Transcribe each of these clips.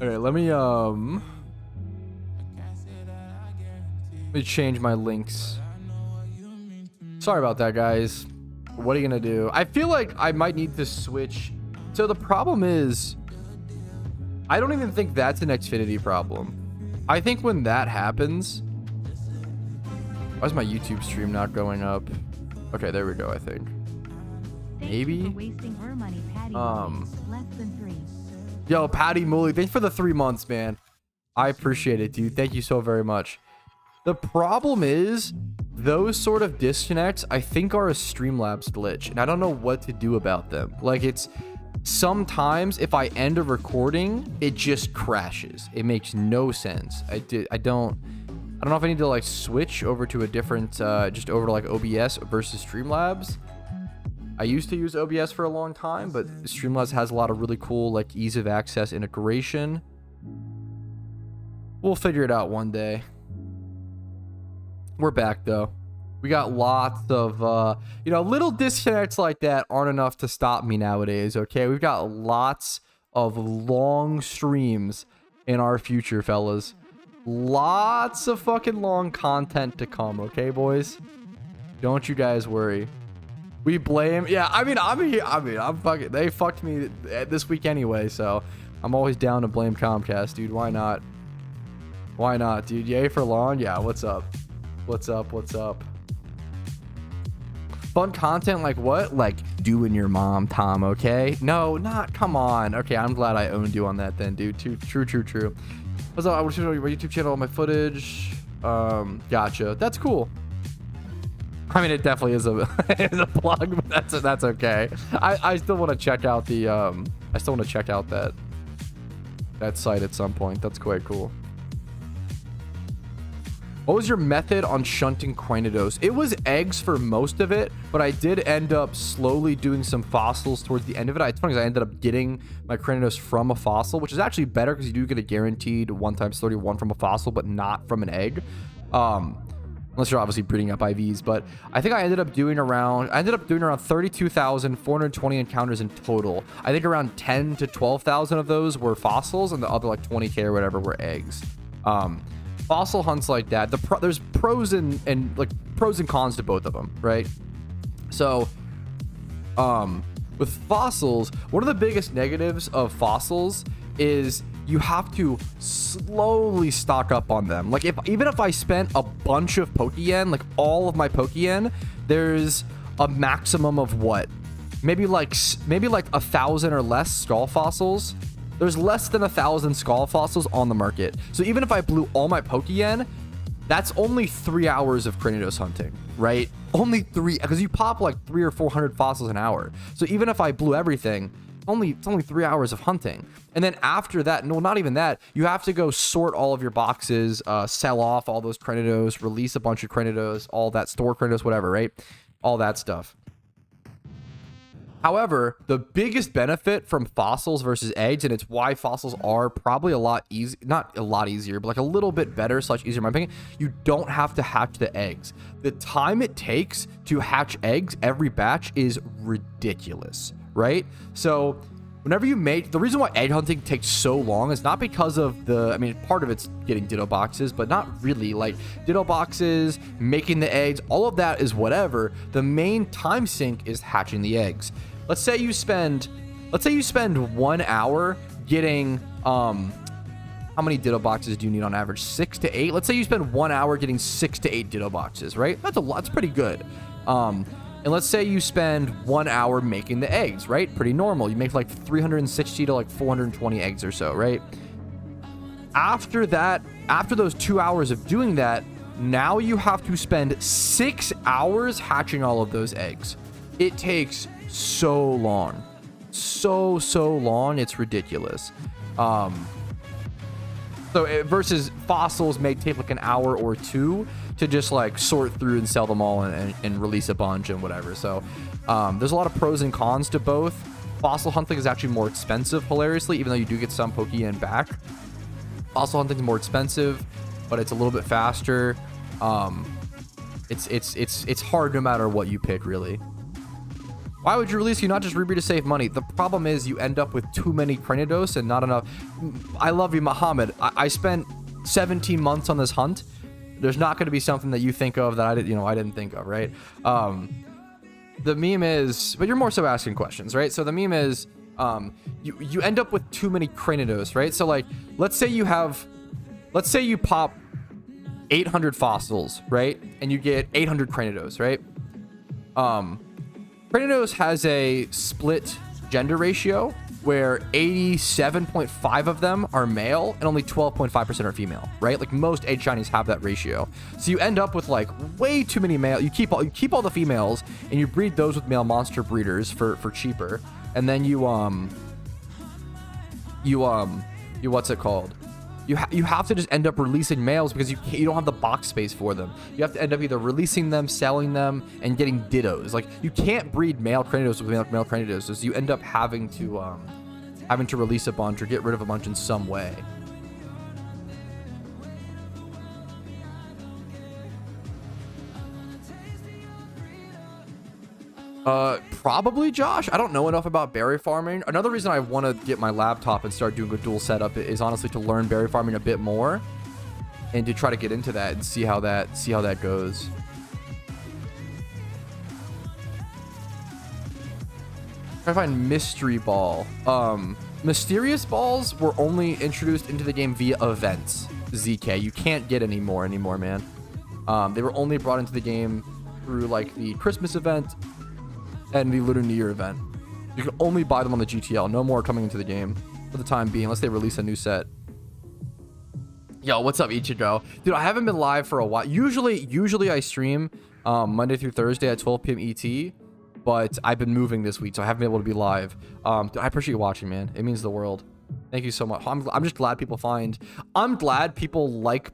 Okay, let me change my links. Sorry about that, guys. What are you gonna do? I feel like I might need to switch. So the problem is, I don't even think that's an Xfinity problem. I think when that happens, why is my YouTube stream not going up? Okay, there we go. I think maybe. Yo, Patty Mooley, thanks for the 3 months, man. I appreciate it, dude. Thank you so very much. The problem is, those sort of disconnects, I think, are a Streamlabs glitch, and I don't know what to do about them. Like, it's sometimes if I end a recording, it just crashes. It makes no sense. I don't know if I need to like switch over to a different, just over to like OBS versus Streamlabs. I used to use OBS for a long time, but Streamlabs has a lot of really cool like ease of access integration. We'll figure it out one day. We're back though. We got lots of, you know, little disconnects like that aren't enough to stop me nowadays, okay? We've got lots of long streams in our future, fellas. Lots of fucking long content to come, okay, boys? Don't you guys worry. We blame, yeah, I'm fucking, they fucked me this week anyway, so I'm always down to blame Comcast, dude. Why not? Why not, dude? Yay for long? Yeah, what's up? What's up? What's up? Fun content like what? Like doing your mom, Tom, okay? No, not, come on. Okay, I'm glad I owned you on that then, dude. True. What's up? I want to show you my YouTube channel, all my footage. Gotcha. That's cool. I mean, it definitely is a is a plug, but that's okay. I still want to check out the I still want to check out that site at some point. That's quite cool. What was your method on shunting Cranidos? It was eggs for most of it, but I did end up slowly doing some fossils towards the end of it. It's funny because I ended up getting my Cranidos from a fossil, which is actually better because you do get a guaranteed 1 times 31 from a fossil, but not from an egg. Unless you're obviously breeding up IVs, but I think I ended up doing around 32,420 encounters in total. I think around 10 to 12,000 of those were fossils, and the other like 20k or whatever were eggs. Fossil hunts like that, there's pros and cons to both of them, right? So with fossils, one of the biggest negatives of fossils is you have to slowly stock up on them. Like even if I spent a bunch of Pokeyen, like all of my Pokeyen, there's a maximum of what? Maybe like 1,000 or less skull fossils. There's less than 1,000 skull fossils on the market. So even if I blew all my Pokeyen, that's only 3 hours of Cranidos hunting, right? Only 3, because you pop like 300 or 400 fossils an hour. So even if I blew everything, it's only 3 hours of hunting. And then after that, no, not even that, you have to go sort all of your boxes, sell off all those Cranidos, release a bunch of Cranidos, all that, store Cranidos, whatever, right? All that stuff. However, the biggest benefit from fossils versus eggs, and it's why fossils are probably a lot easy, not a lot easier, but like a little bit better / easier in my opinion, you don't have to hatch the eggs. The time it takes to hatch eggs every batch is ridiculous, right? So whenever you make, the reason why egg hunting takes so long is not because of the, I mean, part of it's getting ditto boxes, but not really. Like ditto boxes, making the eggs, all of that is whatever. The main time sink is hatching the eggs. Let's say you spend 1 hour getting, how many ditto boxes do you need on average? 6 to 8. Let's say you spend 1 hour getting 6 to 8 ditto boxes, right? That's a lot. It's pretty good. And let's say you spend 1 hour making the eggs, right? Pretty normal. You make like 360 to like 420 eggs or so, right? After that, after those 2 hours of doing that, now you have to spend 6 hours hatching all of those eggs. It takes so long. So long, it's ridiculous. Versus fossils may take like an hour or two to just like sort through and sell them all and release a bunch and whatever. So there's a lot of pros and cons to both. Fossil hunting is actually more expensive, hilariously, even though you do get some Pokeyen back. Fossil hunting is more expensive, but it's a little bit faster. It's hard no matter what you pick, really. Why would you release? You not just rebreed to save money? The problem is you end up with too many Cranidos and not enough. I love you, Muhammad. I spent 17 months on this hunt. There's not going to be something that you think of that I didn't think of, right? The meme is, but you're more so asking questions, right? So the meme is, you end up with too many Cranidos, right? So like, let's say you pop 800 fossils, right? And you get 800 Cranidos, right? Cranidos has a split gender ratio where 87.5 of them are male and only 12.5% are female, right? Like most egg shinies have that ratio. So you end up with like way too many male. You keep all the females and you breed those with male monster breeders for cheaper. And then you what's it called? You have to just end up releasing males because you don't have the box space for them. You have to end up either releasing them, selling them, and getting dittos. Like you can't breed male Cranidos with male Cranidos, so you end up having to release a bunch or get rid of a bunch in some way. Probably, Josh. I don't know enough about berry farming. Another reason I want to get my laptop and start doing a dual setup is honestly to learn berry farming a bit more and to try to get into that and see how that goes. Try to find mystery ball. Mysterious balls were only introduced into the game via events. ZK, you can't get any more anymore, man. They were only brought into the game through like the Christmas event and the Lunar New Year event. You can only buy them on the GTL. No more coming into the game for the time being, unless they release a new set. Yo, what's up, Ichigo? Dude, I haven't been live for a while. Usually I stream Monday through Thursday at 12 p.m. ET, but I've been moving this week, so I haven't been able to be live. Dude, I appreciate you watching, man. It means the world. Thank you so much. I'm just glad people I'm glad people like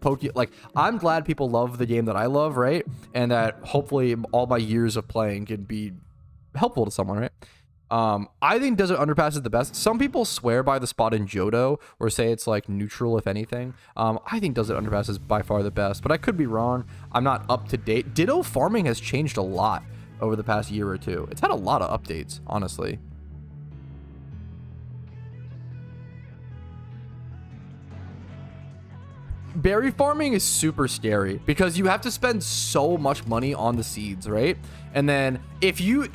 I'm glad people love the game that I love, right? And that hopefully all my years of playing can be helpful to someone, right? I think Desert Underpass is the best. Some people swear by the spot in Johto or say it's like neutral, if anything. I think Desert Underpass is by far the best, but I could be wrong. I'm not up to date. Ditto farming has changed a lot over the past year or two. It's had a lot of updates, honestly. Berry farming is super scary because you have to spend so much money on the seeds, right? And then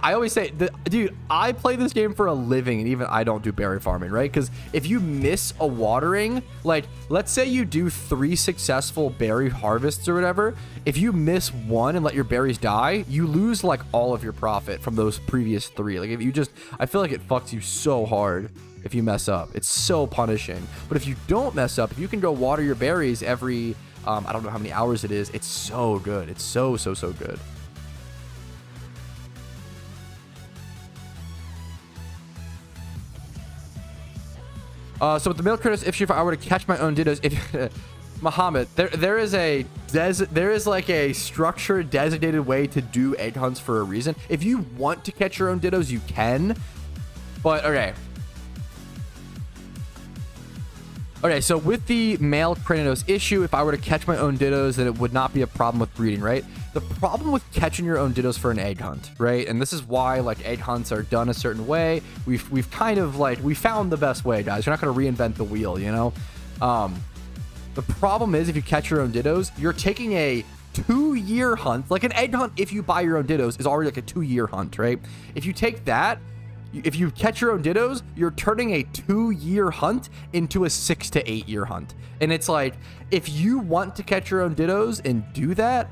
I always say, dude, I play this game for a living and even I don't do berry farming, right? Because if you miss a watering, like let's say you do 3 successful berry harvests or whatever, if you miss one and let your berries die, you lose like all of your profit from those previous 3. Like if you I feel like it fucks you so hard if you mess up. It's so punishing. But if you don't mess up, if you can go water your berries every I don't know how many hours it is, it's so good. It's so good. So with the male critters, if I were to catch my own dittos, Muhammad, there is like a structured designated way to do egg hunts for a reason. If you want to catch your own dittos, you can. But okay, so with the male Cranidos issue, if I were to catch my own dittos, then it would not be a problem with breeding, right? The problem with catching your own dittos for an egg hunt, right? And this is why like egg hunts are done a certain way. We've kind of like, we found the best way, guys. You're not going to reinvent the wheel, you know? The problem is if you catch your own dittos, you're taking a 2-year hunt. Like an egg hunt, if you buy your own dittos, is already like a 2-year hunt, right? If you take that, if you catch your own dittos, you're turning a 2-year hunt into a 6 to 8 year hunt. And it's like, if you want to catch your own dittos and do that,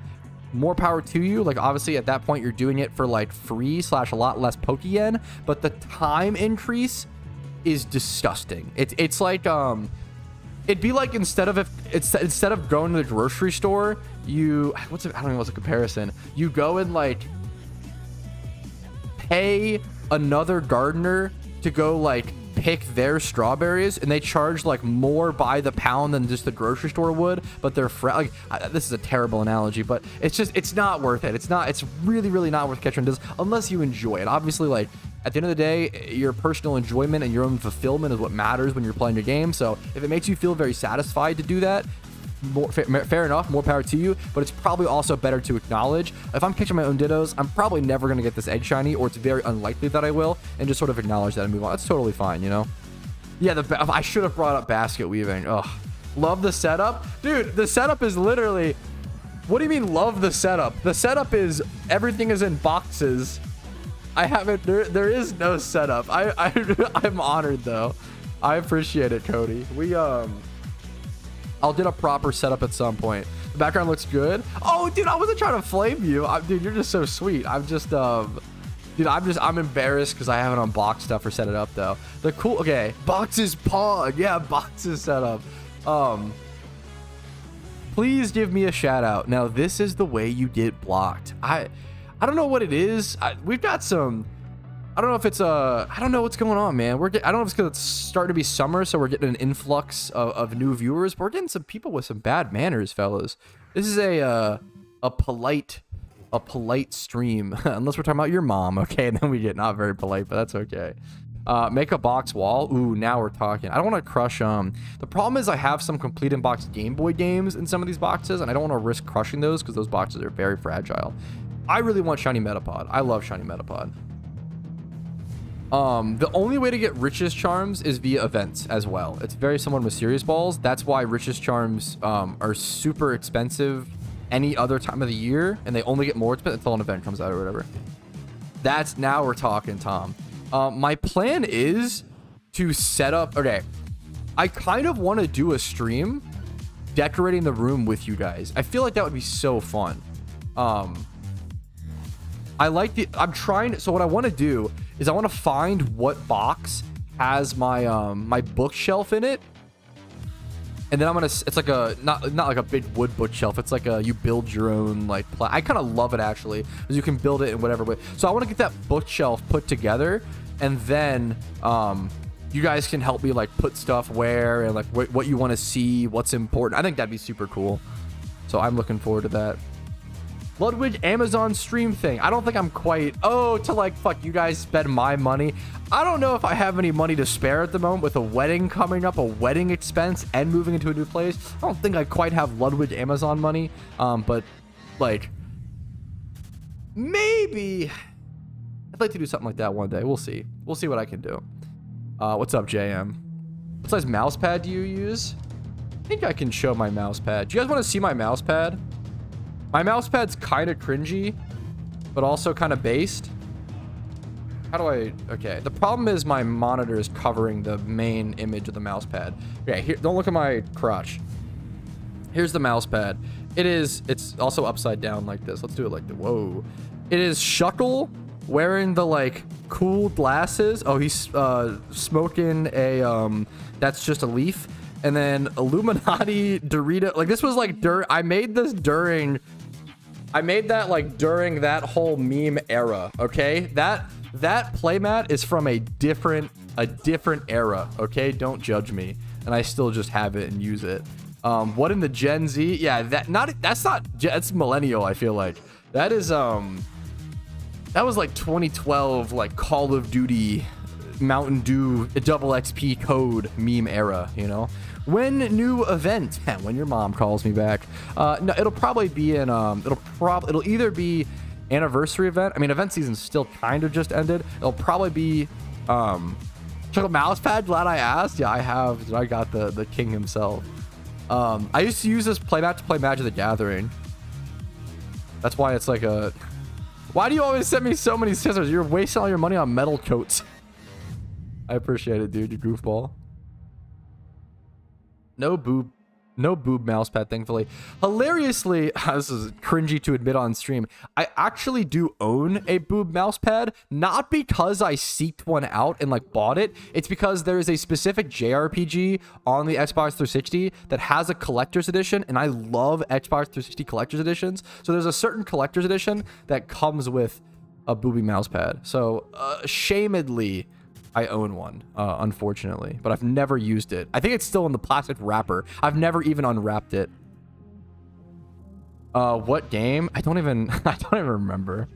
more power to you. Like obviously at that point you're doing it for like free / a lot less Pokeyen, but the time increase is disgusting. It's like it'd be like instead of going to the grocery store, I don't know what's a comparison. You go and like pay another gardener to go like pick their strawberries, and they charge like more by the pound than just the grocery store would, but they're like this is a terrible analogy, but it's not worth it. It's really not worth catching this unless you enjoy it. Obviously, like at the end of the day, your personal enjoyment and your own fulfillment is what matters when you're playing a game. So if it makes you feel very satisfied to do that, fair enough, more power to you, but it's probably also better to acknowledge. If I'm catching my own dittos, I'm probably never going to get this egg shiny, or it's very unlikely that I will, and just sort of acknowledge that and move on. That's totally fine, you know? Yeah, I should have brought up basket weaving. Ugh. Love the setup. Dude, the setup is literally... What do you mean love the setup? The setup is everything is in boxes. I haven't... There is no setup. I'm honored, though. I appreciate it, Cody. I'll get a proper setup at some point. The background looks good. Oh, dude, I wasn't trying to flame you. Dude, you're just so sweet. Dude, I'm embarrassed because I haven't unboxed stuff or set it up, though. Okay, boxes pod. Yeah, boxes set up. Please give me a shout out. Now, this is the way you get blocked. I don't know what it is. We've got some... I don't know if it's I don't know what's going on, man. I don't know if it's because it's starting to be summer, so we're getting an influx of new viewers, but we're getting some people with some bad manners, fellas. This is a polite stream, unless we're talking about your mom, okay? And then we get not very polite, but that's okay. Make a box wall. Ooh, now we're talking. I don't want to crush the problem is I have some complete in-box Game Boy games in some of these boxes, and I don't want to risk crushing those because those boxes are very fragile. I really want Shiny Metapod. I love Shiny Metapod. The only way to get Richest Charms is via events as well. It's very similar to Mysterious Balls. That's why Richest Charms are super expensive any other time of the year, and they only get more expensive until an event comes out or whatever. Now we're talking, Tom. My plan is to set up... Okay, I kind of want to do a stream decorating the room with you guys. I feel like that would be so fun. I'm trying... So what I want to do is I want to find what box has my my bookshelf in it, and then I'm gonna... It's like a not like a big wood bookshelf. It's like you build your own like. I kind of love it actually, because you can build it in whatever way. So I want to get that bookshelf put together, and then you guys can help me like put stuff where and like what you want to see, what's important. I think that'd be super cool. So I'm looking forward to that. Ludwig Amazon stream thing. I don't think I'm quite... Oh, to like, fuck, you guys spend my money. I don't know if I have any money to spare at the moment with a wedding coming up, a wedding expense, and moving into a new place. I don't think I quite have Ludwig Amazon money. But, like, maybe... I'd like to do something like that one day. We'll see. We'll see what I can do. What's up, JM? What size mouse pad do you use? I think I can show my mouse pad. Do you guys want to see my mouse pad? My mouse pad's kind of cringy, but also kind of based. How do I... Okay, the problem is my monitor is covering the main image of the mouse pad. Okay, here, don't look at my crotch. Here's the mouse pad. It's also upside down like this. Let's do it like the... Whoa. It is Shuckle wearing the, like, cool glasses. Oh, he's smoking a... That's just a leaf. And then Illuminati Dorito... Like, this was, like, I made this during... I made that, like, during that whole meme era, okay? That playmat is from a different era, okay? Don't judge me. And I still just have it and use it. What in the Gen Z? Yeah, that's millennial, I feel like. That is, that was, like, 2012, like, Call of Duty Mountain Dew double XP code meme era, you know? When new event? When your mom calls me back. No, it'll probably be in it'll either be anniversary event. I mean, event season's still kind of just ended. It'll probably be check a mouse pad. Glad I asked. Yeah, I have. I got the king himself. I used to use this playmat to play Magic the Gathering. That's why it's like a... Why do you always send me so many scissors? You're wasting all your money on metal coats. I appreciate it, dude. You goofball. No boob mouse pad, thankfully. Hilariously, this is cringy to admit on stream, I actually do own a boob mouse pad, not because I seeked one out and like bought it. It's because there is a specific JRPG on the Xbox 360 that has a collector's edition, and I love Xbox 360 collector's editions. So there's a certain collector's edition that comes with a booby mouse pad. So shamedly, I own one, unfortunately, but I've never used it. I think it's still in the plastic wrapper. I've never even unwrapped it. What game? I don't even remember.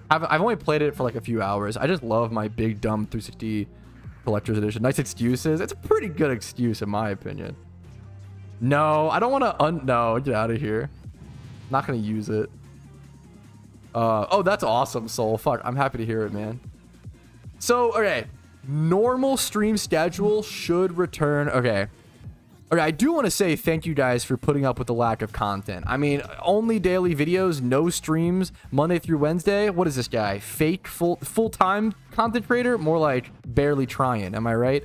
I've only played it for like a few hours. I just love my big dumb 360 collector's edition. Nice excuses. It's a pretty good excuse in my opinion. No, I don't want to no, get out of here. Not gonna use it. Oh, that's awesome, Soul. Fuck, I'm happy to hear it, man. So, okay. Normal stream schedule should return. Okay. Okay, I do want to say thank you guys for putting up with the lack of content. I mean, only daily videos, no streams, Monday through Wednesday. What is this guy? Fake full-time content creator? More like barely trying, am I right?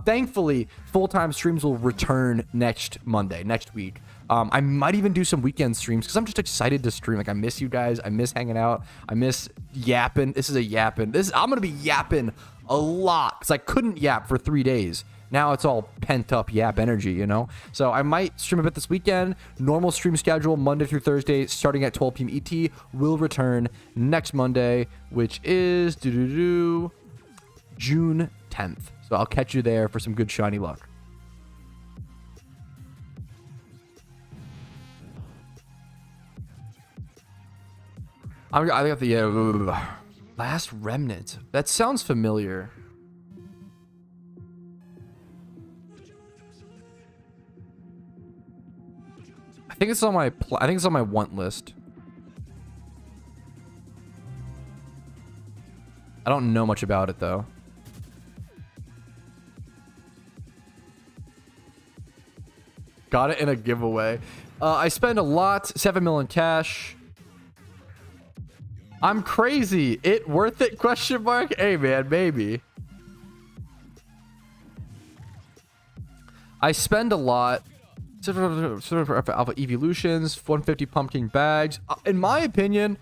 Thankfully, full-time streams will return next Monday, next week. I might even do some weekend streams because I'm just excited to stream. Like, I miss you guys. I miss hanging out. I miss yapping. This is a yapping. I'm going to be yapping a lot because I couldn't yap for 3 days. Now it's all pent up yap energy, you know? So I might stream a bit this weekend. Normal stream schedule, Monday through Thursday, starting at 12 p.m. ET, will return next Monday, which is June 10th. So I'll catch you there for some good shiny luck. I got the Last Remnant. That sounds familiar. I think it's on my want list. I don't know much about it though. Got it in a giveaway. I spend a lot. 7 million cash. I'm crazy. It worth it? Question mark. Hey man, maybe. I spend a lot. Alpha evolutions, 150 pumpkin bags. In my opinion,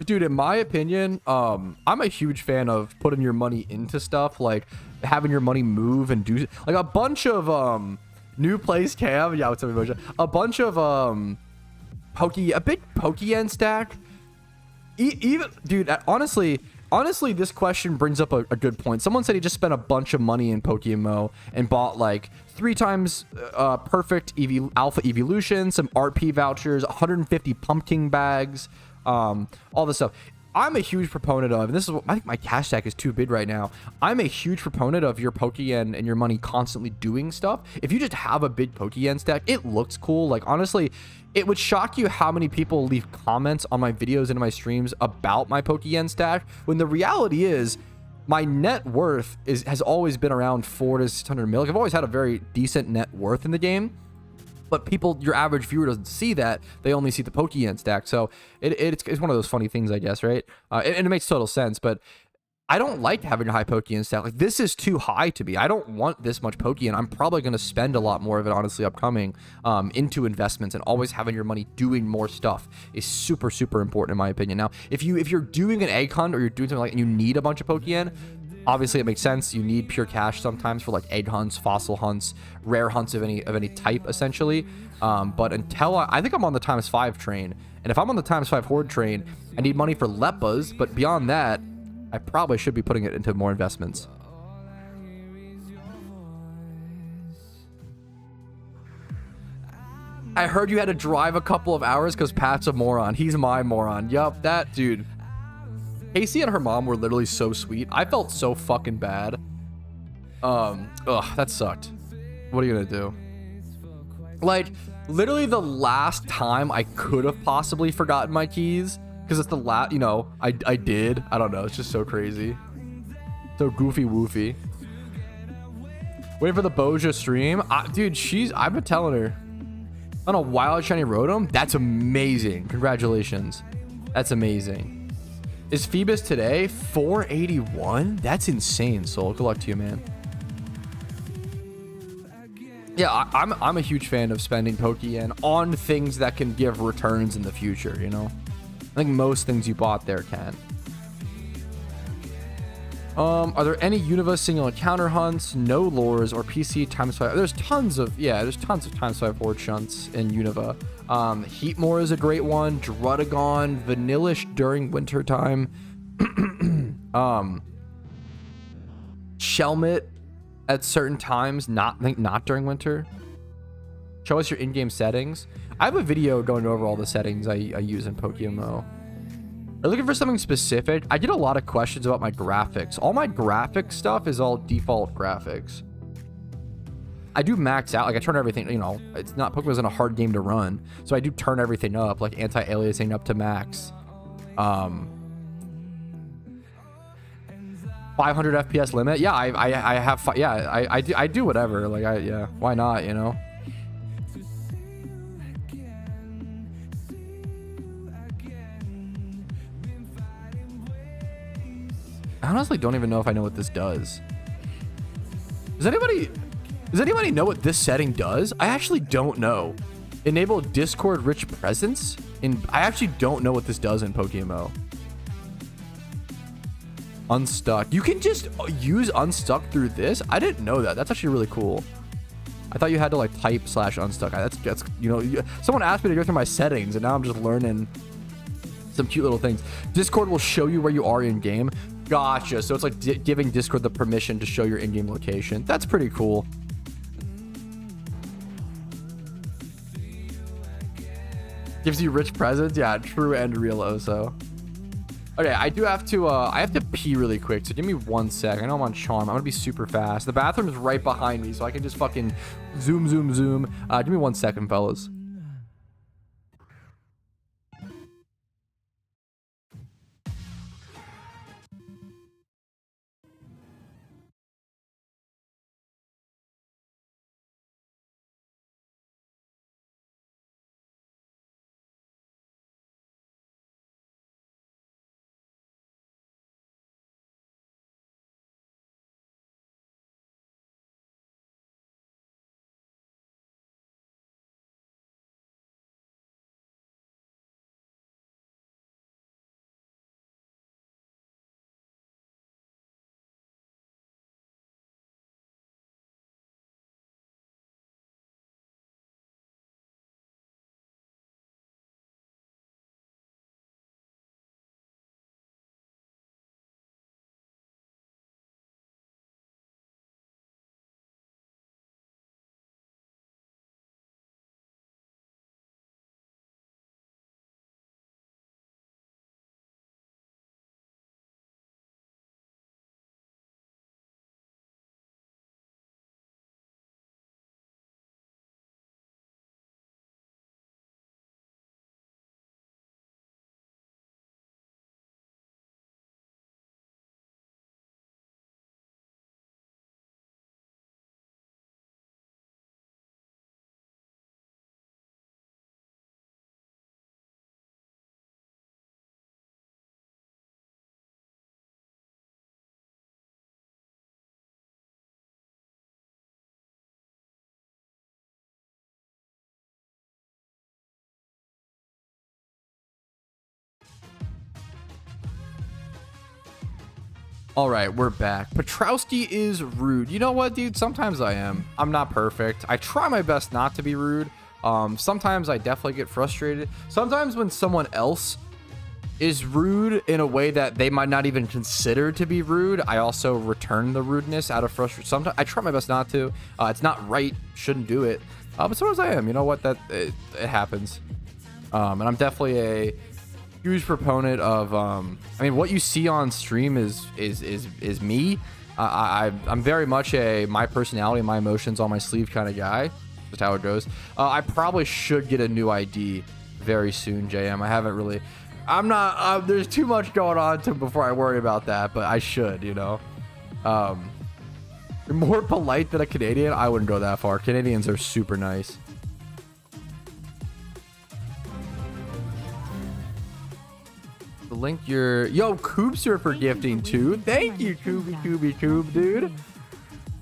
dude, I'm a huge fan of putting your money into stuff, like having your money move and do like a bunch of new place cam. Yeah, what's up, emotion? A bunch of a big Pokeyen stack. Even dude, honestly, this question brings up a good point. Someone said he just spent a bunch of money in PokeMMO and bought like 3 times perfect alpha evolution, some RP vouchers, 150 pumpkin bags, all this stuff. I'm a huge proponent of, and this is what I think my cash stack is too big right now. I'm a huge proponent of your Pokeyen and your money constantly doing stuff. If you just have a big Pokeyen stack, it looks cool. Like, honestly, it would shock you how many people leave comments on my videos and my streams about my Pokeyen stack, when the reality is my net worth has always been around 400 to 600 mil. Like, I've always had a very decent net worth in the game. But people, your average viewer doesn't see that. They only see the Pokeyen stack. So it's one of those funny things, I guess, right? And it makes total sense. But I don't like having a high Pokeyen stack. Like, this is too high to me. I don't want this much Pokeyen. I'm probably going to spend a lot more of it, honestly, upcoming into investments. And always having your money doing more stuff is super, super important, in my opinion. Now, if you're doing an egg hunt or you're doing something like, and you need a bunch of Pokeyen, obviously it makes sense. You need pure cash sometimes for like egg hunts, fossil hunts, rare hunts of any type, essentially. But until I think I'm on the ×5 train, and if I'm on the ×5 Horde train, I need money for Leppas. But beyond that, I probably should be putting it into more investments. I heard you had to drive a couple of hours because Pat's a moron. He's my moron. Yup, that dude. Casey and her mom were literally so sweet. I felt so fucking bad. That sucked. What are you gonna do? Like, literally the last time I could have possibly forgotten my keys, because it's the last, you know, I did. I don't know. It's just so crazy. So goofy woofy. Waiting for the Boja stream. Dude, I've been telling her. On a wild shiny Rotom? That's amazing. Congratulations. That's amazing. Is Feebas today? 481? That's insane, Soul. Good luck to you, man. Yeah, I'm a huge fan of spending Pokeyen on things that can give returns in the future, you know? I think most things you bought there can. Are there any Unova single encounter hunts, no lures, or PC ×5? There's tons of ×5 Horde shunts in Unova. Heatmore is a great one. Druddigon, Vanillish during winter time. Shelmet at certain times, not during winter. Show us your in-game settings. I have a video going over all the settings I use in PokeMMO. Are you looking for something specific? I get a lot of questions about my graphics. All my graphic stuff is all default graphics. I do max out. Like I turn everything, you know, it's not, Pokemon isn't a hard game to run. So I do turn everything up, like anti-aliasing up to max. 500 FPS limit. Yeah, I have, yeah, I do whatever. Like yeah, why not, you know? I honestly don't even know if I know what this does. Does anybody know what this setting does? I actually don't know. Enable Discord rich presence? I actually don't know what this does in PokeMMO. Unstuck. You can just use unstuck through this? I didn't know that. That's actually really cool. I thought you had to like type /unstuck. That's you know, someone asked me to go through my settings and now I'm just learning some cute little things. Discord will show you where you are in game. Gotcha. So it's like giving Discord the permission to show your in-game location. That's pretty cool. Gives you rich presents. Yeah, true and real Oso. Okay, I have to pee really quick, so give me 1 sec. I know I'm on charm. I'm gonna be super fast. The bathroom is right behind me, so I can just fucking zoom. Give me 1 second, fellas. All right, we're back. Patrouski is rude. You know what, dude? Sometimes I am. I'm not perfect. I try my best not to be rude. Sometimes I definitely get frustrated. Sometimes when someone else is rude in a way that they might not even consider to be rude, I also return the rudeness out of frustration. Sometimes I try my best not to. It's not right. Shouldn't do it. But sometimes I am. You know what? It happens. And I'm definitely a huge proponent of I mean, what you see on stream is me. I'm very much a my personality, my emotions on my sleeve kind of guy. Just how it goes. I probably should get a new ID very soon, JM. I haven't really. I'm not. There's too much going on before I worry about that, but I should. You know. You're more polite than a Canadian. I wouldn't go that far. Canadians are super nice. Link your Koobster for gifting too. Thank you, Koob, dude.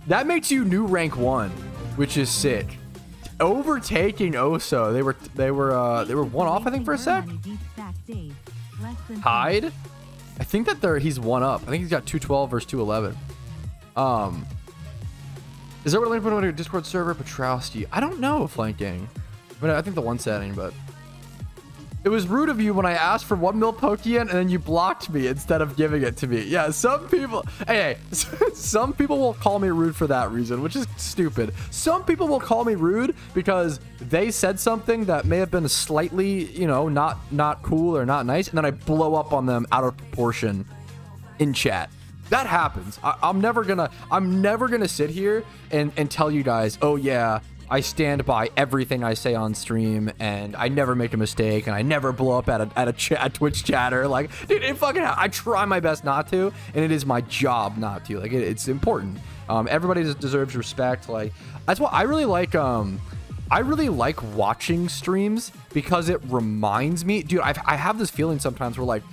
That makes you new rank 1, which is sick. Overtaking Oso. They were one off, I think, for a sec. Hyde. I think that he's one up. I think he's got 212 versus 211. Is there a link for a Discord server? Patrouski. I don't know, flanking. I mean, I think the one setting, but it was rude of you when I asked for 1 mil Pokeyen and then you blocked me instead of giving it to me. Yeah, some people, hey, some people will call me rude for that reason, which is stupid. Some people will call me rude because they said something that may have been slightly, you know, not cool or not nice, and then I blow up on them out of proportion in chat. That happens. I'm never gonna sit here and tell you guys, oh yeah, I stand by everything I say on stream, and I never make a mistake, and I never blow up at a Twitch chatter. Like, dude, I try my best not to, and it is my job not to. Like, it's important. Everybody deserves respect. Like, that's why I really like watching streams, because it reminds me, dude. I have this feeling sometimes where, like,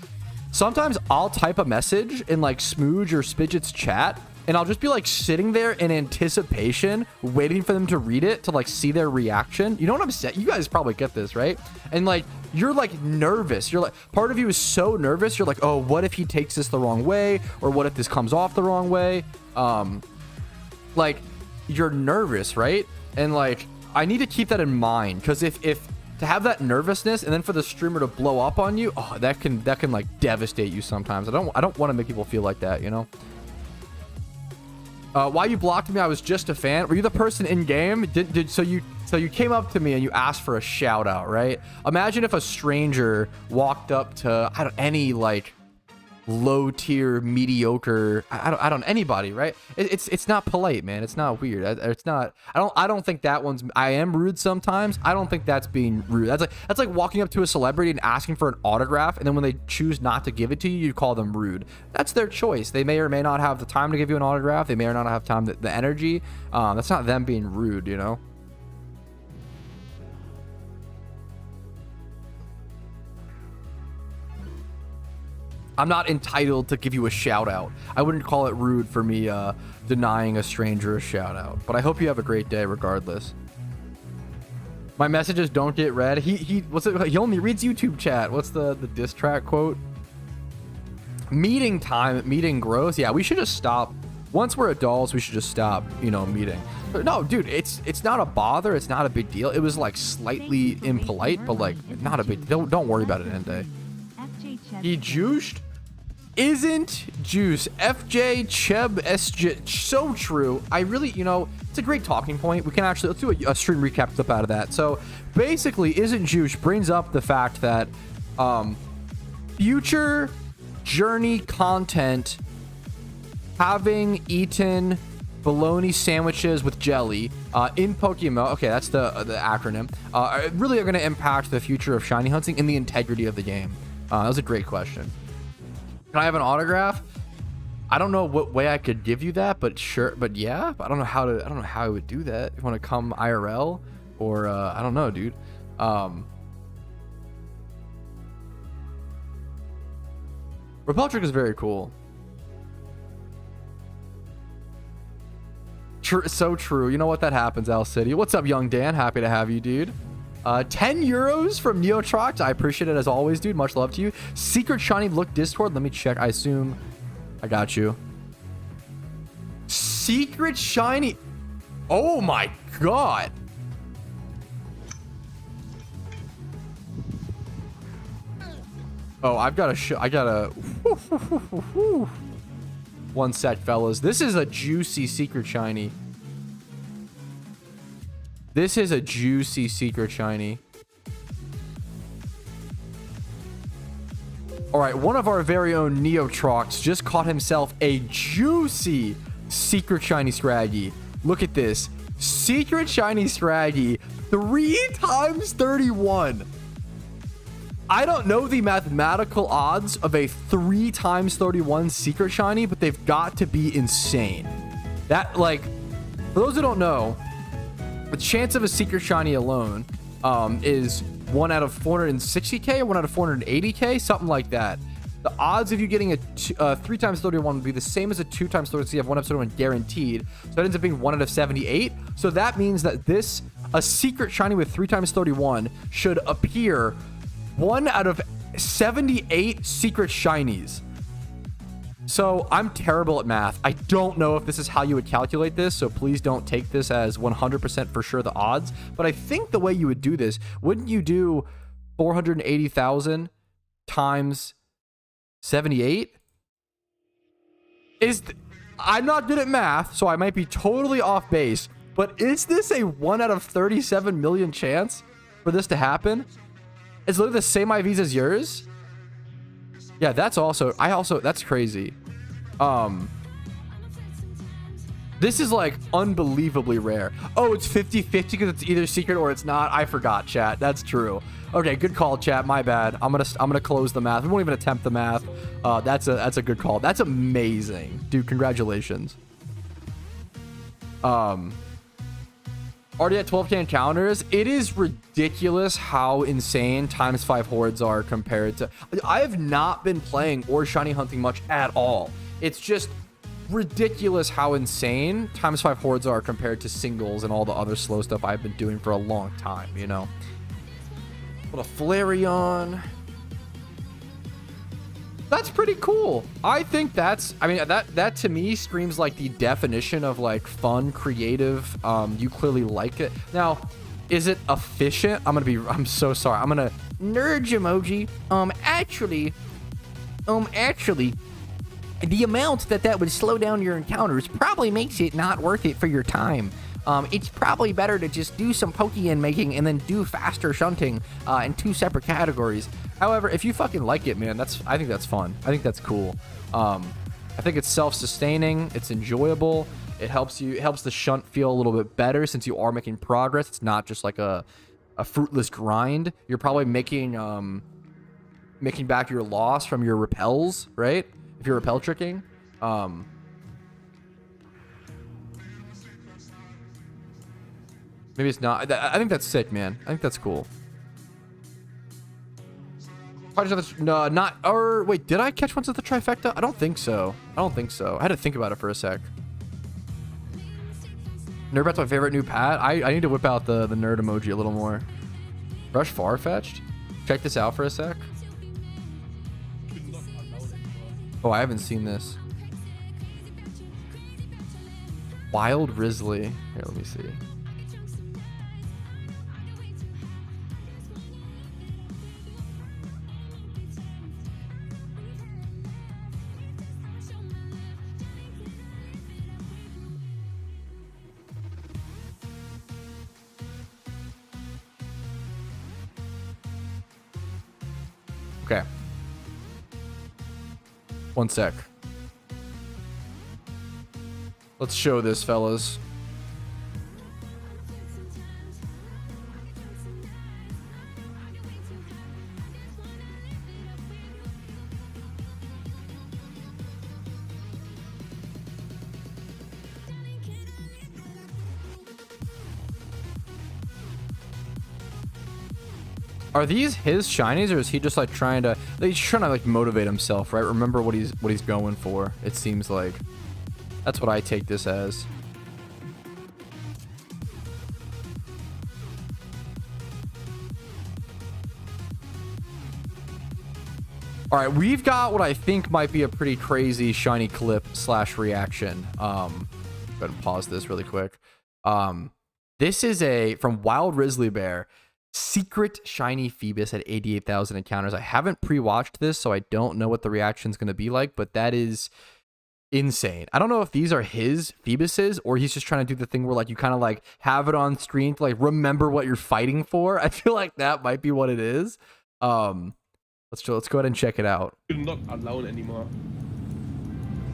sometimes I'll type a message in like Smooge or Spidget's chat, and I'll just be like sitting there in anticipation, waiting for them to read it, to like see their reaction. You know what I'm saying? You guys probably get this, right? And like, you're like nervous. You're like, part of you is so nervous. You're like, oh, what if he takes this the wrong way? Or what if this comes off the wrong way? Like, you're nervous, right? And like, I need to keep that in mind, because if to have that nervousness and then for the streamer to blow up on you, oh, that can like devastate you sometimes. I don't want to make people feel like that, you know. Why you blocked me? I was just a fan. Were you the person in game? So you came up to me and you asked for a shout out, right? Imagine if a stranger walked up to any like low tier, mediocre, I don't anybody, right? It's not polite, man. It's not weird. It's not. I don't think that one's. I am rude sometimes. I don't think that's being rude. That's like walking up to a celebrity and asking for an autograph, and then when they choose not to give it to you, you call them rude. That's their choice. They may or may not have the time to give you an autograph. They may or not have time, the energy. That's not them being rude, you know. I'm not entitled to give you a shout out. I wouldn't call it rude for me denying a stranger a shout out. But I hope you have a great day regardless. My messages don't get read. He only reads YouTube chat. What's the diss track quote? Meeting time, meeting gross. Yeah, we should just stop. Once we're adults, we should just stop, you know, meeting. But no, dude, it's not a bother. It's not a big deal. It was like slightly impolite, but like not a big deal. Don't worry about it, Ende. He juiced? Isn't juice. FJ Cheb SJ. So true. I really, you know, it's a great talking point. We can actually, let's do a stream recap clip out of that. So basically, isn't juice brings up the fact that future journey content, having eaten bologna sandwiches with jelly in PokeMMO, okay, that's the acronym, really are going to impact the future of shiny hunting and the integrity of the game. That was a great question. Can I have an autograph? I don't know what way I could give you that, but sure. But yeah, I don't know how I would do that. You want to come IRL, or I don't know, dude. Repeltric is very cool. So true. You know what? That happens, Al City. What's up, Young Dan? Happy to have you, dude. 10 euros from Neotrox. I appreciate it as always, dude. Much love to you. Secret shiny look Discord. Let me check. I assume I got you. Secret shiny. Oh my god. Oh, I've got a one sec, fellas. This is a juicy secret shiny. This is a juicy secret shiny. All right, one of our very own Neotrox just caught himself a juicy secret shiny Scraggy. Look at this. Secret shiny Scraggy, 3 times 31. I don't know the mathematical odds of a 3 times 31 secret shiny, but they've got to be insane. That, like, for those who don't know, the chance of a secret shiny alone is 1 out of 460k or 1 out of 480k, something like that. The odds of you getting a 3 times 31 would be the same as a 2 times 31. So you have 1 out of 31 guaranteed. So that ends up being 1 out of 78. So that means that a secret shiny with 3 times 31 should appear 1 out of 78 secret shinies. So I'm terrible at math. I don't know if this is how you would calculate this, so please don't take this as 100% for sure the odds. But I think the way you would do this, wouldn't you do 480,000 times 78? I'm not good at math, so I might be totally off base, but is this a 1 out of 37 million chance for this to happen? It's literally the same IVs as yours? Yeah, that's crazy. This is like unbelievably rare. Oh, it's 50-50 because it's either secret or it's not. I forgot, chat. That's true. Okay, good call, chat. My bad. I'm gonna close the math. We won't even attempt the math. That's a good call. That's amazing, dude. Congratulations. Already at 12k encounters. It is ridiculous how insane ×5 hordes are compared to. I have not been playing or shiny hunting much at all. It's just ridiculous how insane ×5 hordes are compared to singles and all the other slow stuff I've been doing for a long time, you know. What a Flareon. That's pretty cool. I think that's, I mean, that to me screams like the definition of like fun, creative. You clearly like it. Now, is it efficient? I'm so sorry. I'm gonna nerd emoji. Actually, the amount that would slow down your encounters probably makes it not worth it for your time. It's probably better to just do some Pokeyen making and then do faster shunting in 2 separate categories. However, if you fucking like it, man, I think that's fun. I think that's cool. I think it's self-sustaining. It's enjoyable. It helps the shunt feel a little bit better since you are making progress. It's not just like a fruitless grind. You're probably making back your loss from your repels, right? If you're repel tricking. Maybe it's not. I think that's sick, man. I think that's cool. No, not. Or wait, did I catch ones at the trifecta? I don't think so. I had to think about it for a sec. Nerdbat's my favorite new pad. I need to whip out the nerd emoji a little more. Rush Farfetched. Check this out for a sec. Oh, I haven't seen this. Wild Risley. Here, let me see. Okay. One sec. Let's show this, fellas. Are these his shinies, or is he just like trying to? He's trying to like motivate himself, right? Remember what he's going for. It seems like that's what I take this as. All right, we've got what I think might be a pretty crazy shiny clip / reaction. Go ahead and pause this really quick. This is from Wild Risley Bear. Secret shiny Feebas at 88,000 encounters. I haven't pre-watched this, so I don't know what the reaction is going to be like, but that is insane. I don't know if these are his Feebases or he's just trying to do the thing where like you kind of like have it on screen to like remember what you're fighting for. I feel like that might be what it is. Let's go ahead and check it out. You're not alone anymore.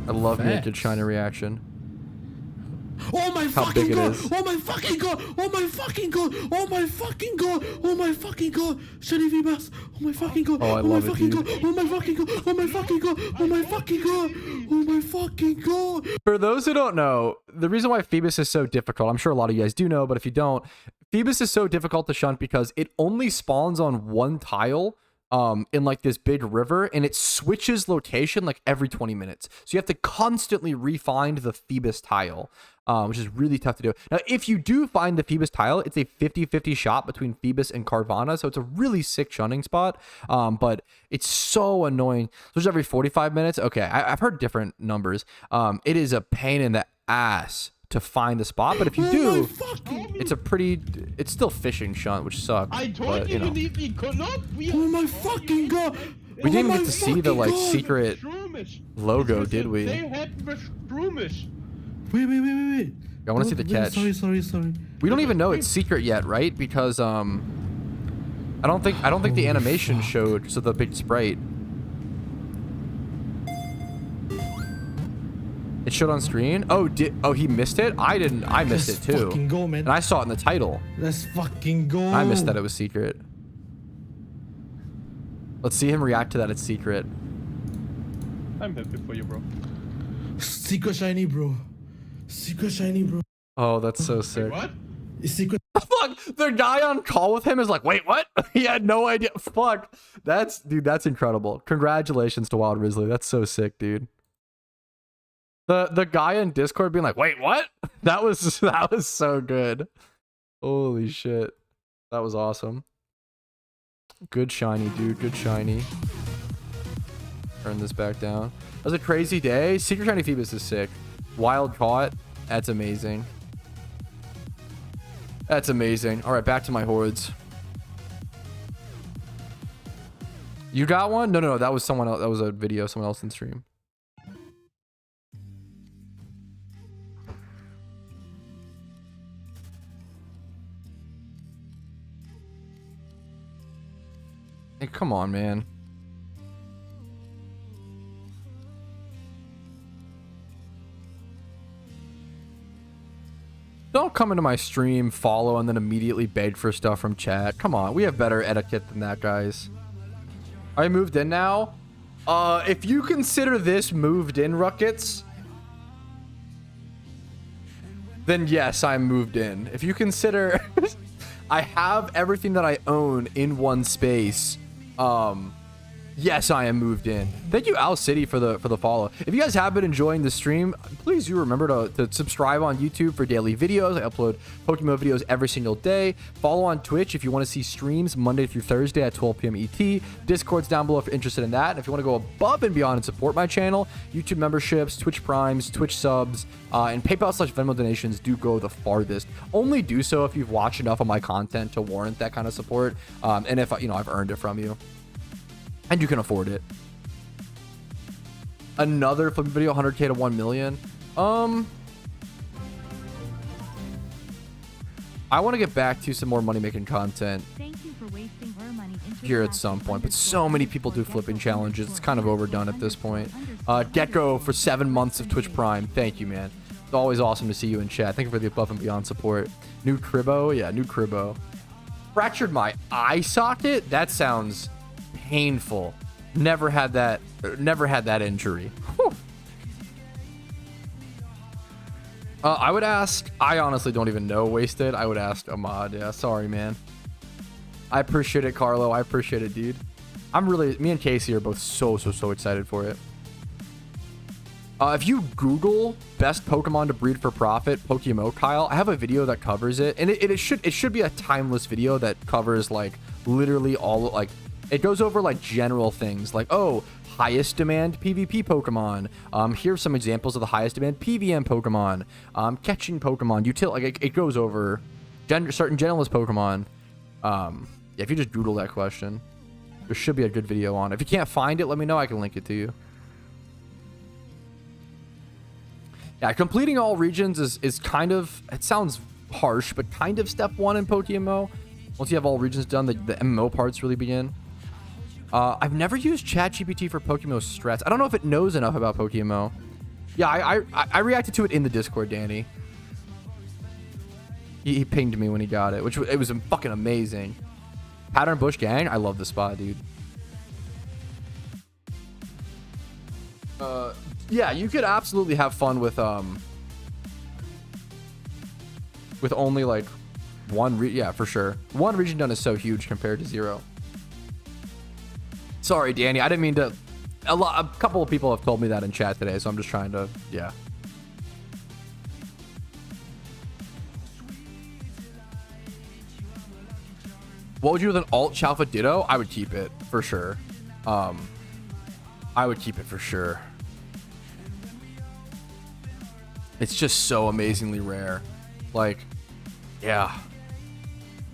I love naked shiny reaction. Oh my fucking god! Is. Oh my fucking god! Oh my fucking god! Oh my fucking god! Oh my fucking god! Shiny Feebas! Oh my fucking god! Oh, I love it, dude. Oh my fucking god! Oh my fucking god! Oh my fucking god! Oh my fucking god! For those who don't know, the reason why Feebas is so difficult, I'm sure a lot of you guys do know, but if you don't, Feebas is so difficult to shunt because it only spawns on one tile. In like this big river, and it switches location like every 20 minutes. So you have to constantly re-find the Feebas tile, which is really tough to do. Now, if you do find the Feebas tile, it's a 50-50 shot between Feebas and Carvana, so it's a really sick shunning spot, but it's so annoying. So it's every 45 minutes. Okay, I've heard different numbers. It is a pain in the ass to find the spot, but if you do, it's still fishing shunt, which sucks. I told you, know. we could not. Oh my fucking god! We didn't even get to see the like secret logo, did we? They had the Stroomish. Wait. I want to see the catch. Sorry. We don't even know it's secret yet, right? Because I don't think the animation showed the big sprite. It showed on screen. Oh, he missed it? I didn't. I missed it too. Fucking go, man. And I saw it in the title. Let's fucking go. I missed that it was secret. Let's see him react to that it's secret. I'm happy for you, bro. Secret shiny, bro. Secret shiny, bro. Oh, that's so sick. Wait, what? Secret. Fuck, the guy on call with him is like, wait, what? He had no idea. Fuck. Dude, that's incredible. Congratulations to Wild Risley. That's so sick, dude. The guy in Discord being like, wait, what? That was so good. Holy shit. That was awesome. Good shiny, dude. Good shiny. Turn this back down. That was a crazy day. Secret shiny Feebas is sick. Wild caught. That's amazing. That's amazing. All right, back to my hordes. You got one? No. That was someone else. That was a video someone else in stream. Hey, come on, man. Don't come into my stream, follow, and then immediately beg for stuff from chat. Come on, we have better etiquette than that, guys. I moved in now. If you consider this moved in, Ruckets, then yes, I'm moved in. If you consider I have everything that I own in one space, yes, I am moved in. Thank you, Al City, for the follow. If you guys have been enjoying the stream, please do remember to subscribe on YouTube for daily videos. I upload Pokemon videos every single day. Follow on Twitch if you want to see streams Monday through Thursday at 12 p.m. ET. Discord's down below if you're interested in that. And if you want to go above and beyond and support my channel, YouTube memberships, Twitch Primes, Twitch subs, and PayPal/Venmo donations do go the farthest. Only do so if you've watched enough of my content to warrant that kind of support, and if I've earned it from you. And you can afford it. Another flip video, 100k to 1 million. I want to get back to some more money making content here at some point, but so many people do flipping challenges. It's kind of overdone at this point. Gecko for 7 months of Twitch Prime. Thank you, man. It's always awesome to see you in chat. Thank you for the above and beyond support. New Cribbo. Yeah, new Cribbo. Fractured my eye socket? That sounds painful. Never had that injury. Whew. I would ask, I honestly don't even know Wasted. I would ask Ahmad. Yeah, sorry, man. I appreciate it, Carlo. I appreciate it, dude. Me and Casey are both so excited for it. If you Google best Pokemon to breed for profit, PokeMMO Kyle, I have a video that covers it, and it should be a timeless video that covers like literally all, like, it goes over like general things like, oh, highest demand PvP Pokemon. Here's some examples of the highest demand PVM Pokemon. Catching Pokemon, it goes over certain generalist Pokemon. Yeah, if you just Google that question, there should be a good video on it. If you can't find it, let me know. I can link it to you. Yeah, completing all regions is kind of, it sounds harsh, but kind of step one in PokeMMO. Once you have all regions done, the MMO parts really begin. I've never used ChatGPT for PokeMMO strats. I don't know if it knows enough about PokeMMO. Yeah, I reacted to it in the Discord, Danny. He pinged me when he got it, it was fucking amazing. Pattern Bush Gang, I love the spot, dude. Yeah, you could absolutely have fun with only like one yeah, for sure. One region done is so huge compared to 0. Sorry, Danny, I didn't mean to. A couple of people have told me that in chat today, so I'm just trying to, yeah. What would you do with an alt Chalfa Ditto? I would keep it for sure. I would keep it for sure. It's just so amazingly rare. Like, yeah,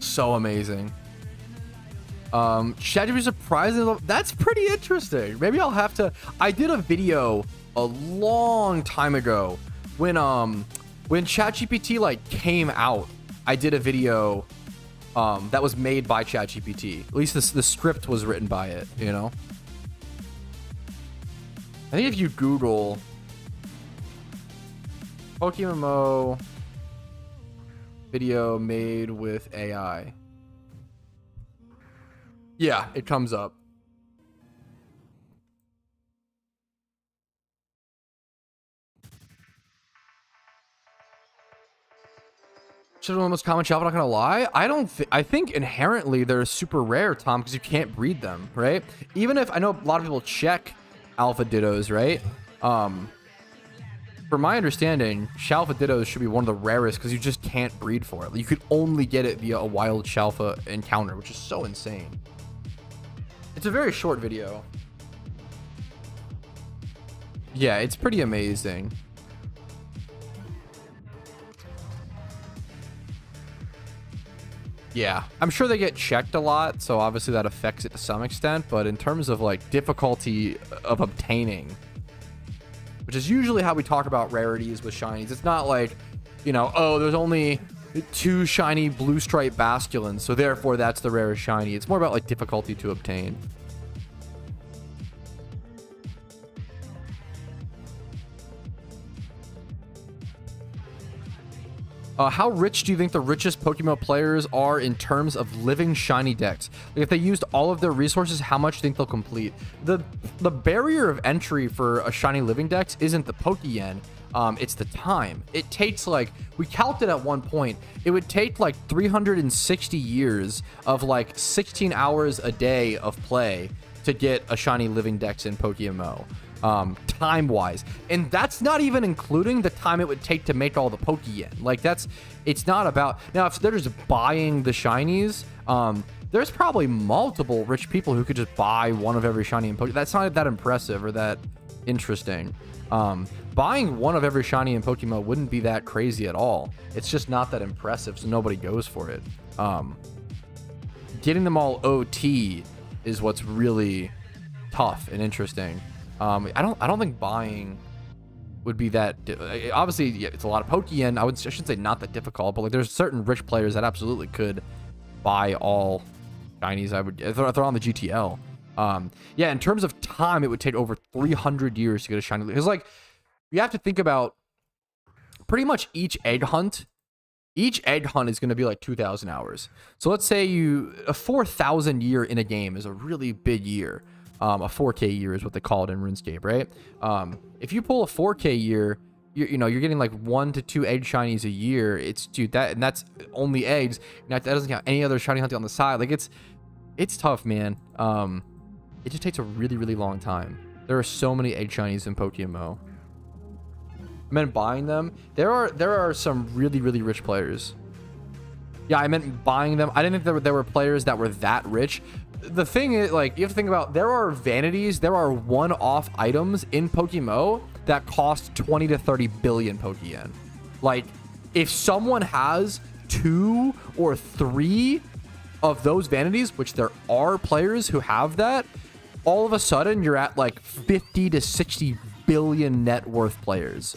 so amazing. ChatGPT surprising. That's pretty interesting. Maybe I'll have to. I did a video a long time ago when ChatGPT like came out. I did a video that was made by ChatGPT. At least the script was written by it. You know. I think if you Google PokeMMO video made with AI. Yeah, it comes up. Should have the most common shell, not gonna lie. I think inherently they're super rare, Tom, because you can't breed them, right? Even if I know a lot of people check alpha dittos, right? From my understanding, Shalfa Dittos should be one of the rarest because you just can't breed for it. You could only get it via a wild Shalfa encounter, which is so insane. It's a very short video. Yeah, it's pretty amazing. Yeah, I'm sure they get checked a lot, so obviously that affects it to some extent, but in terms of like difficulty of obtaining, which is usually how we talk about rarities with shinies. It's not like, you know, oh, there's only 2 shiny blue stripe basculins, so therefore that's the rarest shiny. It's more about like difficulty to obtain. How rich do you think the richest Pokemon players are in terms of living shiny decks? Like if they used all of their resources, how much do you think they'll complete? The barrier of entry for a shiny living dex isn't the Pokeyen. It's the time. It takes like, we calced it at one point, it would take like 360 years of like 16 hours a day of play to get a shiny living dex in PokeMMO. Time wise, and that's not even including the time it would take to make all the Pokeyen. Like it's not about, now if they're just buying the shinies, there's probably multiple rich people who could just buy one of every shiny in Pokemon. That's not that impressive or that interesting. Buying one of every shiny in Pokemon wouldn't be that crazy at all. It's just not that impressive, so nobody goes for it. Getting them all OT is what's really tough and interesting. I don't think buying would be that obviously, yeah, it's a lot of Pokeyen. I should say not that difficult, but like there's certain rich players that absolutely could buy all shinies. I would, if they're on the GTL. Yeah, in terms of time, it would take over 300 years to get a shiny. Because like you have to think about pretty much each egg hunt. Each egg hunt is going to be like 2,000 hours. So let's say a 4,000 year in a game is a really big year. A 4K year is what they call it in RuneScape, right? If you pull a 4K year, you're getting like 1 to 2 egg shinies a year. Dude, and that's only eggs. That doesn't count any other shiny hunting on the side. Like it's tough, man. It just takes a really, really long time. There are so many egg shinies in PokeMMO. I meant buying them. There are some really, really rich players. Yeah, I meant buying them. I didn't think there were players that were that rich. The thing is, like, you have to think about, there are vanities, there are one-off items in PokeMMO that cost 20 to 30 billion Pokeyen. Like, if someone has 2 or 3 of those vanities, which there are players who have that, all of a sudden you're at like 50 to 60 billion net worth players.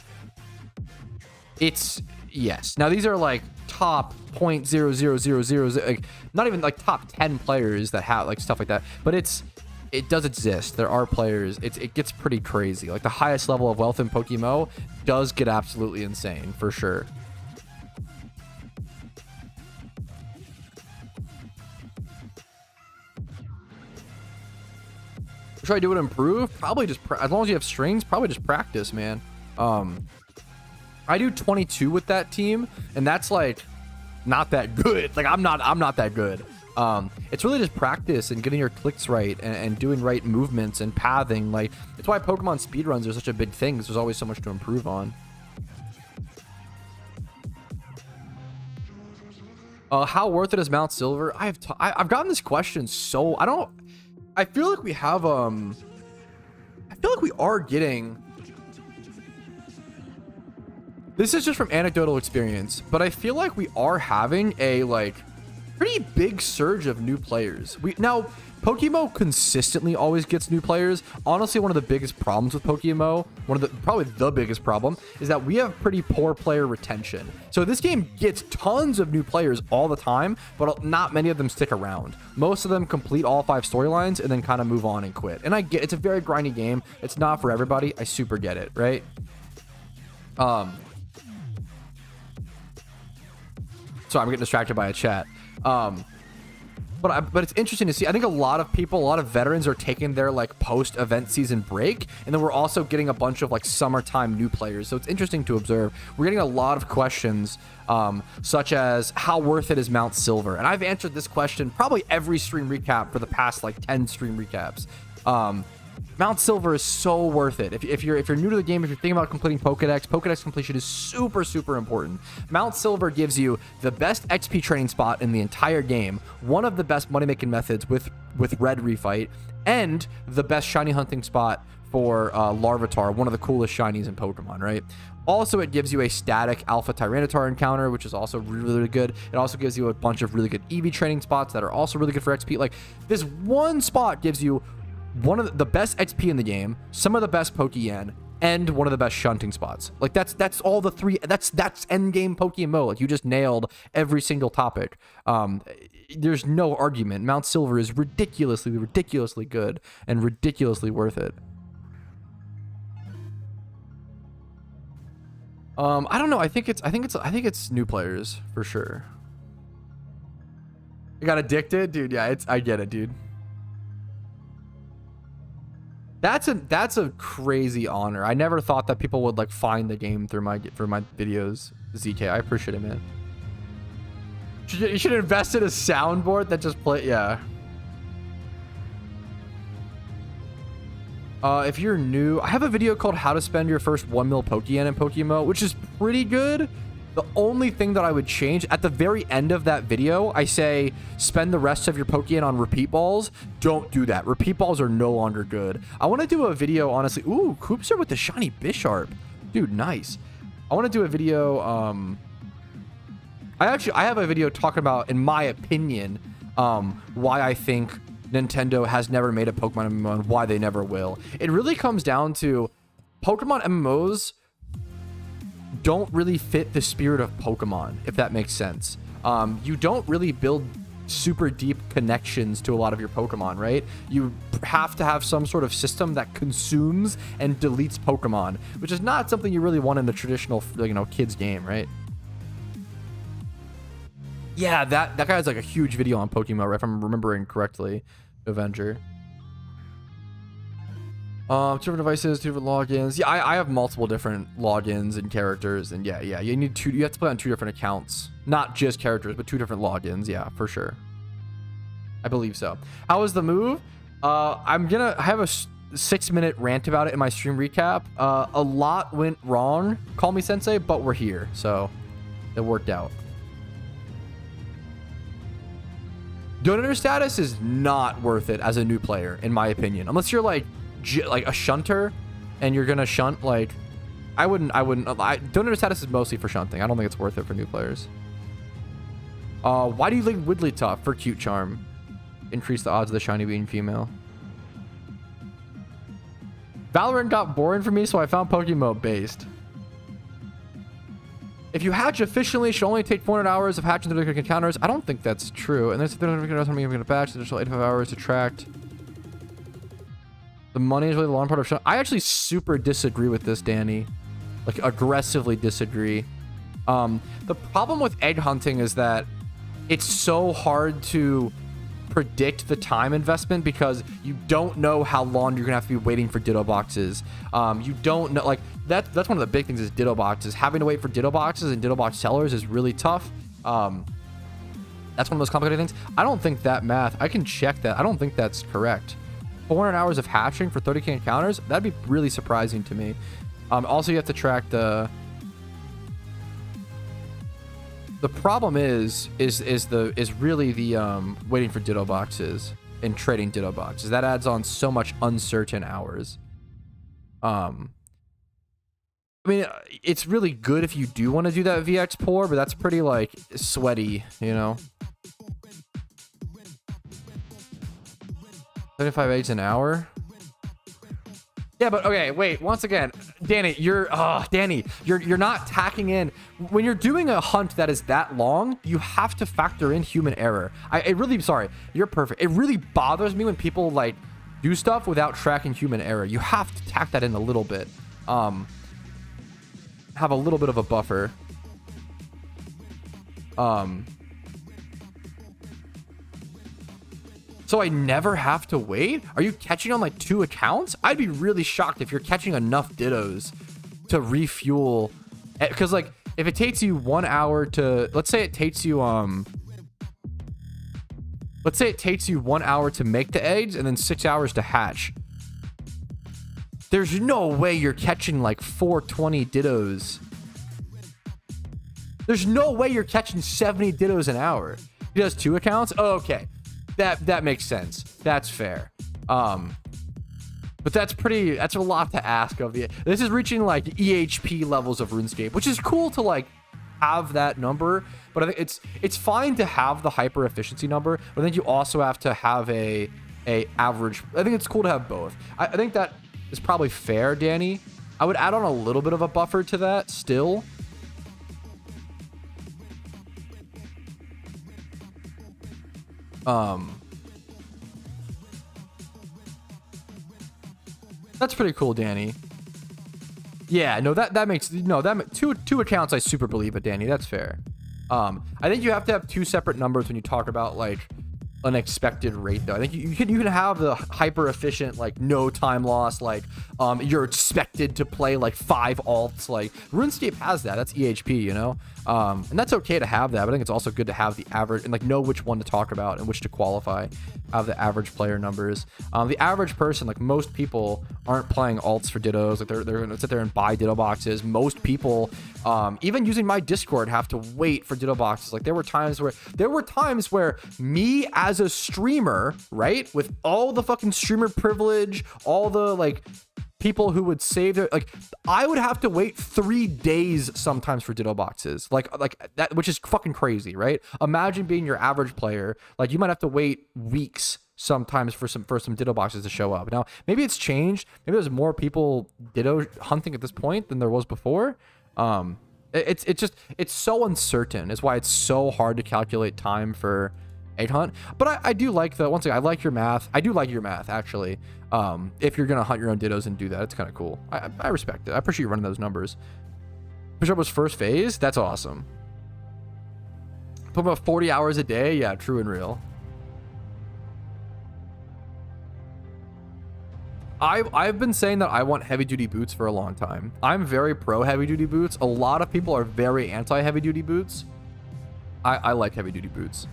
Yes. Now these are like top 0.0000, like not even like top 10 players that have like stuff like that, but it does exist. There are players. It gets pretty crazy. Like the highest level of wealth in PokeMMO does get absolutely insane for sure. Should I do it improve? Probably just as long as you have strings, probably just practice, man. I do 22 with that team, and that's like not that good. Like I'm not that good. It's really just practice and getting your clicks right and doing right movements and pathing. Like it's why Pokemon speedruns are such a big thing, because there's always so much to improve on. How worth it is Mount Silver? I've gotten this question, so I feel like we have I feel like we are getting, this is just from anecdotal experience, but I feel like we are having a like pretty big surge of new players. Now PokeMMO consistently always gets new players. Honestly, one of the biggest problems with PokeMMO, probably the biggest problem, is that we have pretty poor player retention. So this game gets tons of new players all the time, but not many of them stick around. Most of them complete all 5 storylines and then kind of move on and quit. And I get it's a very grindy game. It's not for everybody. I super get it, right? Sorry, I'm getting distracted by a chat. But it's interesting to see. I think a lot of people, a lot of veterans are taking their like post-event season break, and then we're also getting a bunch of like summertime new players. So it's interesting to observe. We're getting a lot of questions, such as how worth it is Mount Silver, and I've answered this question probably every stream recap for the past like 10 stream recaps. Mount Silver is so worth it. If you're new to the game, if you're thinking about completing Pokedex completion is super, super important. Mount Silver gives you the best XP training spot in the entire game, one of the best money-making methods with Red Refight, and the best shiny hunting spot for Larvitar, one of the coolest shinies in Pokemon, right? Also, it gives you a static Alpha Tyranitar encounter, which is also really, really good. It also gives you a bunch of really good EV training spots that are also really good for XP. Like, this one spot gives you one of the best XP in the game, some of the best Pokeyen, and one of the best shunting spots. Like that's all the three. That's end game PokeMMO. Like you just nailed every single topic. There's no argument. Mount Silver is ridiculously good and ridiculously worth it. I don't know. I think it's new players for sure. You got addicted, dude. Yeah, I get it, dude. That's a crazy honor. I never thought that people would like find the game through my videos. ZK, I appreciate it, man. You should invest in a soundboard that just play. Yeah. If you're new, I have a video called "How to Spend Your First 1 Mil Pokeyen in PokeMMO," which is pretty good. The only thing that I would change at the very end of that video, I say spend the rest of your Pokeyen on repeat balls. Don't do that. Repeat balls are no longer good. I want to do a video, honestly. Ooh, Koopster with the shiny Bisharp. Dude, nice. I want to do a video. I have a video talking about, in my opinion, why I think Nintendo has never made a Pokemon MMO and why they never will. It really comes down to Pokemon MMOs don't really fit the spirit of Pokemon, if that makes sense. You don't really build super deep connections to a lot of your Pokemon, right? You have to have some sort of system that consumes and deletes Pokemon, which is not something you really want in a traditional, you know, kids game, right? Yeah, that guy has like a huge video on Pokemon, right? If I'm remembering correctly, Avenger. Two different devices, two different logins. Yeah, I have multiple different logins and characters, and yeah, you need two. You have to play on 2 different accounts, not just characters, but 2 different logins. Yeah, for sure. I believe so. How was the move? I have a 6-minute rant about it in my stream recap. A lot went wrong. Call me sensei, but we're here, so it worked out. Donator status is not worth it as a new player, in my opinion, unless you're like a shunter and you're gonna shunt. Like I wouldn't donator status is mostly for shunting. I don't think it's worth it for new players. Why do you like Wigglytuff? For cute charm. Increase the odds of the shiny being female. Valorant got boring for me, so I found PokeMMO based. If you hatch efficiently, it should only take 400 hours of hatching the encounters. I don't think that's true. And there's 300 hours going to batch. There's 85 hours to track. The money is really the long part of shot. I actually super disagree with this, Danny. Like, aggressively disagree. The problem with egg hunting is that it's so hard to predict the time investment because you don't know how long you're gonna have to be waiting for Ditto boxes. You don't know, like that's one of the big things is Ditto boxes. Having to wait for Ditto boxes and Ditto box sellers is really tough. That's one of those complicated things. I don't think that math, I can check that. I don't think that's correct. 400 hours of hatching for 30k encounters, that'd be really surprising to me. Also, you have to track the problem is really the waiting for Ditto boxes and trading Ditto boxes. That adds on so much uncertain hours. I mean, it's really good if you do want to do that VX pour, but that's pretty like sweaty, you know. 75 eggs an hour. Yeah, but okay, wait, once again, Danny, you're not tacking in. When you're doing a hunt that is that long, you have to factor in human error. Sorry, you're perfect. It really bothers me when people like do stuff without tracking human error. You have to tack that in a little bit. Have a little bit of a buffer. So I never have to wait? Are you catching on like 2 accounts? I'd be really shocked if you're catching enough dittos to refuel. Because like if it takes you 1 hour to, let's say it takes you 1 hour to make the eggs and then 6 hours to hatch. There's no way you're catching like 420 dittos. There's no way you're catching 70 dittos an hour. He does 2 accounts? Oh, okay. That makes sense. That's fair. But that's a lot to ask of you. This is reaching like EHP levels of RuneScape, which is cool to like have that number, but I think it's fine to have the hyper efficiency number, but I think you also have to have a average. I think it's cool to have both. I think that is probably fair, Danny. I would add on a little bit of a buffer to that still. That's pretty cool, Danny. Yeah, no, that makes two accounts. I super believe it, Danny. That's fair. I think you have to have 2 separate numbers when you talk about like an expected rate, though. I think you can have the hyper efficient, like no time loss, like you're expected to play like 5 alts. Like RuneScape has that. That's EHP, you know. And that's okay to have that, but I think it's also good to have the average and like know which one to talk about and which to qualify. Have the average player numbers. The average person, like most people, aren't playing alts for dittos. Like they're gonna sit there and buy ditto boxes. Most people, even using my Discord, have to wait for ditto boxes. Like there were times where me as a streamer, right, with all the fucking streamer privilege, all the like people who would save their, like I would have to wait 3 days sometimes for ditto boxes, like that, which is fucking crazy, right? Imagine being your average player, like you might have to wait weeks sometimes for some ditto boxes to show up. Now maybe it's changed, maybe there's more people ditto hunting at this point than there was before. It's so uncertain, is why it's so hard to calculate time for 8 hunt. But I do like once again, I like your math. I do like your math, actually. If you're gonna hunt your own dittos and do that, it's kind of cool. I respect it. I appreciate you running those numbers. Bishop was first phase. That's awesome. Put about 40 hours a day. Yeah, true and real. I've been saying that I want heavy duty boots for a long time. I'm very pro heavy duty boots. A lot of people are very anti heavy duty boots. I like heavy duty boots.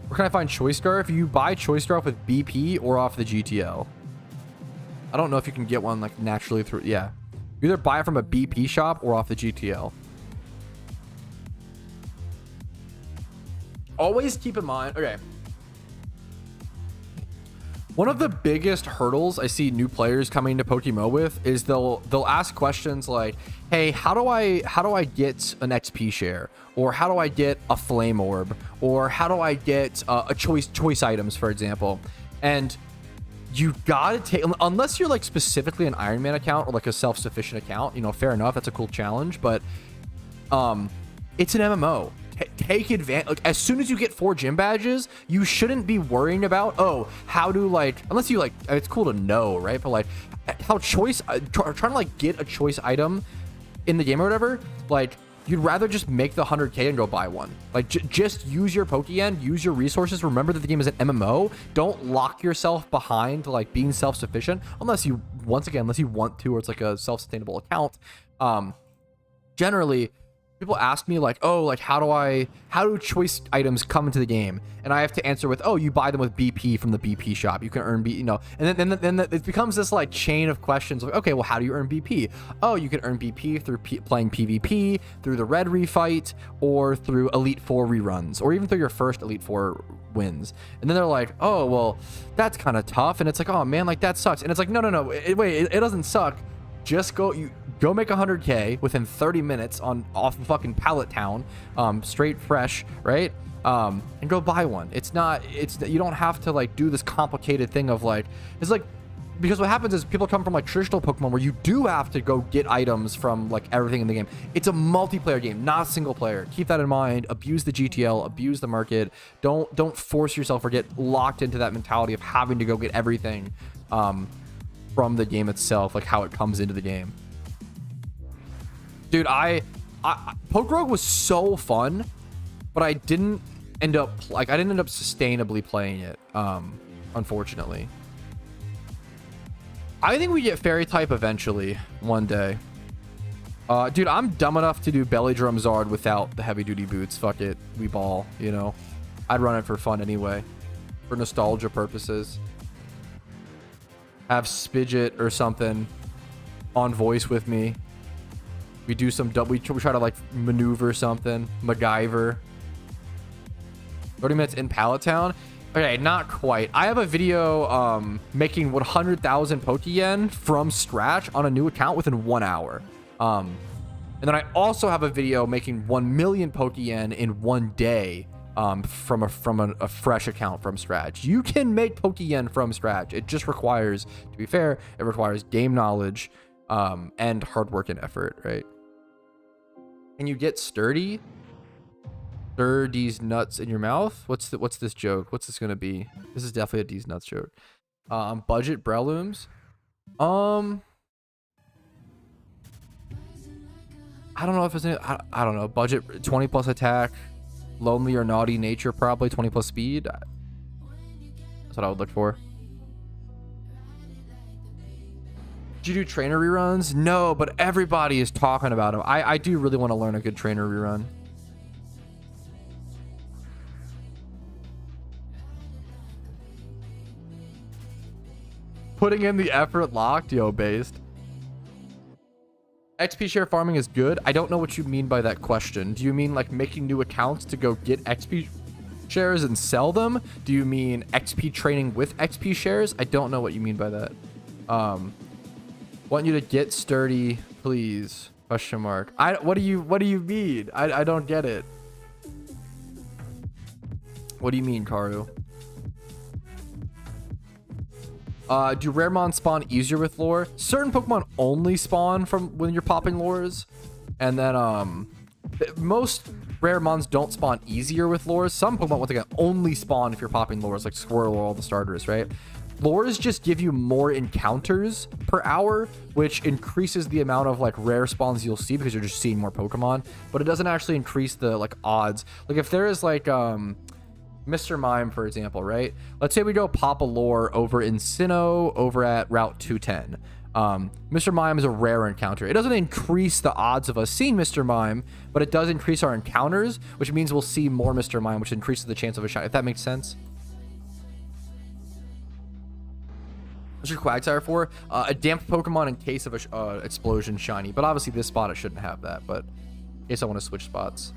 Where can I find Choice Scarf? You buy Choice Scarf with BP or off the GTL. I don't know if you can get one like naturally through. Yeah, you either buy it from a BP shop or off the GTL. Always keep in mind. Okay. One of the biggest hurdles I see new players coming to PokeMMO with is they'll ask questions like, "Hey, how do I get an XP share? Or how do I get a flame orb? Or how do I get a choice items, for example?" And you gotta take, unless you're like specifically an Iron Man account or like a self-sufficient account, you know, fair enough, that's a cool challenge, but it's an MMO. Take advantage. Like as soon as you get 4 gym badges, you shouldn't be worrying about, oh, how do like, unless you like, it's cool to know, right? But like how choice, trying to like get a choice item in the game or whatever, like you'd rather just make the 100K and go buy one. Like just use your Pokeyen, use your resources. Remember that the game is an MMO. Don't lock yourself behind like being self-sufficient unless you want to, or it's like a self-sustainable account. Generally, people ask me like, oh, like how do choice items come into the game? And I have to answer with, oh, you buy them with BP from the BP shop. You can earn BP, you know, and then it becomes this like chain of questions. Like, okay, well, how do you earn BP? Oh, you can earn BP through playing PvP, through the red refight, or through Elite 4 reruns, or even through your first Elite 4 wins. And then they're like, oh, well, that's kind of tough. And it's like, oh man, like that sucks. And it's like, no, wait, it doesn't suck. Just go make 100K within 30 minutes off of fucking Pallet Town, straight fresh, right? And go buy one. You don't have to like do this complicated thing of like, it's like, because what happens is people come from like traditional Pokemon where you do have to go get items from like everything in the game. It's a multiplayer game, not single player. Keep that in mind. Abuse the GTL, abuse the market. Don't force yourself or get locked into that mentality of having to go get everything from the game itself, like how it comes into the game. Dude, Poke Rogue was so fun, but I didn't end up sustainably playing it, unfortunately. I think we get fairy type eventually one day. Dude, I'm dumb enough to do belly drum Zard without the heavy duty boots. Fuck it, we ball, you know. I'd run it for fun anyway, for nostalgia purposes. Have Spidget or something on voice with me. We do some we try to like maneuver something. MacGyver. 30 minutes in Pallet Town. Okay, not quite. I have a video making 100,000 Pokeyen from scratch on a new account within 1 hour. And then I also have a video making 1 million Pokeyen in 1 day from a fresh account from scratch. You can make Pokeyen from scratch. It just requires, to be fair, it requires game knowledge and hard work and effort, right? Can you get sturdy? Stir these nuts in your mouth. What's this joke? What's this gonna be? This is definitely a D's nuts joke. Budget Brelooms. I don't know if it's I don't know. Budget 20 plus attack, lonely or naughty nature, probably 20 plus speed. That's what I would look for. Did you do trainer reruns? No, but everybody is talking about them. I do really want to learn a good trainer rerun. Putting in the effort locked, yo, based. XP share farming is good. I don't know what you mean by that question. Do you mean like making new accounts to go get XP shares and sell them? Do you mean XP training with XP shares? I don't know what you mean by that. Want you to get sturdy, please? Question mark. What do you mean? I don't get it. What do you mean, Karu? Do Raremon spawn easier with lore? Certain Pokemon only spawn from when you're popping lures. And then most Raremons don't spawn easier with lures. Some Pokemon, once again, only spawn if you're popping lures, like Squirtle or all the starters, right? Lures just give you more encounters per hour, which increases the amount of like rare spawns you'll see because you're just seeing more Pokemon. But it doesn't actually increase the like odds. Like if there is like Mr. Mime, for example, right? Let's say we go pop a lure over in Sinnoh over at Route 210. Mr. Mime is a rare encounter. It doesn't increase the odds of us seeing Mr. Mime, but it does increase our encounters, which means we'll see more Mr. Mime, which increases the chance of a shot, if that makes sense. What's your Quagsire for? A damped Pokemon in case of a explosion shiny, but obviously this spot it shouldn't have that, but in case I want to switch spots.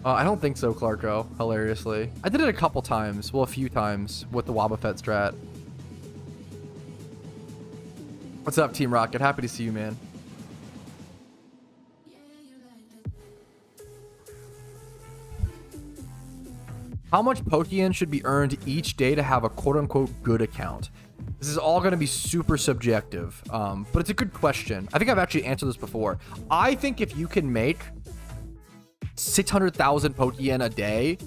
I don't think so, Clarko, hilariously. I did it a couple times, well, a few times with the Wobbuffet strat. What's up, Team Rocket? Happy to see you, man. How much Pokeyen should be earned each day to have a quote-unquote good account? This is all going to be super subjective, but it's a good question. I think I've actually answered this before. I think if you can make 600,000 Pokeyen a day,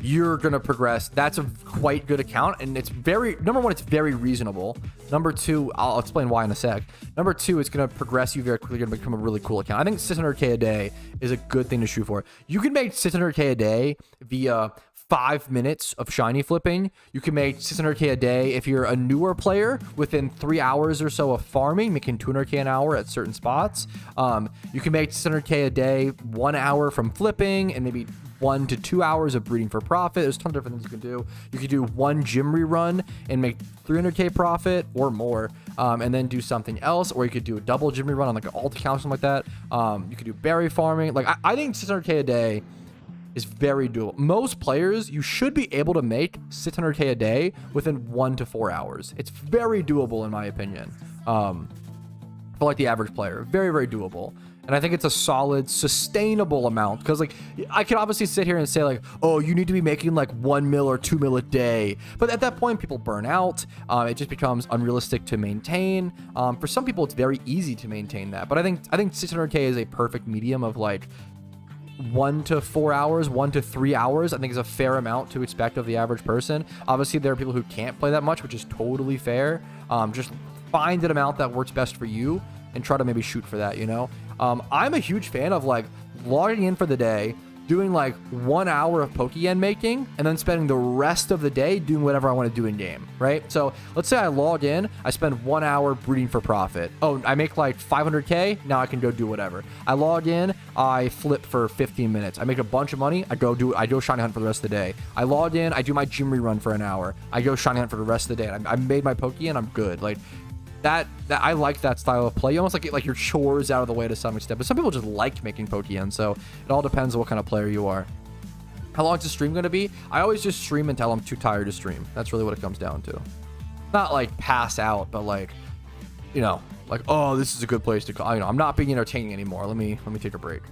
you're gonna progress. That's a quite good account, and it's very, number one, it's very reasonable. Number two, I'll explain why in a sec. Number two, it's gonna progress you very quickly. You're gonna become a really cool account. I think 600k a day is a good thing to shoot for. You can make 600k a day via 5 minutes of shiny flipping. You can make 600k a day if you're a newer player within 3 hours or so of farming, making 200k an hour at certain spots. You can make 600k a day 1 hour from flipping and maybe 1 to 2 hours of breeding for profit. There's a ton of different things you can do. You could do one gym rerun and make 300k profit or more, and then do something else, or you could do a double gym rerun on like an alt account or something like that. You could do berry farming. Like I think 600k a day is very doable. Most players, you should be able to make 600k a day within 1 to 4 hours. It's very doable in my opinion. For like the average player, very, very doable. And I think it's a solid, sustainable amount, because like I can obviously sit here and say like, oh, you need to be making like 1 mil or 2 mil a day. But at that point, people burn out. It just becomes unrealistic to maintain. For some people, it's very easy to maintain that. But I think 600k is a perfect medium of like 1 to 4 hours, 1 to 3 hours, I think is a fair amount to expect of the average person. Obviously, there are people who can't play that much, which is totally fair. Just find an amount that works best for you and try to maybe shoot for that, you know? I'm a huge fan of like logging in for the day, doing like 1 hour of Pokeyen making, and then spending the rest of the day doing whatever I want to do in game, right? So let's say I log in, I spend 1 hour breeding for profit. Oh, I make like 500K. Now I can go do whatever. I log in, I flip for 15 minutes. I make a bunch of money. I go shiny hunt for the rest of the day. I log in, I do my gym rerun for an hour. I go shiny hunt for the rest of the day. I made my Pokeyen. I'm good. Like that I like that style of play. You almost like get like your chores out of the way to some extent, but some people just like making Pokeyen, so it all depends on what kind of player you are. How long is the stream going to be? I always just stream until I'm too tired to stream. That's really what it comes down to. Not like pass out, but like, you know, like, oh, this is a good place to go. You know, I'm not being entertaining anymore. Let me take a break.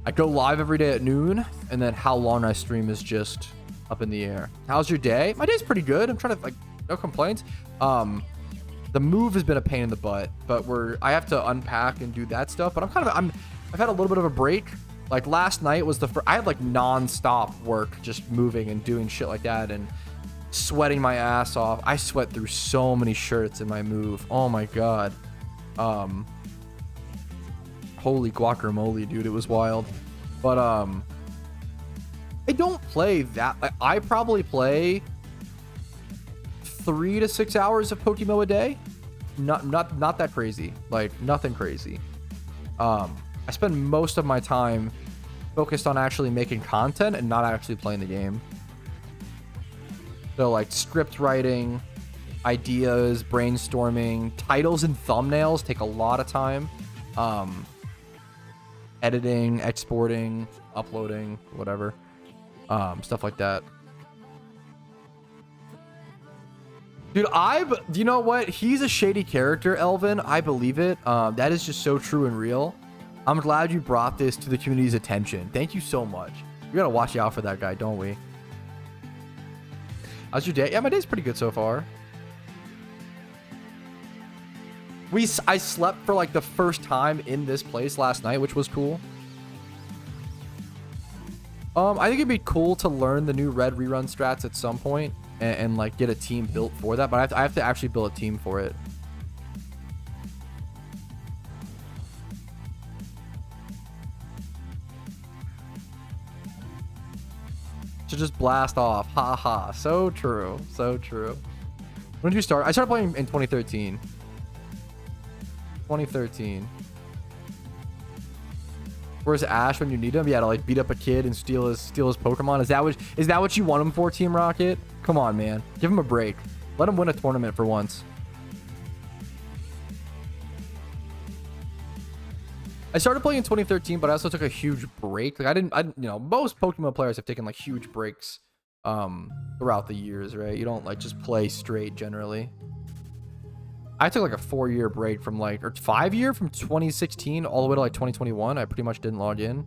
I go live every day at noon, and then how long I stream is just up in the air. How's your day? My day's pretty good. I'm trying to like, no complaints. The move has been a pain in the butt, but I have to unpack and do that stuff. But I've had a little bit of a break. Like last night was I had like non-stop work, just moving and doing shit like that and sweating my ass off. I sweat through so many shirts in my move. Oh my God. Holy guacamole, dude. It was wild. But, I don't play that. I probably play 3 to 6 hours of PokeMMO a day. Not that crazy. Like nothing crazy. I spend most of my time focused on actually making content and not actually playing the game. So like script writing, ideas, brainstorming, titles and thumbnails take a lot of time. Editing, exporting, uploading, whatever. Stuff like that. Dude, you know what? He's a shady character, Elvin. I believe it. That is just so true and real. I'm glad you brought this to the community's attention. Thank you so much. We gotta watch out for that guy, don't we? How's your day? Yeah, my day's pretty good so far. I slept for like the first time in this place last night, which was cool. I think it'd be cool to learn the new red rerun strats at some point and like get a team built for that, but I have to actually build a team for it. To just blast off. Ha ha. So true. So true. When did you start? I started playing in 2013. 2013. Where's Ash when you need him? Yeah, to like beat up a kid and steal his Pokemon. Is that what you want him for, Team Rocket? Come on, man. Give him a break. Let him win a tournament for once. I started playing in 2013, but I also took a huge break. Like you know, most Pokemon players have taken like huge breaks throughout the years, right? You don't like just play straight generally. I took like a 4-year break from like, or 5-year from 2016 all the way to like 2021. I pretty much didn't log in.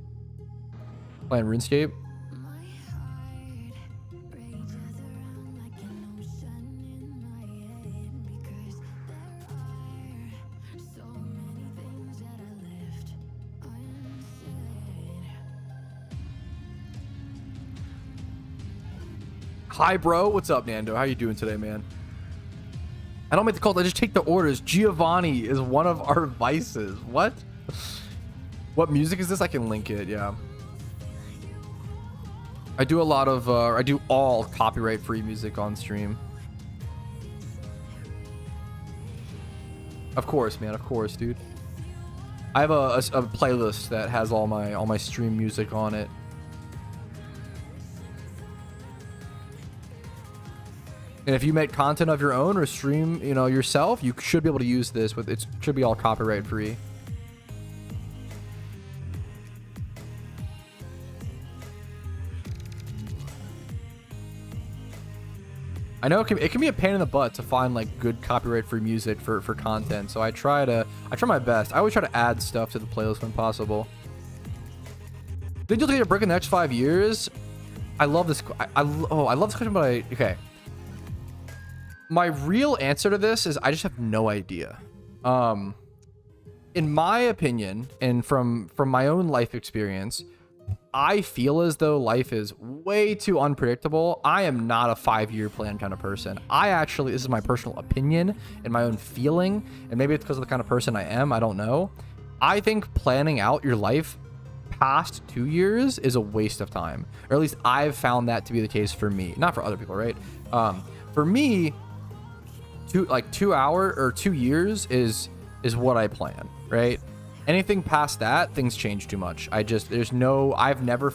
Playing RuneScape. Hi, bro. What's up, Nando? How you doing today, man? I don't make the calls. I just take the orders. Giovanni is one of our vices. What? What music is this? I can link it. Yeah. I do a lot of, I do all copyright-free music on stream. Of course, man. Of course, dude. I have a playlist that has all my stream music on it. And if you make content of your own or stream, you know, yourself, you should be able to use this with it. Should be all copyright free. I know it can be a pain in the butt to find like good copyright free music for content. So I try my best. I always try to add stuff to the playlist when possible. Think you'll take a break in the next 5 years? I love this. I love this question, but okay. My real answer to this is I just have no idea. In my opinion, and from my own life experience, I feel as though life is way too unpredictable. I am not a 5-year plan kind of person. I actually, this is my personal opinion and my own feeling, and maybe it's because of the kind of person I am, I don't know. I think planning out your life past 2 years is a waste of time, or at least I've found that to be the case for me, not for other people, right? For me, 2 hour or 2 years is what I plan, right? Anything past that, things change too much. I've never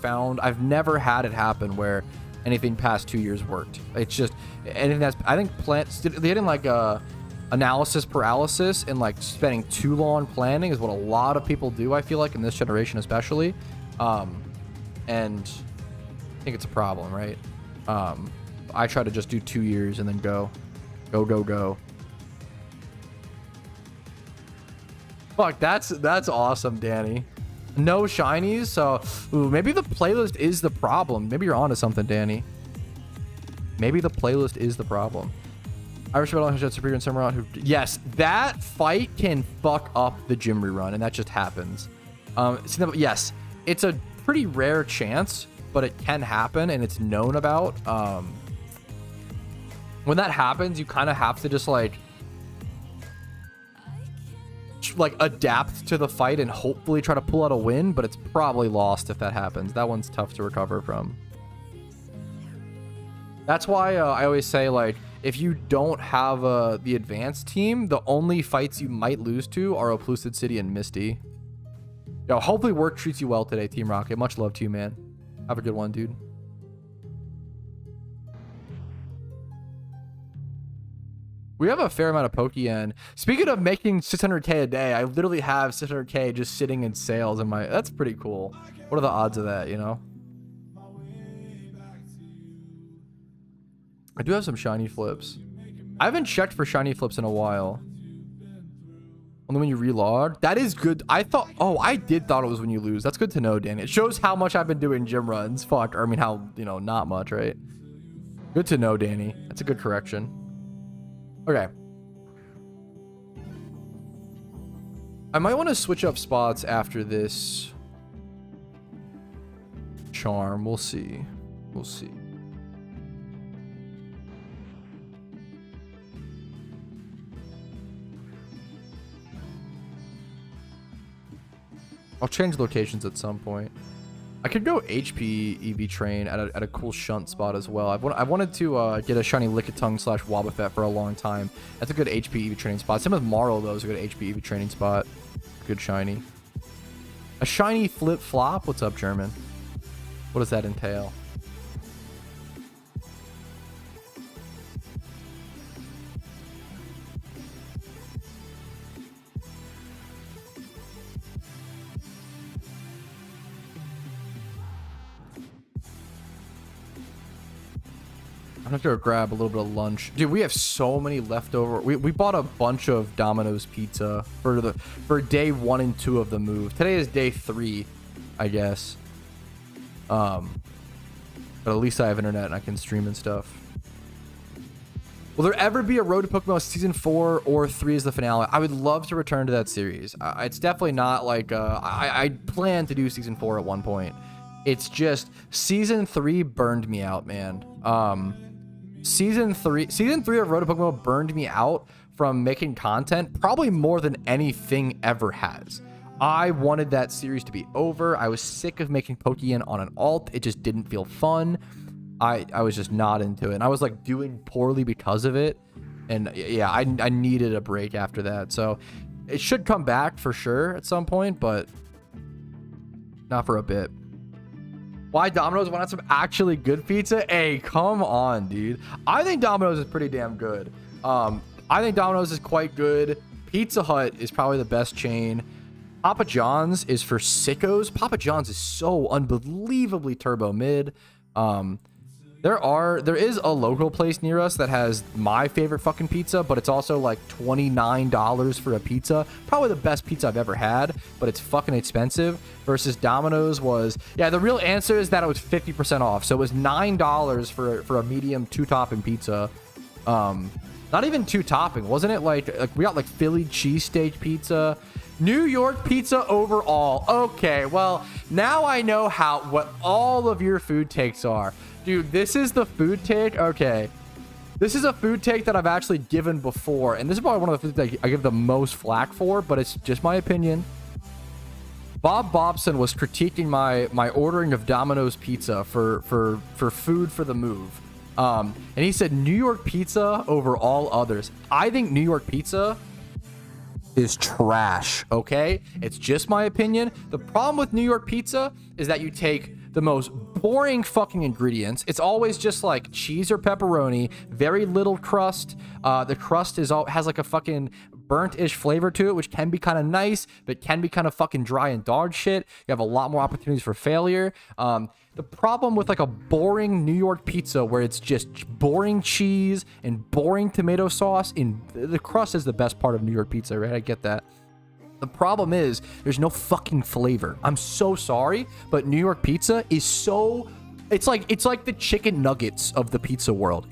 had it happen where anything past 2 years worked. It's just anything that's, I think getting like analysis paralysis and like spending too long planning is what a lot of people do, I feel like, in this generation especially. And I think it's a problem, right? I try to just do 2 years and then go. Fuck, that's awesome, Danny. No shinies, so maybe the playlist is the problem. Maybe you're onto something, Danny. Maybe the playlist is the problem. Irish Battle has superior and somewhere who, yes, that fight can fuck up the gym rerun, and that just happens. Yes, it's a pretty rare chance, but it can happen, and it's known about. When that happens, you kind of have to just like adapt to the fight and hopefully try to pull out a win, but it's probably lost if that happens. That one's tough to recover from. That's why I always say, like, if you don't have the advanced team, the only fights you might lose to are Oplucid City and Misty. Yo, hopefully work treats you well today, Team Rocket. Much love to you, man. Have a good one, dude. We have a fair amount of Pokeyen. Speaking of making 600k a day, I literally have 600k just sitting in sales in my... That's pretty cool. What are the odds of that, you know? I do have some shiny flips. I haven't checked for shiny flips in a while. Only when you relog. That is good. I thought... Oh, I did thought it was when you lose. That's good to know, Danny. It shows how much I've been doing gym runs. Fuck. Or I mean, how, you know, not much, right? Good to know, Danny. That's a good correction. Okay. I might want to switch up spots after this charm. We'll see. We'll see. I'll change locations at some point. I could go HP EV train at a cool shunt spot as well. I've wanted to get a shiny Lickitung / Wobbuffet for a long time. That's a good HP EV training spot. Same with Marl, though, is a good HP EV training spot. Good shiny. A shiny flip flop? What's up, German? What does that entail? I have to go grab a little bit of lunch. Dude, we have so many leftover. We bought a bunch of Domino's pizza for day 1 and 2 of the move. Today is day 3, I guess. But at least I have internet and I can stream and stuff. Will there ever be a Road to PokeMMO season 4 or 3 as the finale? I would love to return to that series. It's definitely not like I plan to do season 4 at one point. It's just season 3 burned me out, man. Season 3 of Road to PokeMMO burned me out from making content probably more than anything ever has. I wanted that series to be over. I was sick of making Pokeyen on an alt. It just didn't feel fun. I was just not into it. And I was like doing poorly because of it. And yeah, I needed a break after that. So it should come back for sure at some point, but not for a bit. Why Domino's want some actually good pizza? Hey, come on, dude. I think Domino's is pretty damn good. I think Domino's is quite good. Pizza Hut is probably the best chain. Papa John's is for sickos. Papa John's is so unbelievably turbo mid. There is a local place near us that has my favorite fucking pizza, but it's also like $29 for a pizza. Probably the best pizza I've ever had, but it's fucking expensive. Versus Domino's was, yeah, the real answer is that it was 50% off. So it was $9 for a medium 2-topping pizza. Not even 2-topping, wasn't it? Like we got like Philly cheesesteak pizza, New York pizza overall. Okay, well, Now I know what all of your food takes are. Dude, this is the food take. Okay. This is a food take that I've actually given before, and this is probably one of the foods that I give the most flack for, but it's just my opinion. Bob Bobson was critiquing my ordering of Domino's pizza for food for the move. And he said New York pizza over all others. I think New York pizza is trash, okay? It's just my opinion. The problem with New York pizza is that you take the most boring fucking ingredients. It's always just like cheese or pepperoni, very little crust. The crust has like a fucking burnt-ish flavor to it, which can be kind of nice, but can be kind of fucking dry and dog shit. You have a lot more opportunities for failure. The problem with like a boring New York pizza where it's just boring cheese and boring tomato sauce, and the crust is the best part of New York pizza, right? I get that. The problem is there's no fucking flavor. I'm so sorry, but New York pizza is so... It's like the chicken nuggets of the pizza world.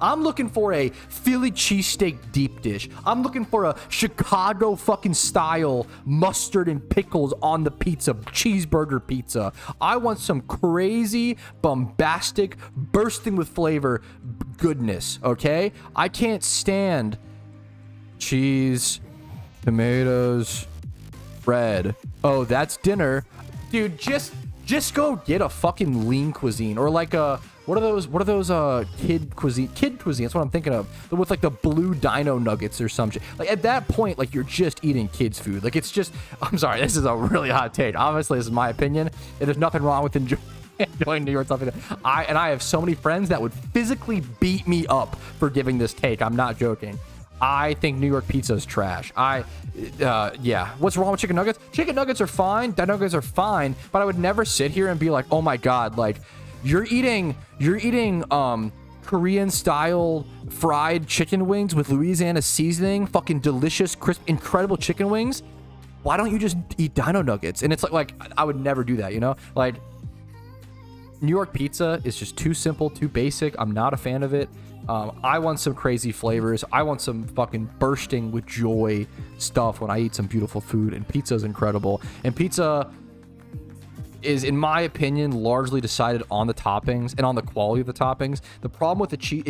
I'm looking for a Philly cheesesteak deep dish. I'm looking for a Chicago fucking style mustard and pickles on the pizza, cheeseburger pizza. I want some crazy, bombastic, bursting with flavor goodness, okay? I can't stand cheese, tomatoes, bread. Oh, that's dinner. Dude, just go get a fucking lean cuisine, or like what are those kid cuisine, that's what I'm thinking of, with like the blue dino nuggets or some shit. Like at that point, like you're just eating kids food. Like it's just, I'm sorry, this is a really hot take. Obviously this is my opinion, and there's nothing wrong with enjoying New York stuff. I have so many friends that would physically beat me up for giving this take. I'm not joking. I think New York pizza is trash. Yeah. What's wrong with chicken nuggets? Chicken nuggets are fine. Dead nuggets are fine. But I would never sit here and be like, oh my God, like you're eating Korean style fried chicken wings with Louisiana seasoning, fucking delicious, crisp, incredible chicken wings. Why don't you just eat dino nuggets? And it's like I would never do that, you know? Like New York pizza is just too simple, too basic. I'm not a fan of it. I want some crazy flavors. I want some fucking bursting with joy stuff when I eat some beautiful food, and pizza is incredible. And pizza is, in my opinion, largely decided on the toppings and on the quality of the toppings. The problem with the cheese,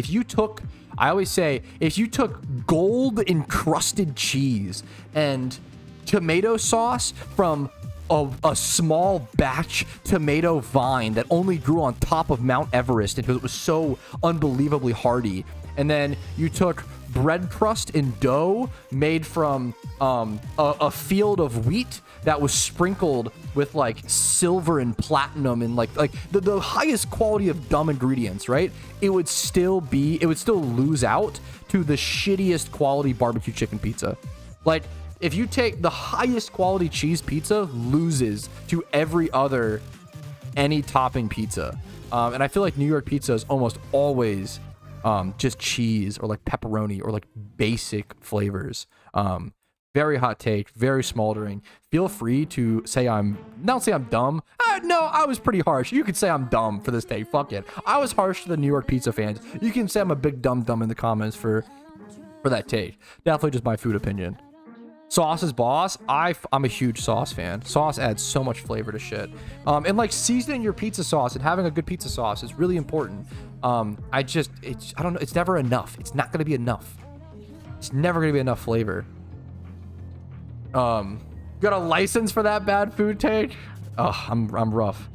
I always say, if you took gold encrusted cheese and tomato sauce from a small batch tomato vine that only grew on top of Mount Everest because it was so unbelievably hardy, and then you took bread crust and dough made from a field of wheat that was sprinkled with like silver and platinum and like the highest quality of dumb ingredients, right? It would still lose out to the shittiest quality barbecue chicken pizza. Like, if you take the highest quality cheese pizza, loses to every other any topping pizza. And I feel like New York pizza is almost always just cheese or like pepperoni or like basic flavors. Very hot take, very smoldering. Feel free to say I'm dumb. No, I was pretty harsh. You could say I'm dumb for this take. Fuck it. I was harsh to the New York pizza fans. You can say I'm a big dumb in the comments for that take. Definitely just my food opinion. Sauce is boss. I'm a huge sauce fan. Sauce adds so much flavor to shit. And like seasoning your pizza sauce and having a good pizza sauce is really important. I don't know. It's never enough. It's not going to be enough. It's never going to be enough flavor. Got a license for that bad food take? Oh, I'm rough.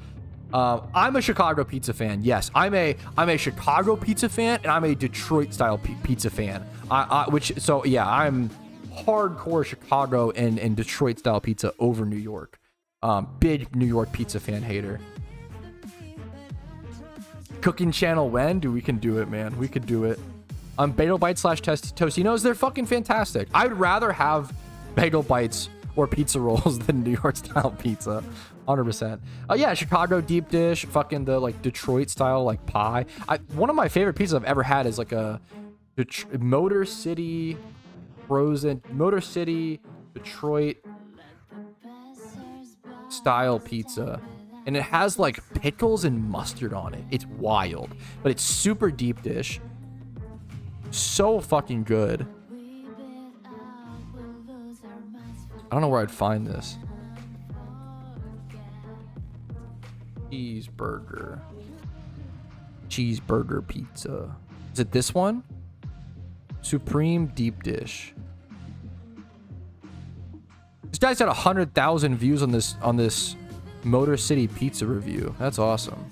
I'm a Chicago pizza fan. Yes, I'm a Chicago pizza fan, and I'm a Detroit style pizza fan. I'm hardcore Chicago and Detroit style pizza over New York. Big New York pizza fan hater. Cooking channel when? Dude, we can do it, man. We could do it. Bagel Bites / Tostinos, they're fucking fantastic. I'd rather have bagel bites or pizza rolls than New York style pizza. 100%. Yeah, Chicago deep dish, fucking the like Detroit style like pie. One of my favorite pizzas I've ever had is like a Motor City Detroit style pizza, and it has like pickles and mustard on it. It's wild, but it's super deep dish, so fucking good. I don't know where I'd find this. Cheeseburger. Cheeseburger pizza. Is it this one? Supreme deep dish. This guy's got 100,000 views on this Motor City pizza review. That's awesome.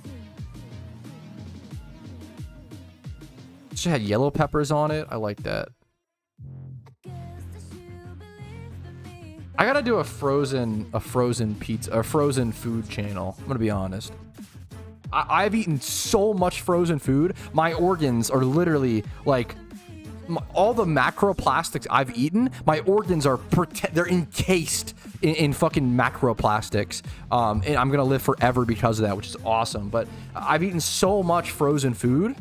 It had yellow peppers on it. I like that. I gotta do a frozen pizza, a frozen food channel. I'm gonna be honest. I've eaten so much frozen food. My organs are literally like all the macroplastics I've eaten. My organs are they're encased in fucking macroplastics. And I'm gonna live forever because of that, which is awesome. But I've eaten so much frozen food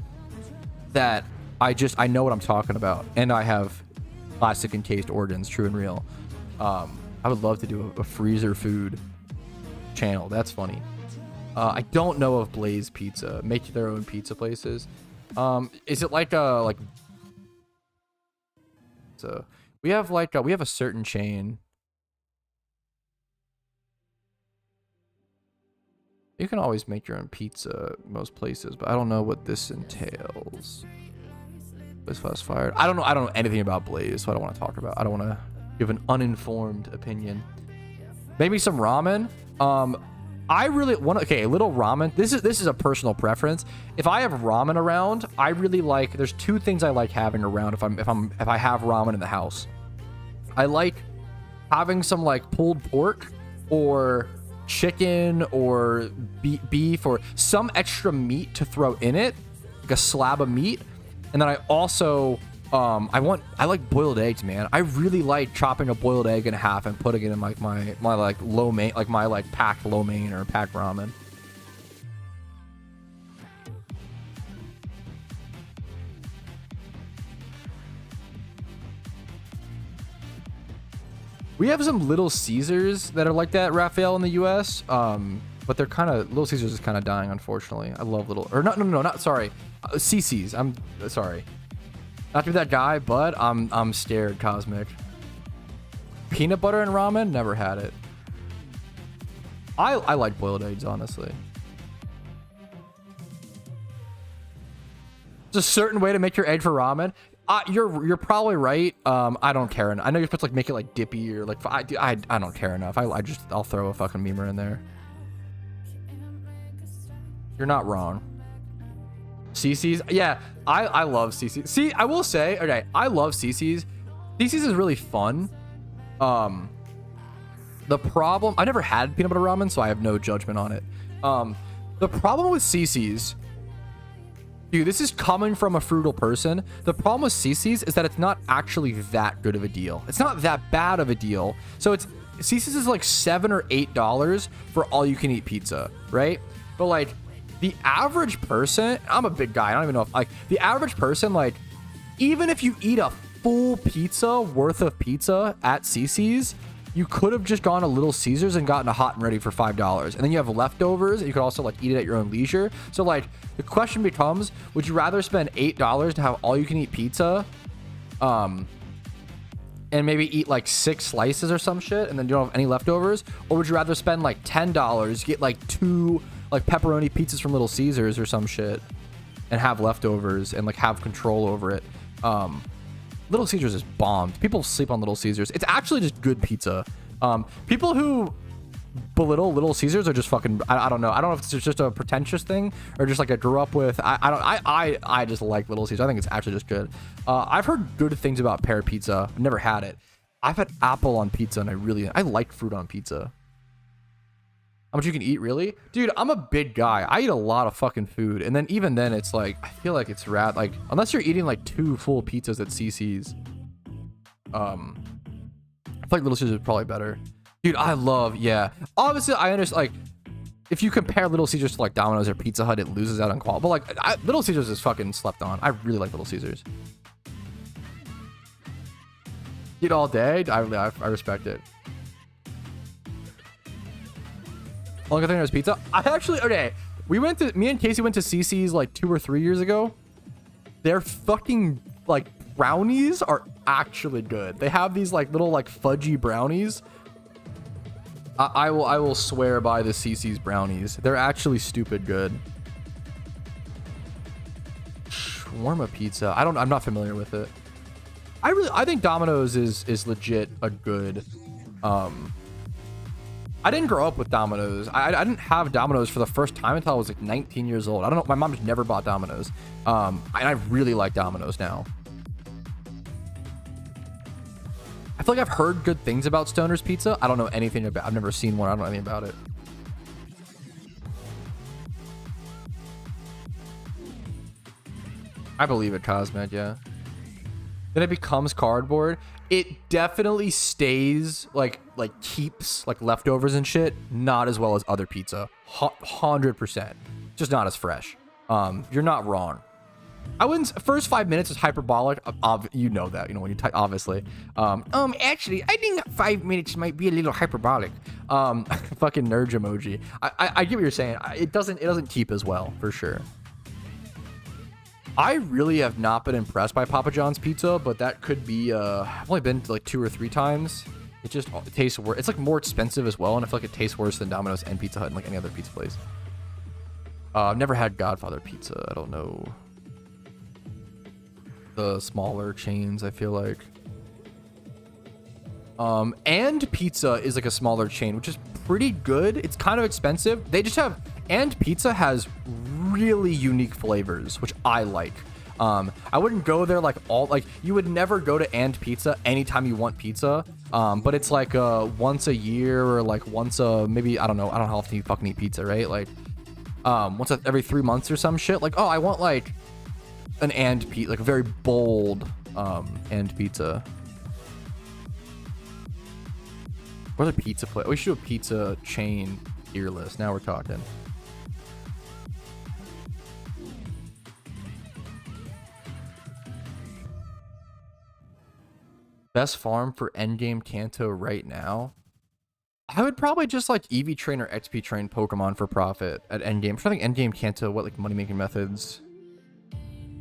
that I know what I'm talking about, and I have plastic encased organs, true and real. I would love to do a freezer food channel. That's funny. I don't know of Blaze Pizza. Make their own pizza places. Is it like so we have a certain chain. You can always make your own pizza most places, but I don't know what this entails. Blaze Fast Fired. I don't know anything about Blaze, so I don't want to talk about. I don't want to give an uninformed opinion. Maybe some ramen. I really want a little ramen. This is a personal preference. If I have ramen around, I really like. There's two things I like having around if I have ramen in the house. I like having some like pulled pork or chicken or beef or some extra meat to throw in it, like a slab of meat. And then I also I like boiled eggs, man. I really like chopping a boiled egg in half and putting it in like my like lo mein, like my like packed lo mein or packed ramen. We have some Little Caesars that are like that, Raphael, in the US. But they're kind of, Little Caesars is kind of dying, unfortunately. I love sorry. CC's. I'm sorry. Not to be that guy, but I'm scared, Cosmic. Peanut butter and ramen? Never had it. I like boiled eggs, honestly. There's a certain way to make your egg for ramen. You're probably right. I don't care. I know you're supposed to like make it like dippy or like I don't care enough. I'll throw a fucking memer in there. You're not wrong. CC's, yeah, I love CC's. See, I will say, okay, I love CC's. CC's is really fun. The problem, I never had peanut butter ramen, so I have no judgment on it. The problem with CC's, dude, this is coming from a frugal person. The problem with CC's is that it's not actually that good of a deal. It's not that bad of a deal. So CC's is like $7 or $8 for all you can eat pizza, right? But like the average person, I'm a big guy. I don't even know if like the average person, like even if you eat a full pizza worth of pizza at CC's, you could have just gone to Little Caesars and gotten a hot and ready for $5. And then you have leftovers. You could also like eat it at your own leisure. So like the question becomes, would you rather spend $8 to have all you can eat pizza? And maybe eat like 6 slices or some shit and then you don't have any leftovers? Or would you rather spend like $10, get like 2 like pepperoni pizzas from Little Caesars or some shit and have leftovers and like have control over it? Little Caesars is bombed. People sleep on Little Caesars. It's actually just good pizza. People who belittle Little Caesars are just fucking, I don't know. I don't know if it's just a pretentious thing or just like I grew up with. I just like Little Caesars. I think it's actually just good. I've heard good things about pear pizza. I've never had it. I've had apple on pizza and I like fruit on pizza. How much you can eat, really? Dude, I'm a big guy. I eat a lot of fucking food. And then even then, it's like, I feel like it's like, unless you're eating like 2 full pizzas at CC's. I feel like Little Caesars is probably better. Dude, I love, yeah. Obviously, I understand, like, if you compare Little Caesars to like Domino's or Pizza Hut, it loses out on quality. But like, Little Caesars is fucking slept on. I really like Little Caesars. Eat all day? I respect it. Only thing there's pizza. Me and Casey went to CC's like 2 or 3 years ago. Their fucking like brownies are actually good. They have these like little like fudgy brownies. I will swear by the CC's brownies. They're actually stupid good. Shawarma pizza. I'm not familiar with it. I think Domino's is legit a good. I didn't grow up with Domino's. I didn't have Domino's for the first time until I was like 19 years old. I don't know. My mom just never bought Domino's. And I really like Domino's now. I feel like I've heard good things about Stoner's Pizza. I don't know anything about. I've never seen one. I don't know anything about it. I believe it, Cosmed. Yeah. Then it becomes cardboard. It definitely stays like keeps like leftovers and shit. Not as well as other pizza. 100%. Just not as fresh. You're not wrong. I wouldn't. First 5 minutes is hyperbolic. You know that. You know when you type. Obviously. Actually, I think 5 minutes might be a little hyperbolic. Fucking nerd emoji. I get what you're saying. It doesn't keep as well for sure. I really have not been impressed by Papa John's pizza, but that could be. I've only been to like 2 or 3 times. It tastes worse. It's like more expensive as well, and I feel like it tastes worse than Domino's and Pizza Hut and like any other pizza place. I've never had Godfather pizza. I don't know. The smaller chains, I feel like. And Pizza is like a smaller chain, which is pretty good. It's kind of expensive. They just have, and Pizza has really unique flavors, which I like. I wouldn't go there like you would never go to And Pizza anytime you want pizza. But it's like once a year or like once maybe I don't know how often you fucking eat pizza, right? Like once every 3 months or some shit. Like, oh, I want like an And Pizza, like a very bold And Pizza. What's a pizza place? We should do a pizza chain tier list. Now we're talking. Best farm for endgame Kanto right now? I would probably just like EV train or XP train Pokemon for profit at endgame. I'm trying to think endgame Kanto, what like money making methods.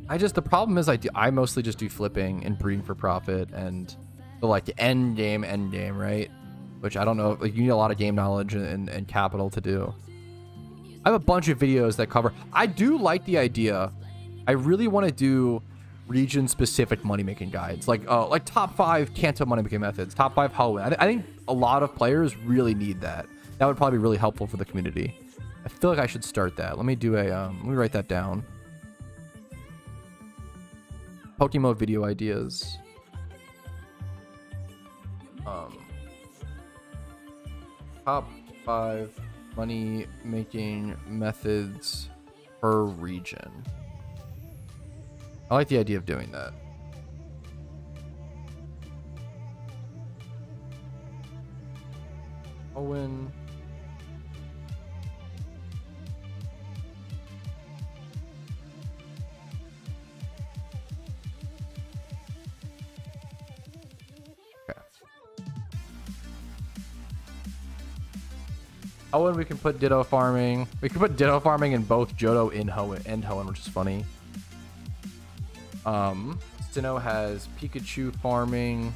The problem is I mostly just do flipping and breeding for profit and the like end game, right? Which I don't know, like you need a lot of game knowledge and capital to do. I have a bunch of videos that cover. I do like the idea. I really want to do region specific money making guides, like top 5 Kanto money making methods, top 5 Hoenn. I think a lot of players really need that. That would probably be really helpful for the community. I feel like I should start that. Let me do a let me write that down. PokeMMO video ideas. Top 5 money making methods per region. I like the idea of doing that. Owen. Oh, and we can put Ditto farming. We can put Ditto farming in both Johto and Hoenn, which is funny. Sinnoh has Pikachu farming.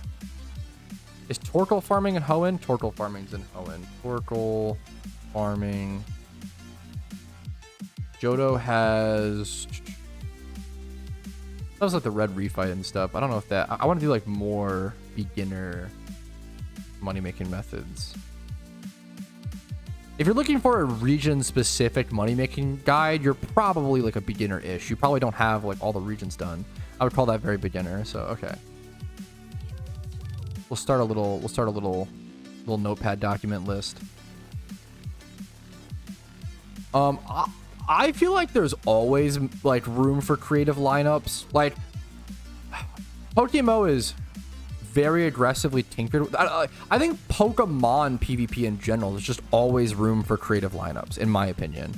Is Torkoal farming in Hoenn? Torkoal farming's in Hoenn. Torkoal farming. Johto has. That was like the red refight and stuff. I don't know if that. I want to do like more beginner money making methods. If you're looking for a region-specific money-making guide, you're probably like a beginner-ish. You probably don't have like all the regions done. I would call that very beginner. So okay, we'll start a little notepad document list. I feel like there's always like room for creative lineups. Like PokeMMO is very aggressively tinkered with. I think Pokemon PvP in general, there's just always room for creative lineups, in my opinion.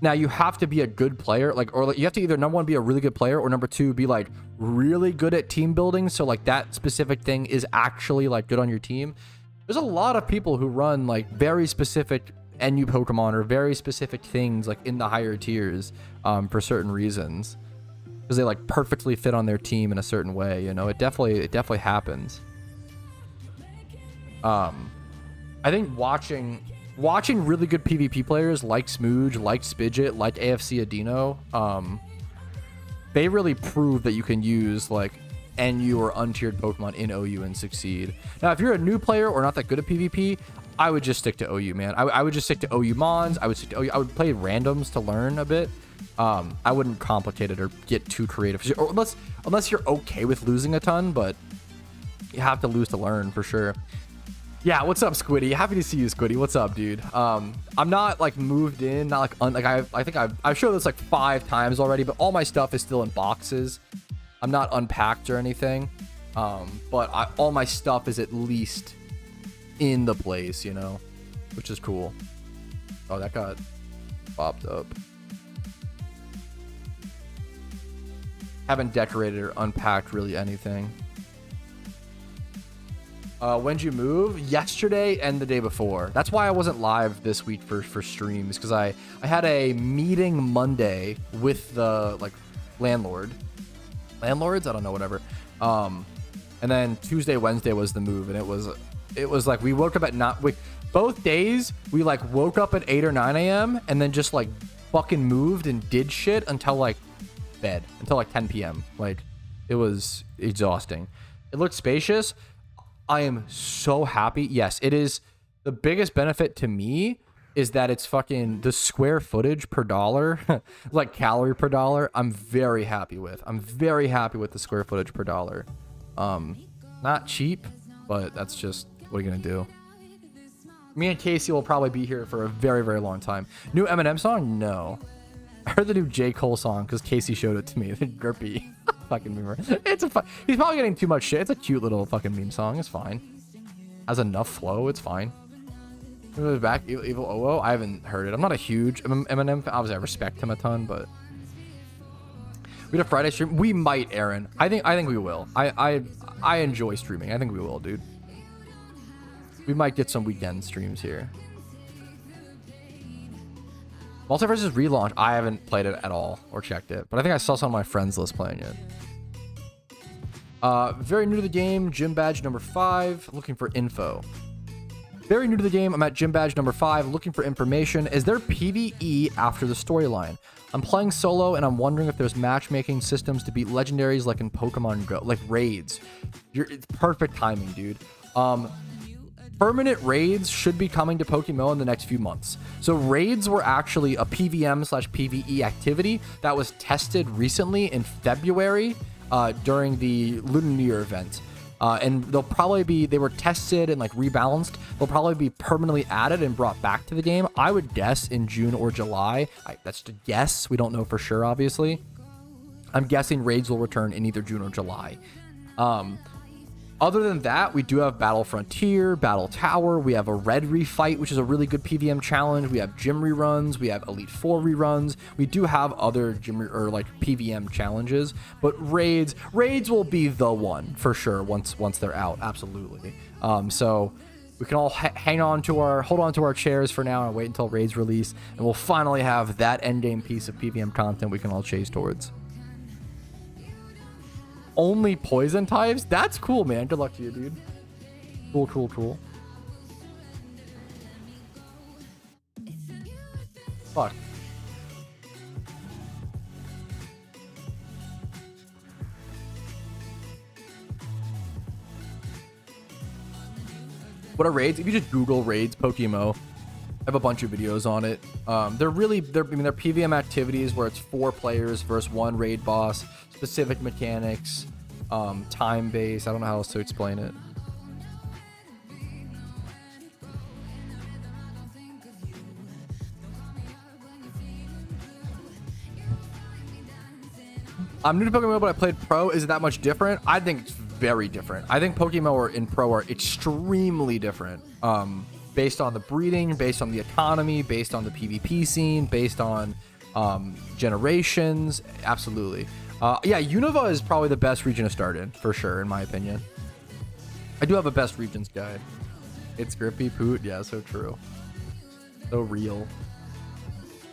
Now you have to be a good player, or you have to either number 1 be a really good player, or number 2 be like really good at team building. So like that specific thing is actually like good on your team. There's a lot of people who run like very specific NU Pokemon or very specific things like in the higher tiers for certain reasons. Because they like perfectly fit on their team in a certain way, you know. It definitely happens. I think watching really good PvP players like Smooge, like Spidget, like AFC Adino, they really prove that you can use like NU or untiered Pokemon in OU and succeed. Now, if you're a new player or not that good at PvP, I would just stick to OU, man. I would just stick to OU Mons. I would stick to OU. I would play randoms to learn a bit. I wouldn't complicate it or get too creative, or unless you're okay with losing a ton, but you have to lose to learn for sure. Yeah, what's up, Squiddy? Happy to see you, Squiddy. What's up, dude? I'm not like moved in, not like I think I've showed this like 5 times already, but all my stuff is still in boxes. I'm not unpacked or anything, but all my stuff is at least in the place, you know, which is cool. Oh, that got popped up. Haven't decorated or unpacked really anything. When'd you move? Yesterday and the day before. That's why I wasn't live this week for streams, because I had a meeting Monday with the like landlords, I don't know, whatever. And then Tuesday, Wednesday was the move, and it was like we woke up at both days we like woke up at 8 or 9 a.m. and then just like fucking moved and did shit until like bed, until like 10 p.m. Like it was exhausting. It looked spacious. I am so happy. Yes, it is. The biggest benefit to me is that it's fucking the square footage per dollar, like calorie per dollar. I'm very happy with. I'm very happy with the square footage per dollar. Not cheap, but that's just what are you gonna do. Me and Casey will probably be here for a very, very long time. New Eminem song? No. I heard the new J. Cole song because Casey showed it to me. The Grippy. Fucking meme. It's he's probably getting too much shit. It's a cute little fucking meme song. It's fine. Has enough flow. It's fine. Back Evil OO. I haven't heard it. I'm not a huge Eminem fan. Obviously, I respect him a ton, but we had a Friday stream. We might, Aaron. I think we will. I enjoy streaming. I think we will, dude. We might get some weekend streams here. Multiverse is relaunched. I haven't played it at all or checked it, but I think I saw some of my friends list playing it. Very new to the game, gym badge number 5, looking for info. Very new to the game, I'm at gym badge number 5, looking for information. Is there PvE after the storyline? I'm playing solo and I'm wondering if there's matchmaking systems to beat legendaries like in Pokemon Go, like raids. It's perfect timing, dude. Permanent raids should be coming to PokeMMO in the next few months. So raids were actually a PVM/PvE activity that was tested recently in February during the Lunar New Year event. And they were tested and like rebalanced. They'll probably be permanently added and brought back to the game. I would guess in June or July. That's a guess. We don't know for sure, obviously. I'm guessing raids will return in either June or July. Other than that, we do have Battle Frontier, Battle Tower. We have a Red Refight, which is a really good PVM challenge. We have gym reruns. We have Elite Four reruns. We do have other gym or like PVM challenges, but raids will be the one for sure once they're out. Absolutely. So we can all hold on to our chairs for now and wait until raids release, and we'll finally have that endgame piece of PVM content we can all chase towards. Only poison types? That's cool, man. Good luck to you, dude. Cool. Fuck. What are raids? If you just Google raids PokeMMO, I have a bunch of videos on it. They're PVM activities where it's 4 players versus 1 raid boss, specific mechanics, time based. I don't know how else to explain it. I'm new to PokeMMO, but I played Pro. Is it that much different? I think it's very different. I think PokeMMO and Pro are extremely different. Based on the breeding, based on the economy, based on the PvP scene, based on generations. Absolutely. Yeah, Unova is probably the best region to start in, for sure, in my opinion. I do have a best regions guide. It's Grippy Poot. Yeah, so true. So real.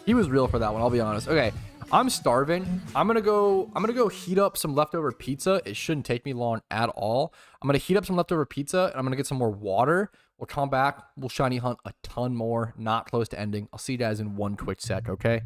He was real for that one, I'll be honest. Okay, I'm starving. I'm gonna go heat up some leftover pizza. It shouldn't take me long at all. I'm gonna heat up some leftover pizza and I'm gonna get some more water. We'll come back. We'll shiny hunt a ton more. Not close to ending. I'll see you guys in one quick sec, okay?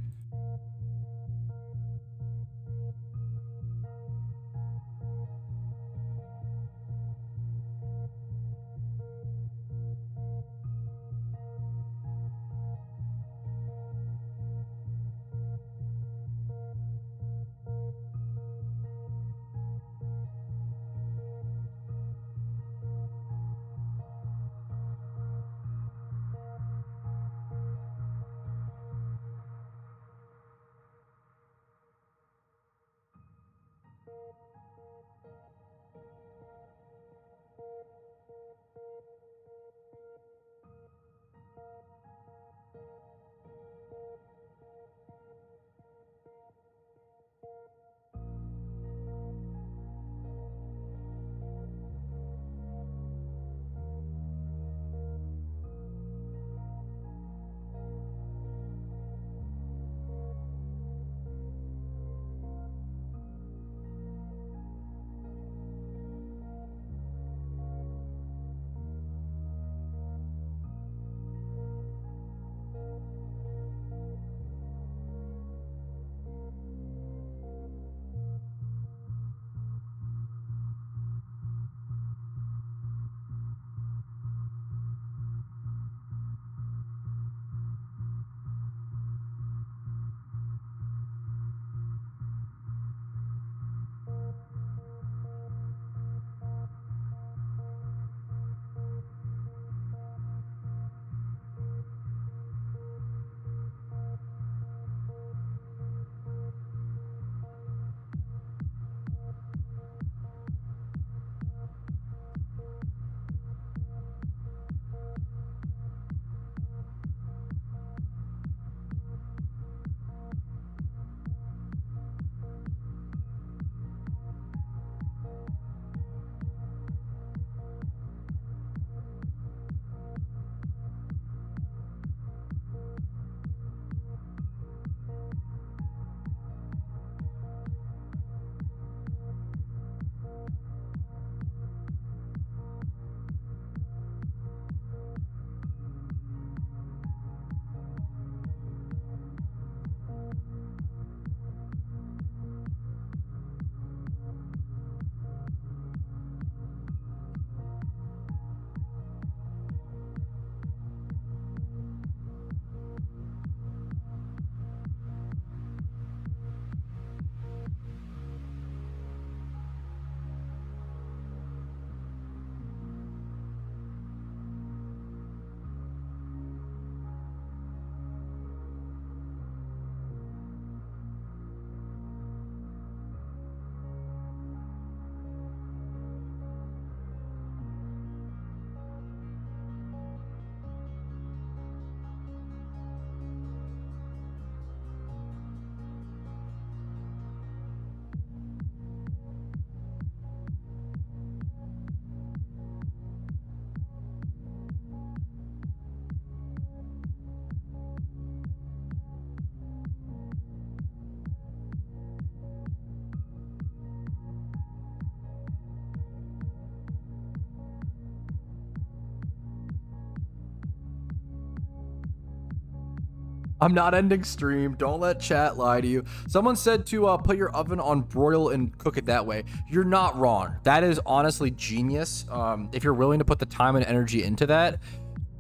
I'm not ending stream. Don't let chat lie to you. Someone said to put your oven on broil and cook it that way. You're not wrong. That is honestly genius. If you're willing to put the time and energy into that,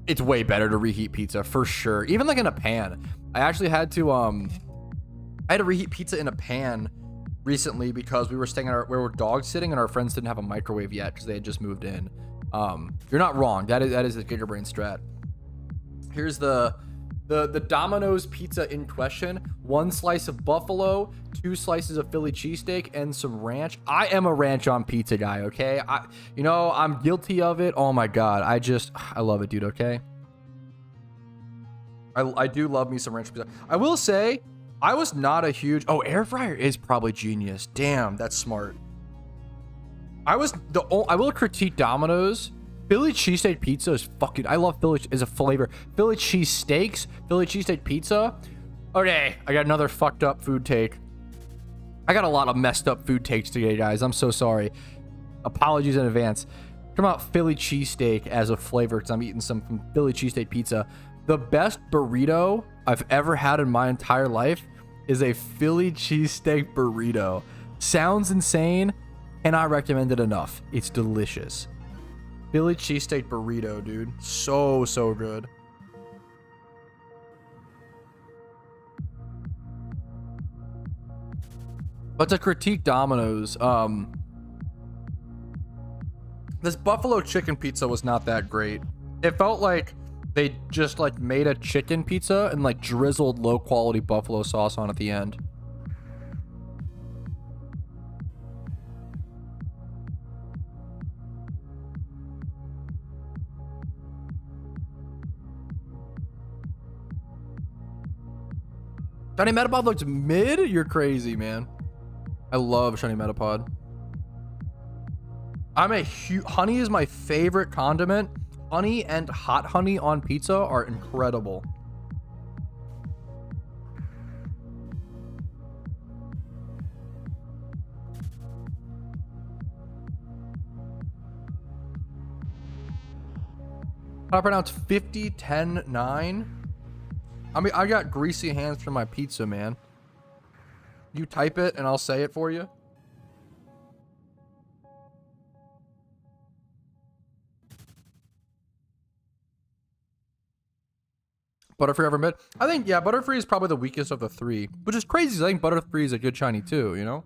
it's way better to reheat pizza for sure. Even like in a pan. I actually had to reheat pizza in a pan recently because we were staying at we were dog sitting and our friends didn't have a microwave yet because they had just moved in. You're not wrong. That is the Gigabrain strat. Here's the Domino's pizza in question: 1 slice of buffalo, 2 slices of Philly cheesesteak, and some ranch. I am a ranch on pizza guy, okay? I'm guilty of it. Oh my god, I love it, dude. Okay, I do love me some ranch pizza. I will say, I was not a huge air fryer is probably genius. Damn, that's smart. I will critique Domino's. Philly cheesesteak pizza is fucking, I love Philly as a flavor. Philly cheesesteaks, Philly cheesesteak pizza, Okay, I got another fucked up food take. I got a lot of messed up food takes today, guys. I'm so sorry. Apologies in advance. Come out Philly cheesesteak as a flavor because I'm eating some from Philly cheesesteak pizza. The best burrito I've ever had in my entire life is a Philly cheesesteak burrito. Sounds insane, and I recommend it enough. It's delicious. Philly cheesesteak burrito, dude. So, so good. But to critique Domino's, this buffalo chicken pizza was not that great. It felt like they just like made a chicken pizza and like drizzled low quality buffalo sauce on at the end. Shiny Metapod looks mid? You're crazy, man. I love Shiny Metapod. I'm a huge... Honey is my favorite condiment. Honey and hot honey on pizza are incredible. How do I pronounce 50, 10, 9? I mean, I got greasy hands for my pizza, man. You type it and I'll say it for you. Butterfree ever mid? I think, yeah, Butterfree is probably the weakest of the three, which is crazy 'cause I think Butterfree is a good shiny too, you know?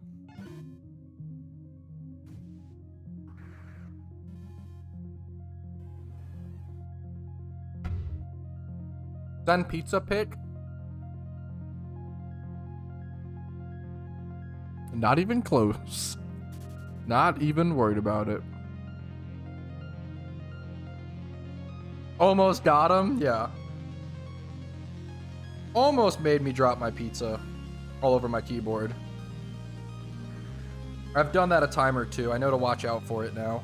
Then pizza pick. Not even close. Not even worried about it. Almost got him, yeah. Almost made me drop my pizza all over my keyboard. I've done that a time or two. I know to watch out for it now.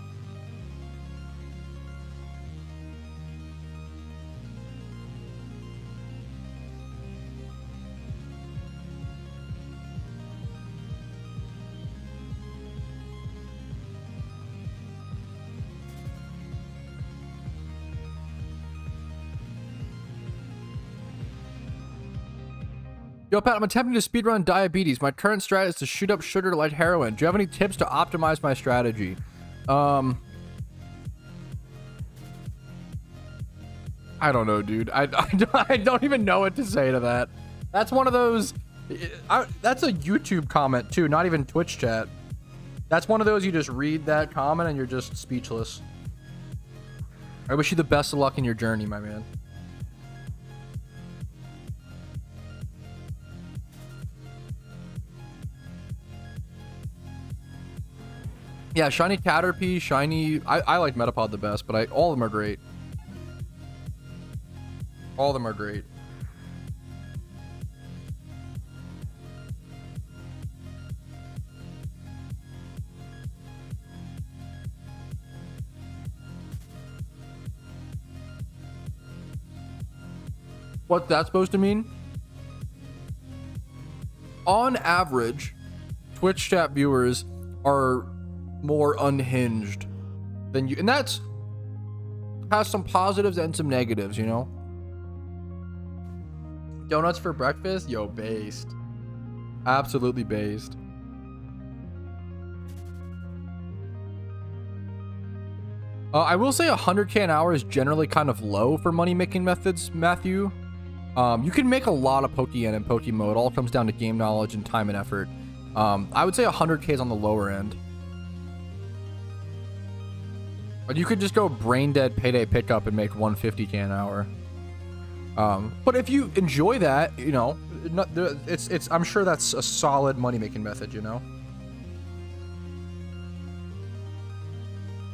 Yo, Pat, I'm attempting to speedrun diabetes. My current strat is to shoot up sugar like heroin. Do you have any tips to optimize my strategy? I don't know, dude. I don't even know what to say to that. That's one of those... that's a YouTube comment, too, not even Twitch chat. That's one of those you just read that comment and you're just speechless. I wish you the best of luck in your journey, my man. Yeah, shiny Caterpie, shiny... I like Metapod the best, but all of them are great. All of them are great. What's that supposed to mean? On average, Twitch chat viewers are more unhinged than you, and that's has some positives and some negatives, you know. Donuts for breakfast? Yo, based. Absolutely based. I will say 100k an hour is generally kind of low for money making methods, Matthew. You can make a lot of Pokeyen and Pokemmo. It all comes down to game knowledge and time and effort. I would say 100k is on the lower end. But you could just go brain dead payday pickup and make 150k an hour. But if you enjoy that, you know, I'm sure that's a solid money making method, you know.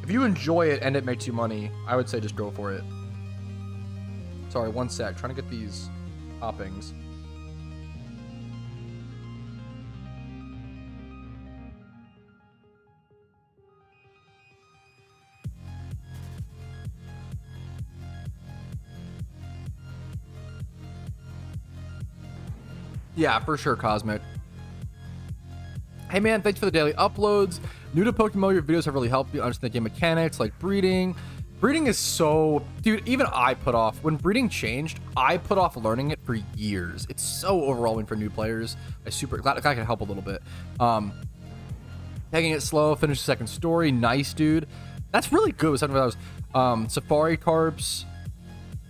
If you enjoy it and it makes you money, I would say just go for it. Sorry, one sec. Trying to get these toppings. Yeah, for sure, Cosmic. Hey man, thanks for the daily uploads. New to Pokemon, your videos have really helped me understand the game mechanics like breeding. Breeding is so, dude, even I put off, when breeding changed, I put off learning it for years. It's so overwhelming for new players. I'm super glad I can help a little bit. Taking it slow, finish the second story. Nice, dude. That's really good with $7. Safari Carps,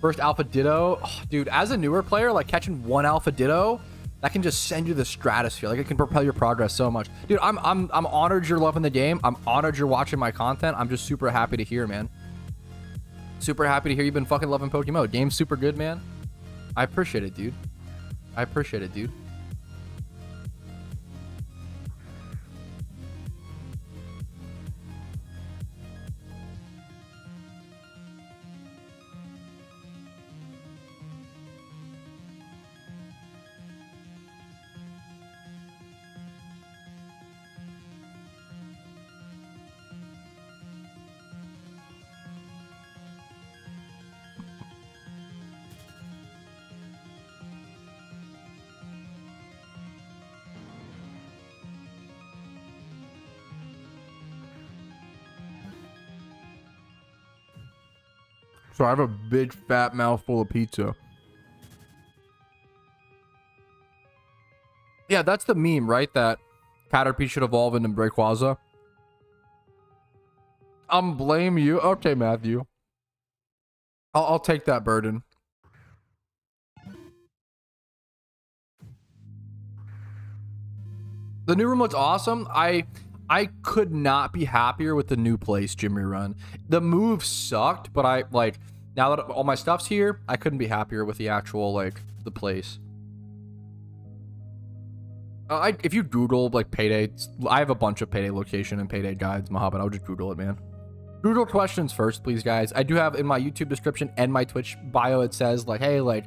first Alpha Ditto. Oh, dude, as a newer player, like catching one Alpha Ditto, that can just send you to the stratosphere. Like it can propel your progress so much. Dude, I'm honored you're loving the game. I'm honored you're watching my content. I'm just super happy to hear, man. Super happy to hear you've been fucking loving Pokemon. Game's super good, man. I appreciate it, dude. I appreciate it, dude. So I have a big fat mouthful of pizza. Yeah, that's the meme, right? That Caterpie should evolve into Rayquaza. Blame you. Okay, Matthew. I'll take that burden. The new room looks awesome. I could not be happier with the new place, Jimmy Run. The move sucked, but I like now that all my stuff's here, I couldn't be happier with the actual like the place. If you Google like Payday, I have a bunch of Payday location and Payday guides, Mohammed. I'll just Google it, man. Google questions first, please, guys. I do have in my YouTube description and my Twitch bio, it says like, hey, like,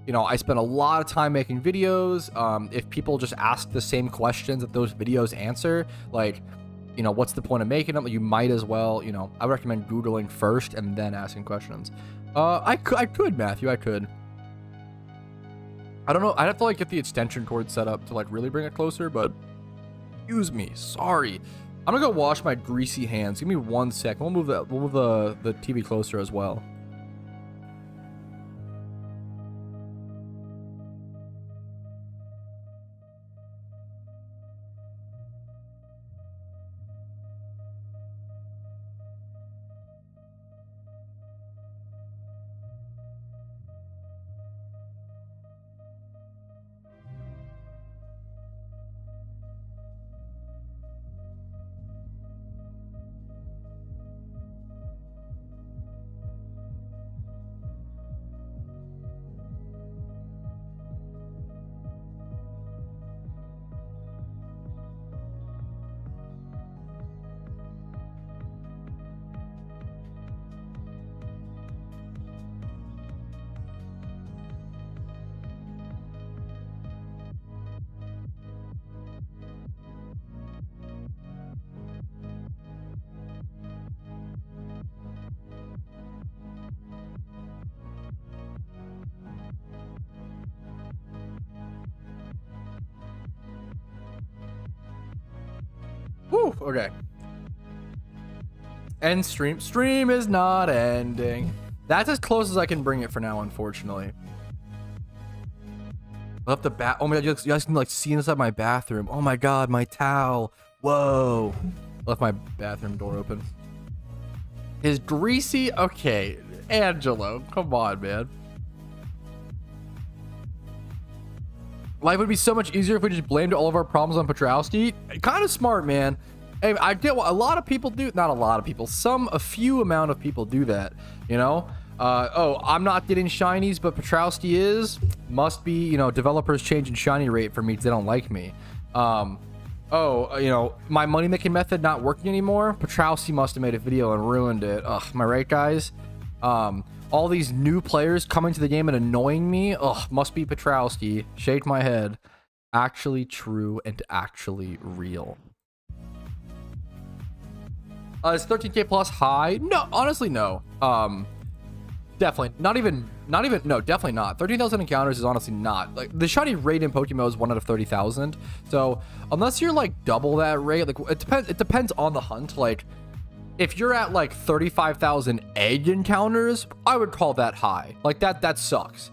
you know, I spend a lot of time making videos. If people just ask the same questions that those videos answer, like, you know, what's the point of making them? You might as well, you know, I recommend Googling first and then asking questions. I could, Matthew, I could. I don't know. I'd have to like get the extension cord set up to like really bring it closer, but excuse me, sorry. I'm gonna go wash my greasy hands. Give me 1 sec. We'll move the TV closer as well. Woo, okay. End stream. Stream is not ending. That's as close as I can bring it for now, unfortunately. Left the bat. Oh my god, you guys can like see inside my bathroom. Oh my god, my towel. Whoa. Left my bathroom door open. Is greasy? Okay. Angelo, come on, man. Life would be so much easier if we just blamed all of our problems on Patrouski. Kind of smart, man. Hey, I get what a lot of people do. Not a lot of people. A few amount of people do that, you know? Oh, I'm not getting shinies, but Patrouski is. Must be, you know, developers changing shiny rate for me because they don't like me. Oh, you know, my money making method not working anymore. Patrouski must have made a video and ruined it. Ugh, am I right, guys? All these new players coming to the game and annoying me. Ugh, must be Patrouski. Shake my head. Actually true and actually real. Is 13K plus high? No, honestly, no. Definitely not even no, definitely not. 13,000 encounters is honestly not like the shiny rate in Pokemon is 1 out of 30,000. So unless you're like double that rate, like it depends on the hunt. Like if you're at like 35,000 egg encounters, I would call that high. Like that sucks.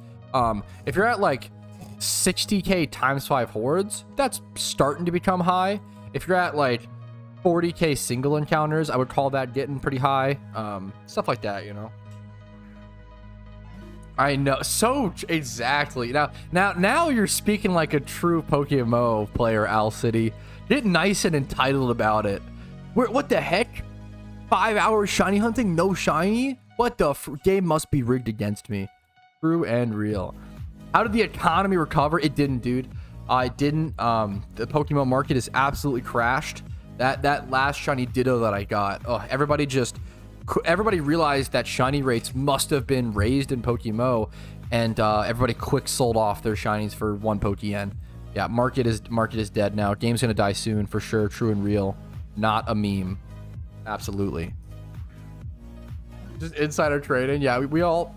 If you're at like 60k times 5 hordes, that's starting to become high. If you're at like 40k single encounters, I would call that getting pretty high. Stuff like that, you know. I know, so exactly. Now you're speaking like a true PokeMMO player, Al City. Get nice and entitled about it. What the heck? 5 hours shiny hunting, no shiny? What the game must be rigged against me. True and real. How did the economy recover? It didn't, dude. It didn't. The Pokemon market is absolutely crashed. That last shiny Ditto that I got. Oh, everybody realized that shiny rates must have been raised in PokeMMO, and everybody quick sold off their shinies for 1 Pokeyen. Yeah, market is dead now. Game's gonna die soon for sure. True and real, not a meme. Absolutely. Just insider trading. Yeah, we all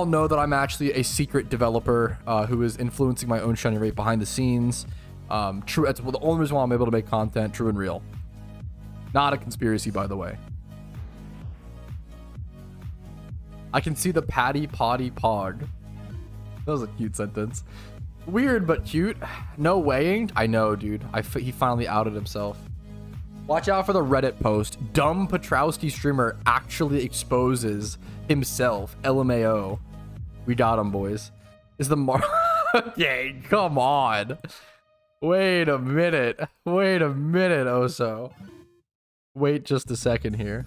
know that I'm actually a secret developer who is influencing my own shiny rate behind the scenes. True. That's the only reason why I'm able to make content. True and real. Not a conspiracy, by the way. I can see the patty potty pog. That was a cute sentence. Weird but cute. No weighing. I know, dude. He finally outed himself. Watch out for the Reddit post. Dumb Patrouski streamer actually exposes himself. LMAO. We got him, boys. Is the Okay, come on. Wait a minute, Oso. Wait just a second here.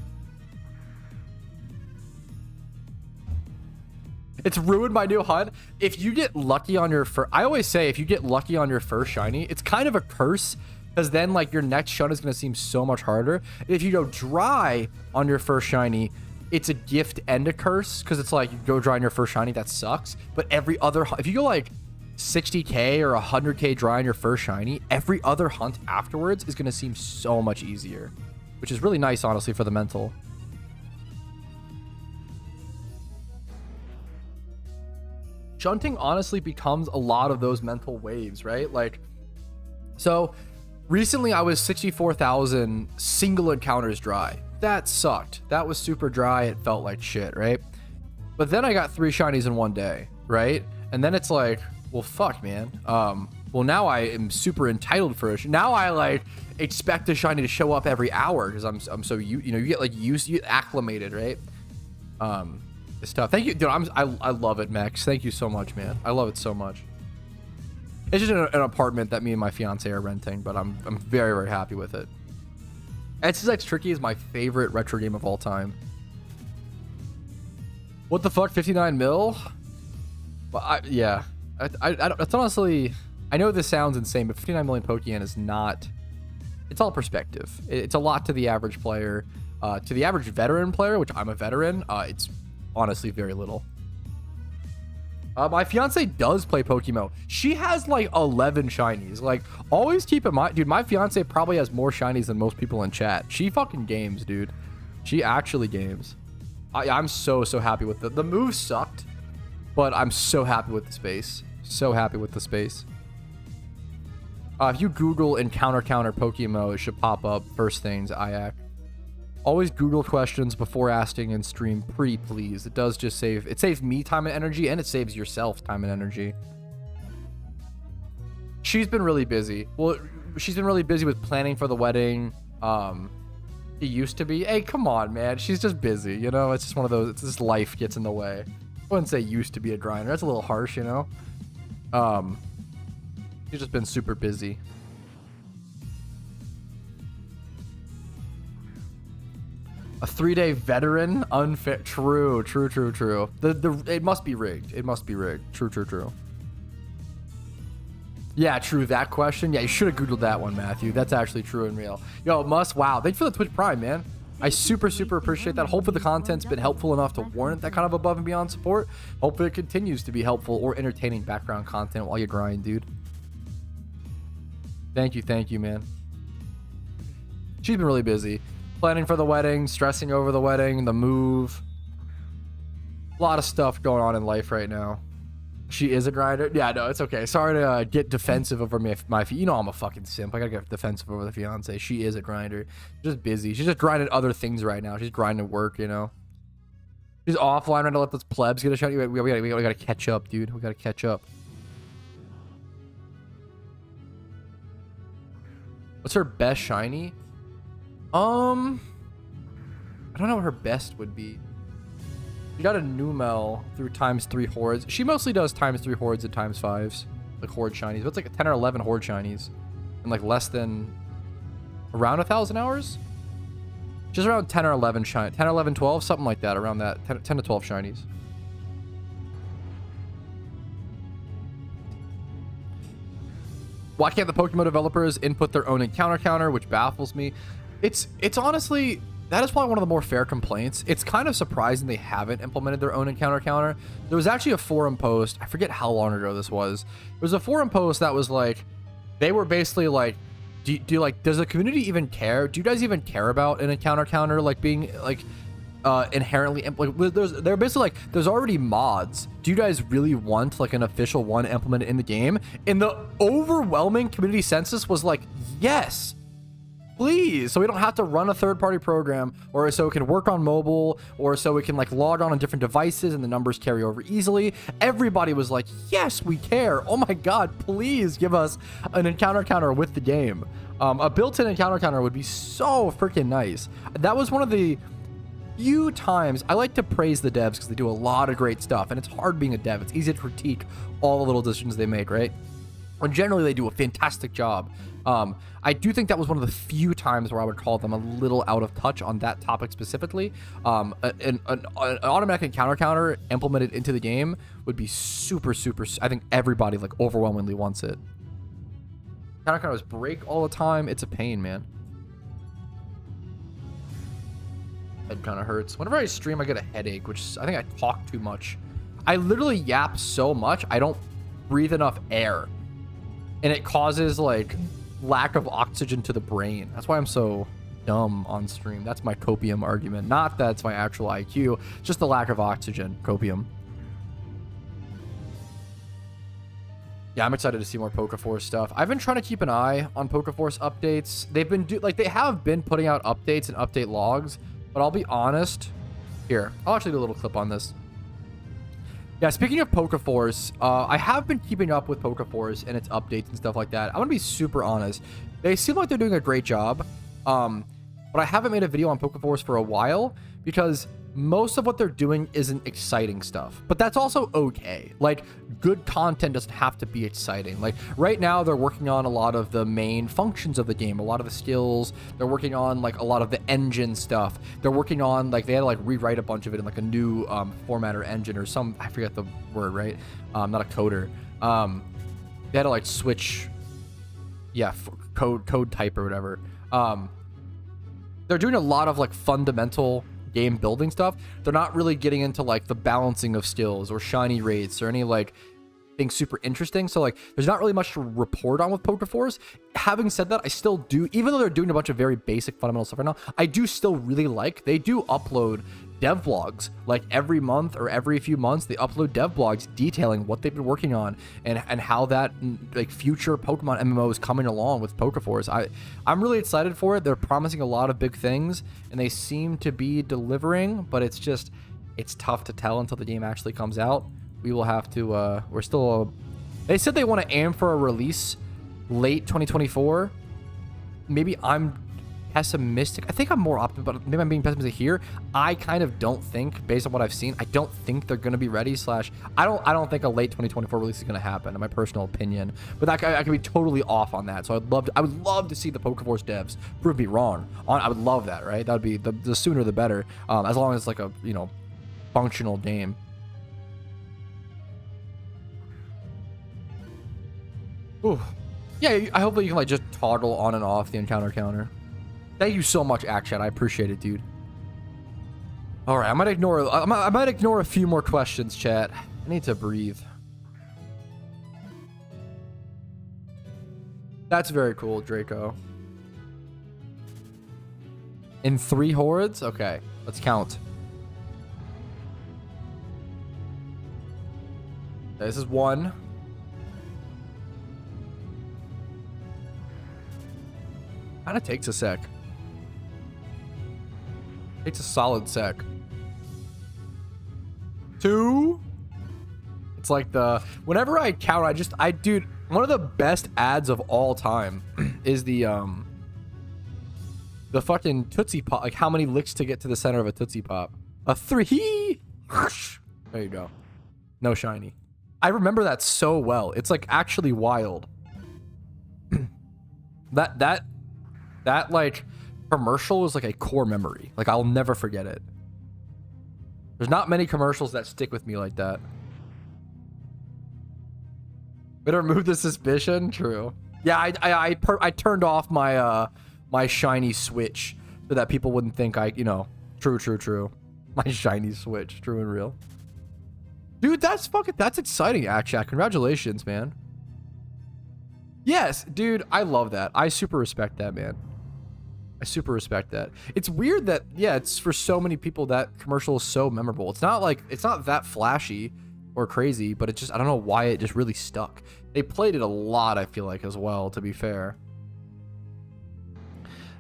It's ruined my new hunt. If you get lucky on your first, I always say if you get lucky on your first shiny, it's kind of a curse because then like your next shot is going to seem so much harder. If you go dry on your first shiny, it's a gift and a curse because it's like you go dry on your first shiny, that sucks. But every other, if you go like 60k or 100k dry on your first shiny, every other hunt afterwards is going to seem so much easier, which is really nice, honestly, for the mental. Shunting honestly becomes a lot of those mental waves, right? Like, so recently I was 64,000 single encounters dry. That sucked. That was super dry. It felt like shit, right? But then I got 3 shinies in one day, right? And then it's like, well, fuck, man. Well, now I am super entitled for it. Now I like expect a shiny to show up every hour because I'm so you get like used, you get acclimated, right? It's tough. Thank you, dude. I love it, Max. Thank you so much, man. I love it so much. It's just an apartment that me and my fiance are renting, but I'm very, very happy with it. SSX Tricky is my favorite retro game of all time. What the fuck? 59 mil? Well, yeah. It's honestly, I know this sounds insane, but 59 million Pokeyen is not. It's all perspective. It's a lot to the average player. To the average veteran player, which I'm a veteran, it's honestly very little. My fiance does play PokeMMO. She has like 11 shinies. Like, always keep in mind, dude, my fiance probably has more shinies than most people in chat. She fucking games, dude. She actually games. I'm so happy with the move sucked, but I'm so happy with the space. So happy with the space. If you Google encounter PokeMMO, it should pop up first things, IAC. Always Google questions before asking in stream, pretty please. It does just it saves me time and energy, and it saves yourself time and energy. She's been really busy. Well, she's been really busy with planning for the wedding. It used to be. Hey, come on, man. She's just busy, you know? It's just one of those, it's just life gets in the way. I wouldn't say used to be a grinder. That's a little harsh, you know? She's just been super busy. A 3-day veteran, unfair. True. It must be rigged. It must be rigged. True. Yeah, true. That question. Yeah, you should have Googled that one, Matthew. That's actually true and real. Yo, Must. Wow. Thanks for the Twitch Prime, man. I super appreciate that. Hopefully the content's been helpful enough to warrant that kind of above and beyond support. Hopefully it continues to be helpful or entertaining background content while you grind, dude. Thank you, man. She's been really busy. Planning for the wedding, stressing over the wedding, the move. A lot of stuff going on in life right now. She is a grinder. Yeah, no, it's okay. Sorry to get defensive over my you know I'm a fucking simp. I gotta get defensive over the fiance. She is a grinder. She's just busy. She's just grinding other things right now. She's grinding work, you know. She's offline trying to let those plebs get a shot. We gotta catch up, dude. We gotta catch up. What's her best shiny? I don't know what her best would be. She got a Numel through ×3 hordes. She mostly does ×3 hordes and ×5s, like horde shinies. But it's like 10 or 11 horde shinies in like less than around 1,000 hours. Just around 10 or 11 shiny, 10 or 11, 12, something like that. Around that 10 to 12 shinies. Why can't the PokeMMO developers input their own encounter counter, which baffles me? It's honestly, that is probably one of the more fair complaints. It's kind of surprising they haven't implemented their own encounter counter. There was actually a forum post. I forget how long ago this was. There was a forum post that was like, they were basically like, do you like, does the community even care? Do you guys even care about an encounter counter like being like inherently like, they're basically like, there's already mods. Do you guys really want like an official one implemented in the game? And the overwhelming community census was like, yes, please, so we don't have to run a third-party program, or so it can work on mobile, or so we can like log on different devices and the numbers carry over easily. Everybody was like, yes, we care. Oh my god, please give us an encounter counter with the game. A built-in encounter counter would be so freaking nice. That was one of the few times I like to praise the devs because they do a lot of great stuff, and it's hard being a dev. It's easy to critique all the little decisions they make, right? When generally they do a fantastic job. I do think that was one of the few times where I would call them a little out of touch on that topic specifically. An automatic encounter counter implemented into the game would be super, I think everybody like overwhelmingly wants it. Encounter counters break all the time. It's a pain, man. Head kind of hurts. Whenever I stream, I get a headache, which I think I talk too much. I literally yap so much, I don't breathe enough air. And it causes like lack of oxygen to the brain. That's why I'm so dumb on stream. That's my copium argument. Not that it's my actual IQ, just the lack of oxygen. Copium. Yeah, I'm excited to see more PokeForce stuff. I've been trying to keep an eye on PokeForce updates. They've been they have been putting out updates and update logs, but I'll be honest. Here, I'll actually do a little clip on this. Yeah, speaking of PokeForce, I have been keeping up with PokeForce and its updates and stuff like that. I'm gonna be super honest. They seem like they're doing a great job, but I haven't made a video on PokeForce for a while because most of what they're doing isn't exciting stuff. But that's also okay. Like, good content doesn't have to be exciting. Like, right now they're working on a lot of the main functions of the game, a lot of the skills. They're working on like a lot of the engine stuff. They're working on like, they had to like rewrite a bunch of it in like a new format or engine or some, I forget the word, right? Not a coder. They had to like switch, yeah, code type or whatever. They're doing a lot of like fundamental game building stuff. They're not really getting into like the balancing of skills or shiny rates or any like things super interesting. So like there's not really much to report on with PokeForce. Having said that, I still do, even though they're doing a bunch of very basic fundamental stuff right now, I do still really like, they do upload dev vlogs like every month or every few months. They upload dev vlogs detailing what they've been working on and how that like future Pokemon MMO is coming along with PokeForce. I'm really excited for it. They're promising a lot of big things and they seem to be delivering, but it's tough to tell until the game actually comes out. We will have to we're still they said they want to aim for a release late 2024. Maybe I'm pessimistic. I think I'm more optimistic, but maybe I'm being pessimistic here. I kind of don't think, based on what I've seen, I don't think they're going to be ready. I don't think a late 2024 release is going to happen, in my personal opinion. But I could be totally off on that. So I would love to see the PokeForce devs prove me wrong. I would love that, right? That would be the sooner the better, as long as it's like a functional game. Ooh. Yeah, hopefully you can like just toggle on and off the encounter counter. Thank you so much, Action. I appreciate it, dude. All right, I might ignore a few more questions, chat. I need to breathe. That's very cool, Draco. In 3 hordes? Okay, let's count. This is one. Kind of takes a sec. Takes a solid sec. 2. It's like whenever I count, dude, one of the best ads of all time is the fucking Tootsie Pop. Like how many licks to get to the center of a Tootsie Pop. A 3. There you go. No shiny. I remember that so well. It's like actually wild. that like commercial is like a core memory. Like I'll never forget it. There's not many commercials that stick with me like that. Better remove the suspicion. True. Yeah, I turned off my my shiny switch so that people wouldn't think true. My shiny switch, true and real. Dude, that's exciting, Akshat. Congratulations, man. Yes, dude, I love that. I super respect that, man. I super respect that. It's weird that, yeah, it's for so many people that commercial is so memorable. It's not that flashy or crazy, but it just, I don't know why it just really stuck. They played it a lot, I feel like, as well, to be fair.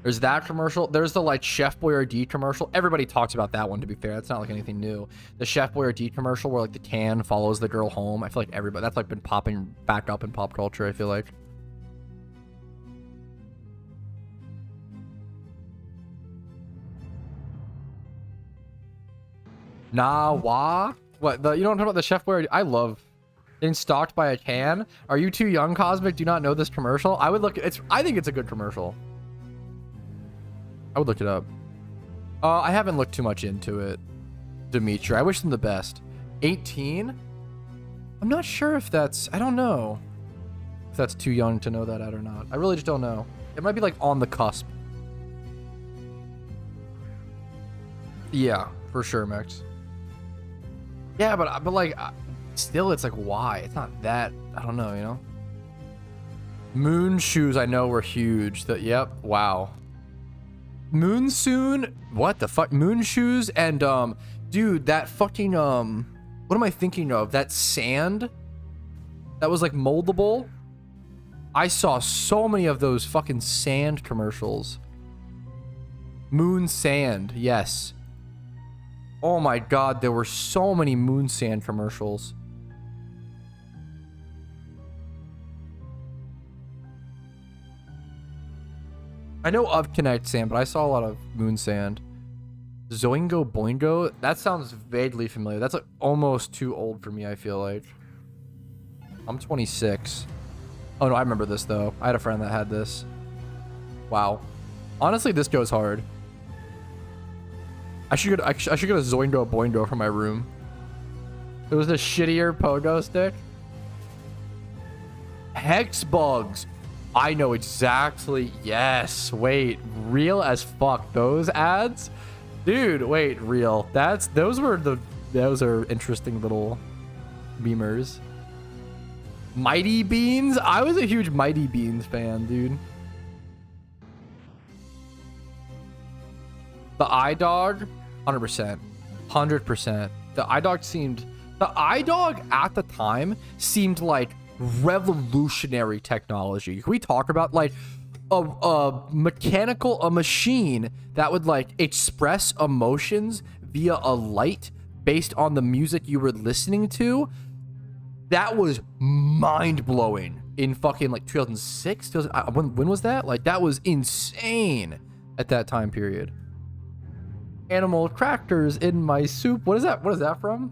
There's that commercial. There's the like Chef Boyardee commercial. Everybody talks about that one, to be fair. That's not like anything new. The Chef Boyardee commercial where like the can follows the girl home. I feel like everybody, that's like been popping back up in pop culture, I feel like. Nah, wah? What, you don't talk about the Chef Boyardee? I love getting stalked by a can. Are you too young, Cosmic? Do you not know this commercial? I would look, I think it's a good commercial. I would look it up. I haven't looked too much into it, Dimitri. I wish them the best. 18? I'm not sure if that's, I don't know if that's too young to know that ad or not. I really just don't know. It might be like on the cusp. Yeah, for sure, Max. Yeah, but like, still, it's like, why? It's not that, I don't know, you know? Moon shoes, I know, were huge. Yep, wow. Moonsoon, what the fuck? Moon shoes and dude, that fucking what am I thinking of? That sand that was like moldable. I saw so many of those fucking sand commercials. Moon sand, yes. Oh my god, there were so many moon sand commercials. I know of Connect Sand, but I saw a lot of Moon Sand. Zoingo Boingo? That sounds vaguely familiar. That's like almost too old for me, I feel like. I'm 26. Oh no, I remember this though. I had a friend that had this. Wow. Honestly, this goes hard. I should get a Zoingo Boingo for my room. It was a shittier pogo stick. Hex bugs. I know exactly. Yes. Wait. Real as fuck. Those ads? Dude, wait. Real. Those are interesting little beamers. Mighty Beans? I was a huge Mighty Beans fan, dude. The iDog? 100%. 100%. The iDog at the time seemed like revolutionary technology. Can we talk about like a machine that would like express emotions via a light based on the music you were listening to? That was mind-blowing in fucking like 2006. When was that? Like that was insane at that time period. Animal crackers in my soup. What is that? What is that from?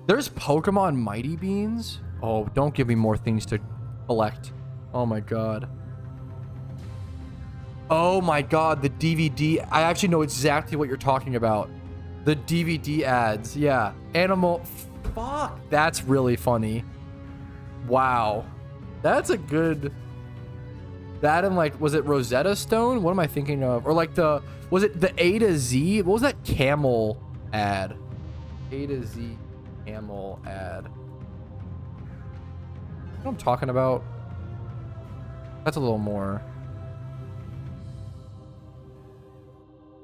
There's Pokemon Mighty Beans? Oh, don't give me more things to collect. Oh my god. Oh my god, the DVD. I actually know exactly what you're talking about. The DVD ads. Yeah. Animal. Fuck. That's really funny. Wow. That's a good... That and like, was it Rosetta Stone? What am I thinking of? Or like was it the A to Z? What was that camel ad? A to Z. Camel ad. What I'm talking about? That's a little more.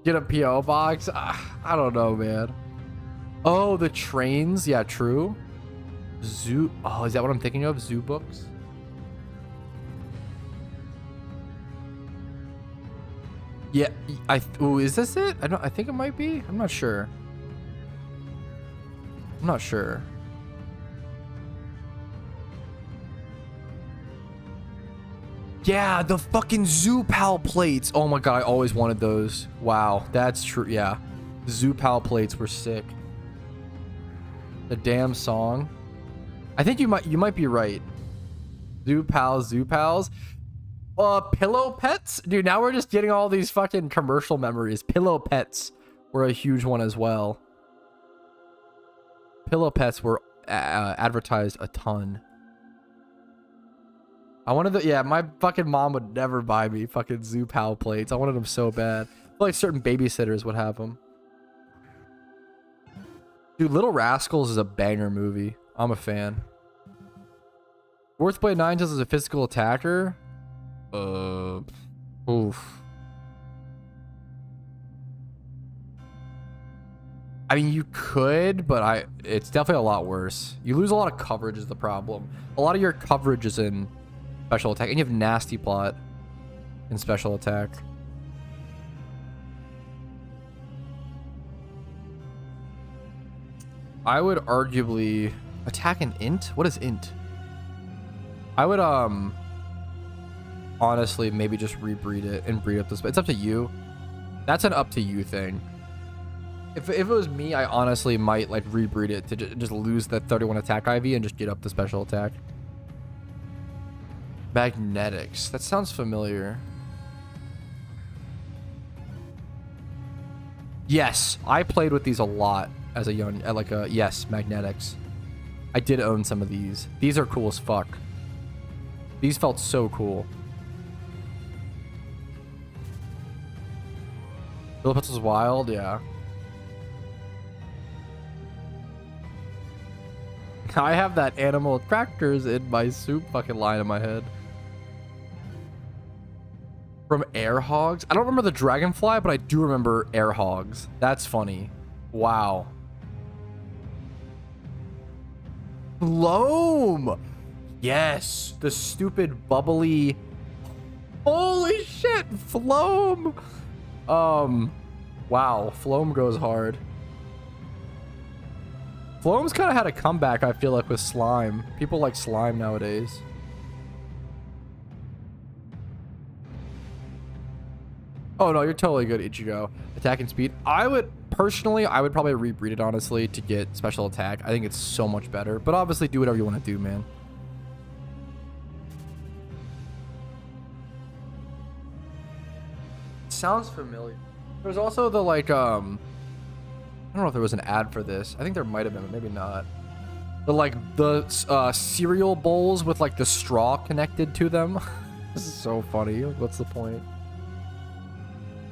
Get a PO box. I don't know, man. Oh, the trains. Yeah, true. Zoo. Oh, is that what I'm thinking of? Zoo books. Yeah. Oh, is this it? I think it might be. I'm not sure. I'm not sure. Yeah, the fucking Zoo Pal plates. Oh my god, I always wanted those. Wow, that's true. Yeah, Zoo Pal plates were sick. The damn song. I think you might be right. Zoo Pals, Zoo Pals. Pillow Pets, dude. Now we're just getting all these fucking commercial memories. Pillow Pets were a huge one as well. Pillow Pets were advertised a ton. I wanted the, yeah, my fucking mom would never buy me fucking Zoo Pal plates. I wanted them so bad. I feel like certain babysitters would have them. Dude, Little Rascals is a banger movie. I'm a fan. Worth Blade 9 does as a physical attacker. Oof. I mean, you could, but it's definitely a lot worse. You lose a lot of coverage is the problem. A lot of your coverage is in special attack, and you have nasty plot in special attack. I would arguably attack an int. What is int? I would honestly maybe just rebreed it and breed up this. It's up to you. That's an up to you thing. If it was me, I honestly might like rebreed it to just lose that 31 attack IV and just get up the special attack. Magnetics. That sounds familiar. Yes, I played with these a lot as a young, yes, magnetics. I did own some of these. These are cool as fuck. These felt so cool. Philippines was wild, yeah. I have that animal crackers in my soup fucking line in my head. From Air Hogs? I don't remember the Dragonfly, but I do remember Air Hogs. That's funny. Wow. Floam! Yes! The stupid bubbly... Holy shit! Floam! Wow. Floam goes hard. Floam's kind of had a comeback, I feel like, with slime. People like slime nowadays. Oh, no, you're totally good, Ichigo. Attack and speed. I would probably rebreed it, honestly, to get special attack. I think it's so much better. But obviously, do whatever you want to do, man. Sounds familiar. There's also the, like, I don't know if there was an ad for this. I think there might have been, but maybe not. The cereal bowls with like the straw connected to them. This is so funny. What's the point?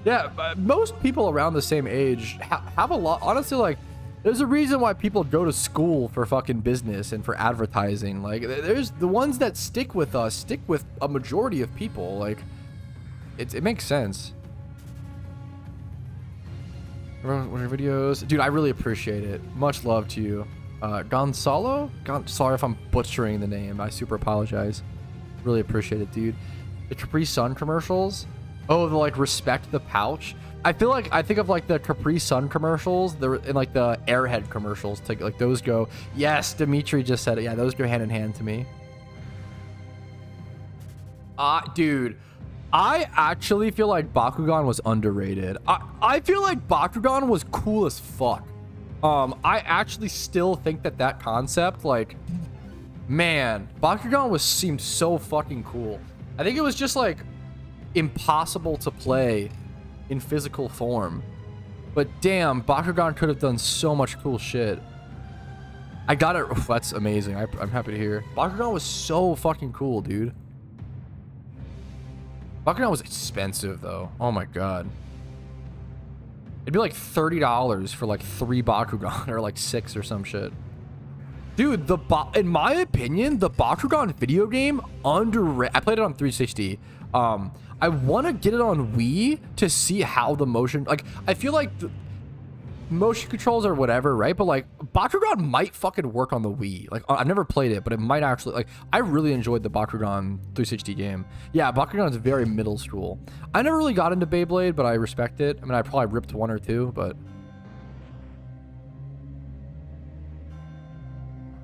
Yeah, most people around the same age have a lot. Honestly, like, there's a reason why people go to school for fucking business and for advertising. Like, there's the ones that stick with us, stick with a majority of people. Like, it makes sense. What are videos? Dude, I really appreciate it. Much love to you. Gonzalo? Sorry if I'm butchering the name. I super apologize. Really appreciate it, dude. The Capri Sun commercials. Oh, the like respect the pouch. I feel like I think of like the Capri Sun commercials, and like the Airhead commercials. Like those go. Yes, Dimitri just said it. Yeah, those go hand in hand to me. Dude. I actually feel like Bakugan was underrated. I feel like Bakugan was cool as fuck. I actually still think that concept, like, man, Bakugan seemed so fucking cool. I think it was just like impossible to play in physical form. But damn, Bakugan could have done so much cool shit. I got it. Oof, that's amazing. I'm happy to hear. Bakugan was so fucking cool, dude. Bakugan was expensive, though. Oh, my God. It'd be like $30 for, like, 3 Bakugan, or, like, 6 or some shit. Dude, in my opinion, the Bakugan video game underrated. I played it on 360. I want to get it on Wii to see how the motion, like, I feel like the motion controls or whatever, right? But like Bakugan might fucking work on the Wii. Like, I've never played it, but it might actually, like, I really enjoyed the Bakugan 360 game. Yeah, Bakugan is very middle school. I never really got into Beyblade, but I respect it. I mean, I probably ripped one or two, but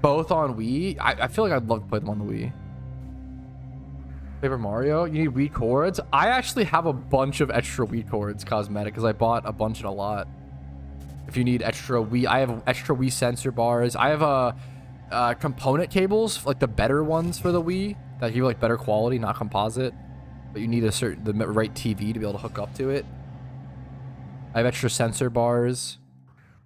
both on Wii. I feel like I'd love to play them on the Wii. Paper Mario, you need Wii cords. I actually have a bunch of extra Wii cords cosmetic because I bought a bunch and a lot. If you need extra Wii, I have extra Wii sensor bars. I have component cables, like the better ones for the Wii that give you like better quality, not composite, but you need the right TV to be able to hook up to it. I have extra sensor bars.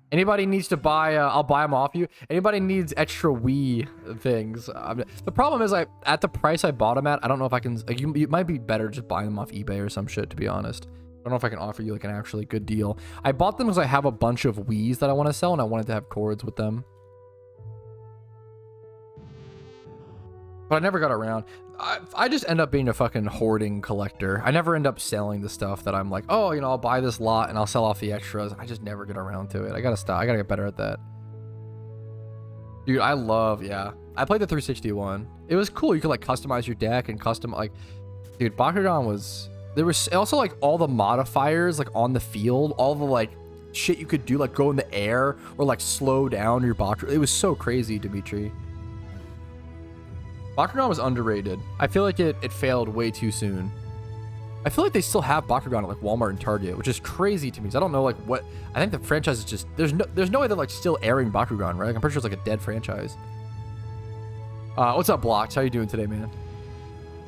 Anybody needs to buy, I'll buy them off you. Anybody needs extra Wii things. The problem is, at the price I bought them at, I don't know if I can, like, it might be better just buying them off eBay or some shit, to be honest. I don't know if I can offer you like an actually good deal. I bought them because I have a bunch of Wiis that I want to sell and I wanted to have cords with them. But I never got around. I just end up being a fucking hoarding collector. I never end up selling the stuff that I'm like, oh, you know, I'll buy this lot and I'll sell off the extras. I just never get around to it. I gotta stop. I gotta get better at that. Dude, I love, yeah. I played the 360 one. It was cool. You could like customize your deck and custom, like, dude, Bakugan was, there was also like all the modifiers like on the field, all the like shit you could do, like go in the air or like slow down your Bakugan. It was so crazy, Dimitri. Bakugan was underrated. I feel like it failed way too soon. I feel like they still have Bakugan at like Walmart and Target, which is crazy to me. So I don't know like what, I think the franchise is just, there's no way they're like still airing Bakugan, right? Like, I'm pretty sure it's like a dead franchise. What's up, Blocks? How you doing today, man?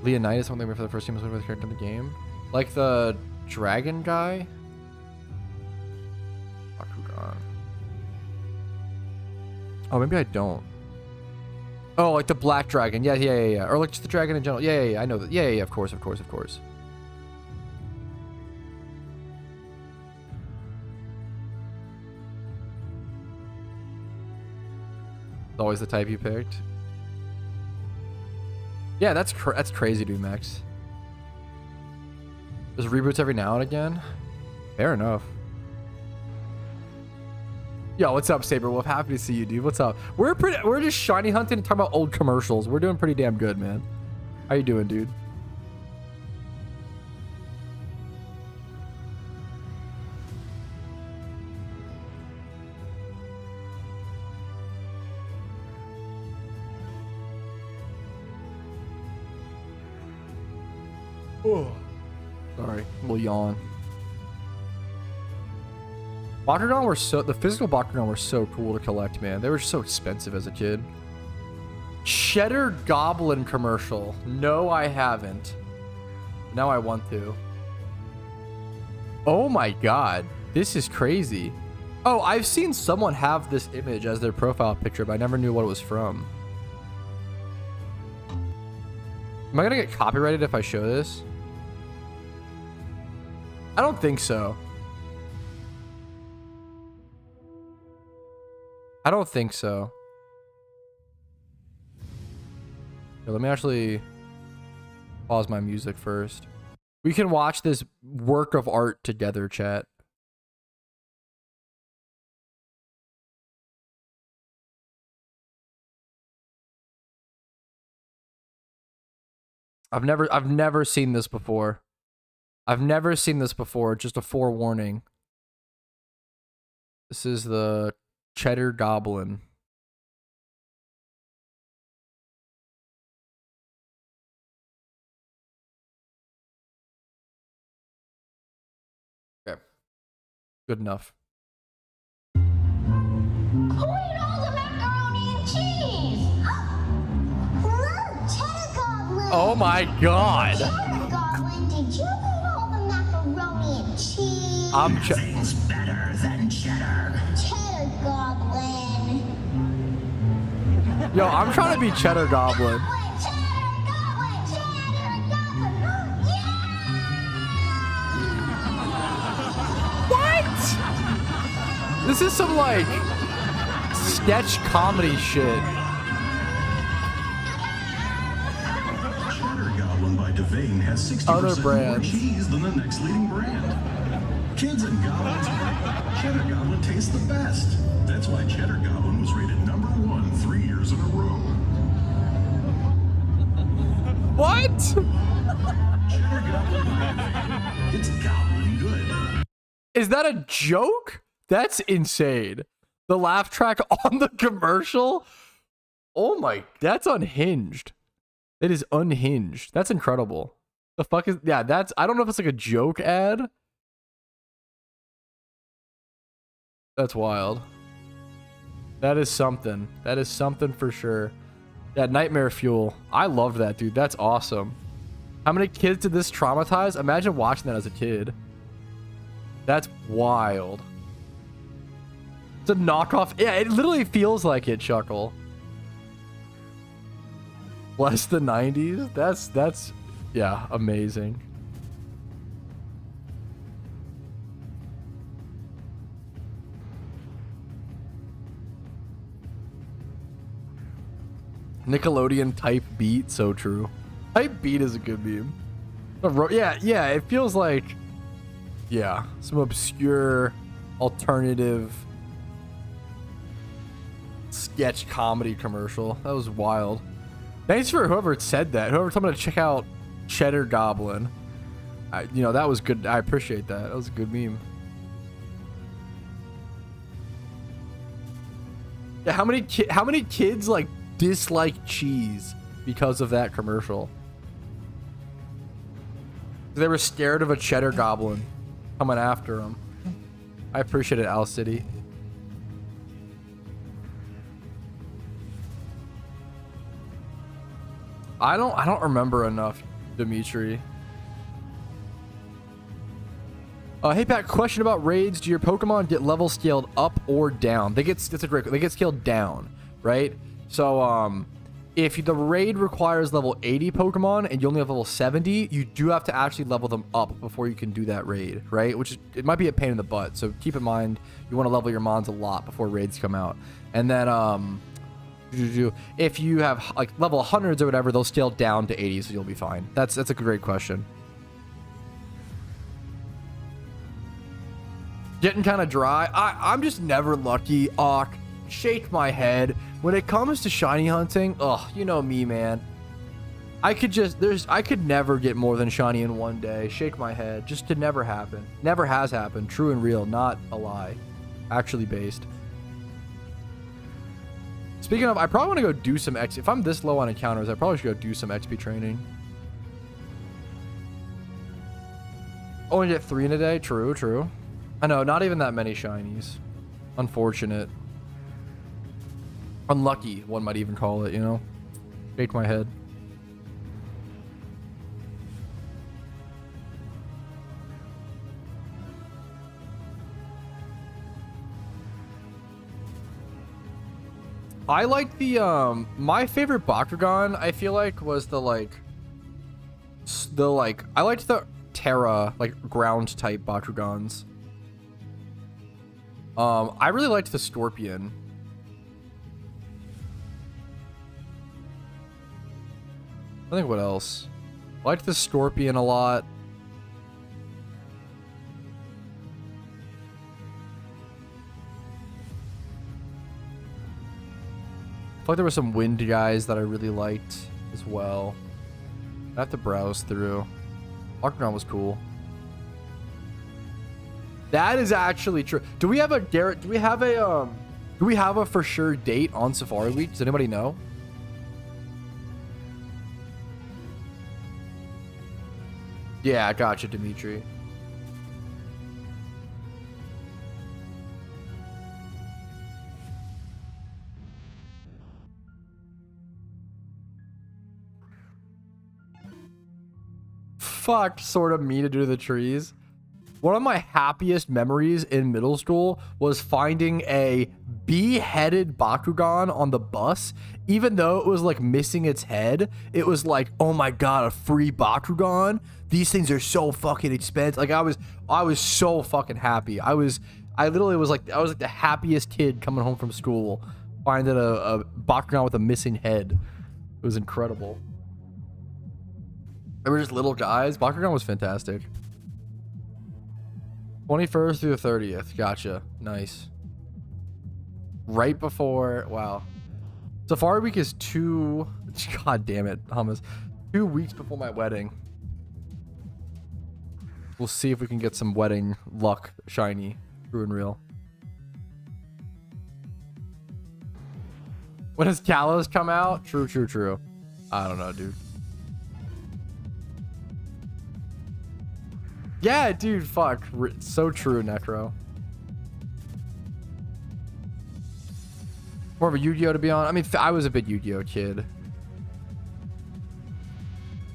Leonidas, something for the first team was with the character in the game. Like the dragon guy? Bakugan. Oh, maybe I don't. Oh, like the black dragon. Yeah. Or like just the dragon in general. Yeah. I know that. Yeah. Of course. It's always the type you picked. Yeah, that's crazy, dude, Max. There's reboots every now and again. Fair enough. Yo, what's up, Saberwolf? Happy to see you, dude. What's up? We're just shiny hunting and talking about old commercials. We're doing pretty damn good, man. How you doing, dude? Oh, sorry, we'll yawn. Bakugan were the physical Bakugan were so cool to collect, man. They were so expensive as a kid. Cheddar Goblin commercial. No, I haven't. Now I want to. Oh my god. This is crazy. Oh, I've seen someone have this image as their profile picture, but I never knew what it was from. Am I gonna get copyrighted if I show this? I don't think so. I don't think so. Here, let me actually pause my music first. We can watch this work of art together, chat. I've never seen this before. I've never seen this before, just a forewarning. This is the Cheddar Goblin. Okay. Good enough. Who ate all the macaroni and cheese? Look, Cheddar Goblin! Oh my god! Cheddar Goblin, did you eat all the macaroni and cheese? Nothing's better than cheddar. Cheddar Goblin. Yo, I'm trying to be Cheddar Goblin. Cheddar Goblin! Cheddar Goblin! What? This is some like sketch comedy shit. Devane has 60% Other more brands. cheese than the next leading brand. Kids and goblins agree. Cheddar Goblin tastes the best. That's why Cheddar Goblin was rated #1 3 years in a row. What? Cheddar Goblin, it's goblin good. Is that a joke? That's insane. The laugh track on the commercial? Oh my, that's unhinged. It is unhinged. That's incredible. The fuck is, yeah, that's, I don't know if it's like a joke ad. That's wild. That is something. That is something for sure. Yeah, Nightmare Fuel. I loved that, dude. That's awesome. How many kids did this traumatize? Imagine watching that as a kid. That's wild. It's a knockoff. Yeah, it literally feels like it, Chuckle. Bless the 90s. That's yeah, amazing. Nickelodeon type beat, so true. Type beat is a good meme. Yeah, it feels like, yeah, some obscure alternative sketch comedy commercial. That was wild. Thanks for whoever said that. Whoever told me to check out Cheddar Goblin. You know, that was good. I appreciate that. That was a good meme. Yeah, how many kids like dislike cheese because of that commercial? They were scared of a Cheddar Goblin coming after them. I appreciate it, Owl City. I don't remember enough, Dimitri. Hey Pat, question about raids. Do your Pokemon get level scaled up or down? They get scaled down, right? So if the raid requires level 80 Pokemon and you only have level 70, you do have to actually level them up before you can do that raid, right? Which is, it might be a pain in the butt. So keep in mind you want to level your mons a lot before raids come out. And then if you have like level 100s or whatever, they'll scale down to 80, so you'll be fine. That's a great question. Getting kind of dry. I'm just never lucky. Shake my head. When it comes to shiny hunting, you know me, man. I could never get more than shiny in one day. Shake my head. Just could never happen. Never has happened. True and real, not a lie. Actually based. Speaking of, I probably want to go do some XP. If I'm this low on encounters, I probably should go do some XP training. Only get 3 in a day? True, true. I know, not even that many shinies. Unfortunate. Unlucky, one might even call it, you know? Shake my head. I like the my favorite Bakugan, I feel like, was the I liked the Terra, like ground type Bakugans. I really liked the Scorpion. I think what else? I liked the Scorpion a lot. I feel like there were some wind guys that I really liked as well. I have to browse through. Bakugan was cool. That is actually true. Do we have a Garrett? Do we have a for sure date on Safari Week? Does anybody know? Yeah, I gotcha, Dimitri. Fuck, sort of me to do the trees. One of my happiest memories in middle school was finding a beheaded Bakugan on the bus. Even though it was like missing its head, it was like, oh my god, a free Bakugan. These things are so fucking expensive. Like I was so fucking happy. I literally was like the happiest kid coming home from school, finding a Bakugan with a missing head. It was incredible. They were just little guys. Bakugan was fantastic. 21st through the 30th. Gotcha. Nice. Right before, wow. Safari week is god damn it, hummus. 2 weeks before my wedding. We'll see if we can get some wedding luck shiny, true and real. When does Kalos come out? True, true, true. I don't know, dude. Yeah, dude, fuck. So true, Necro. More of a Yu-Gi-Oh to be on. I mean, I was a big Yu-Gi-Oh kid.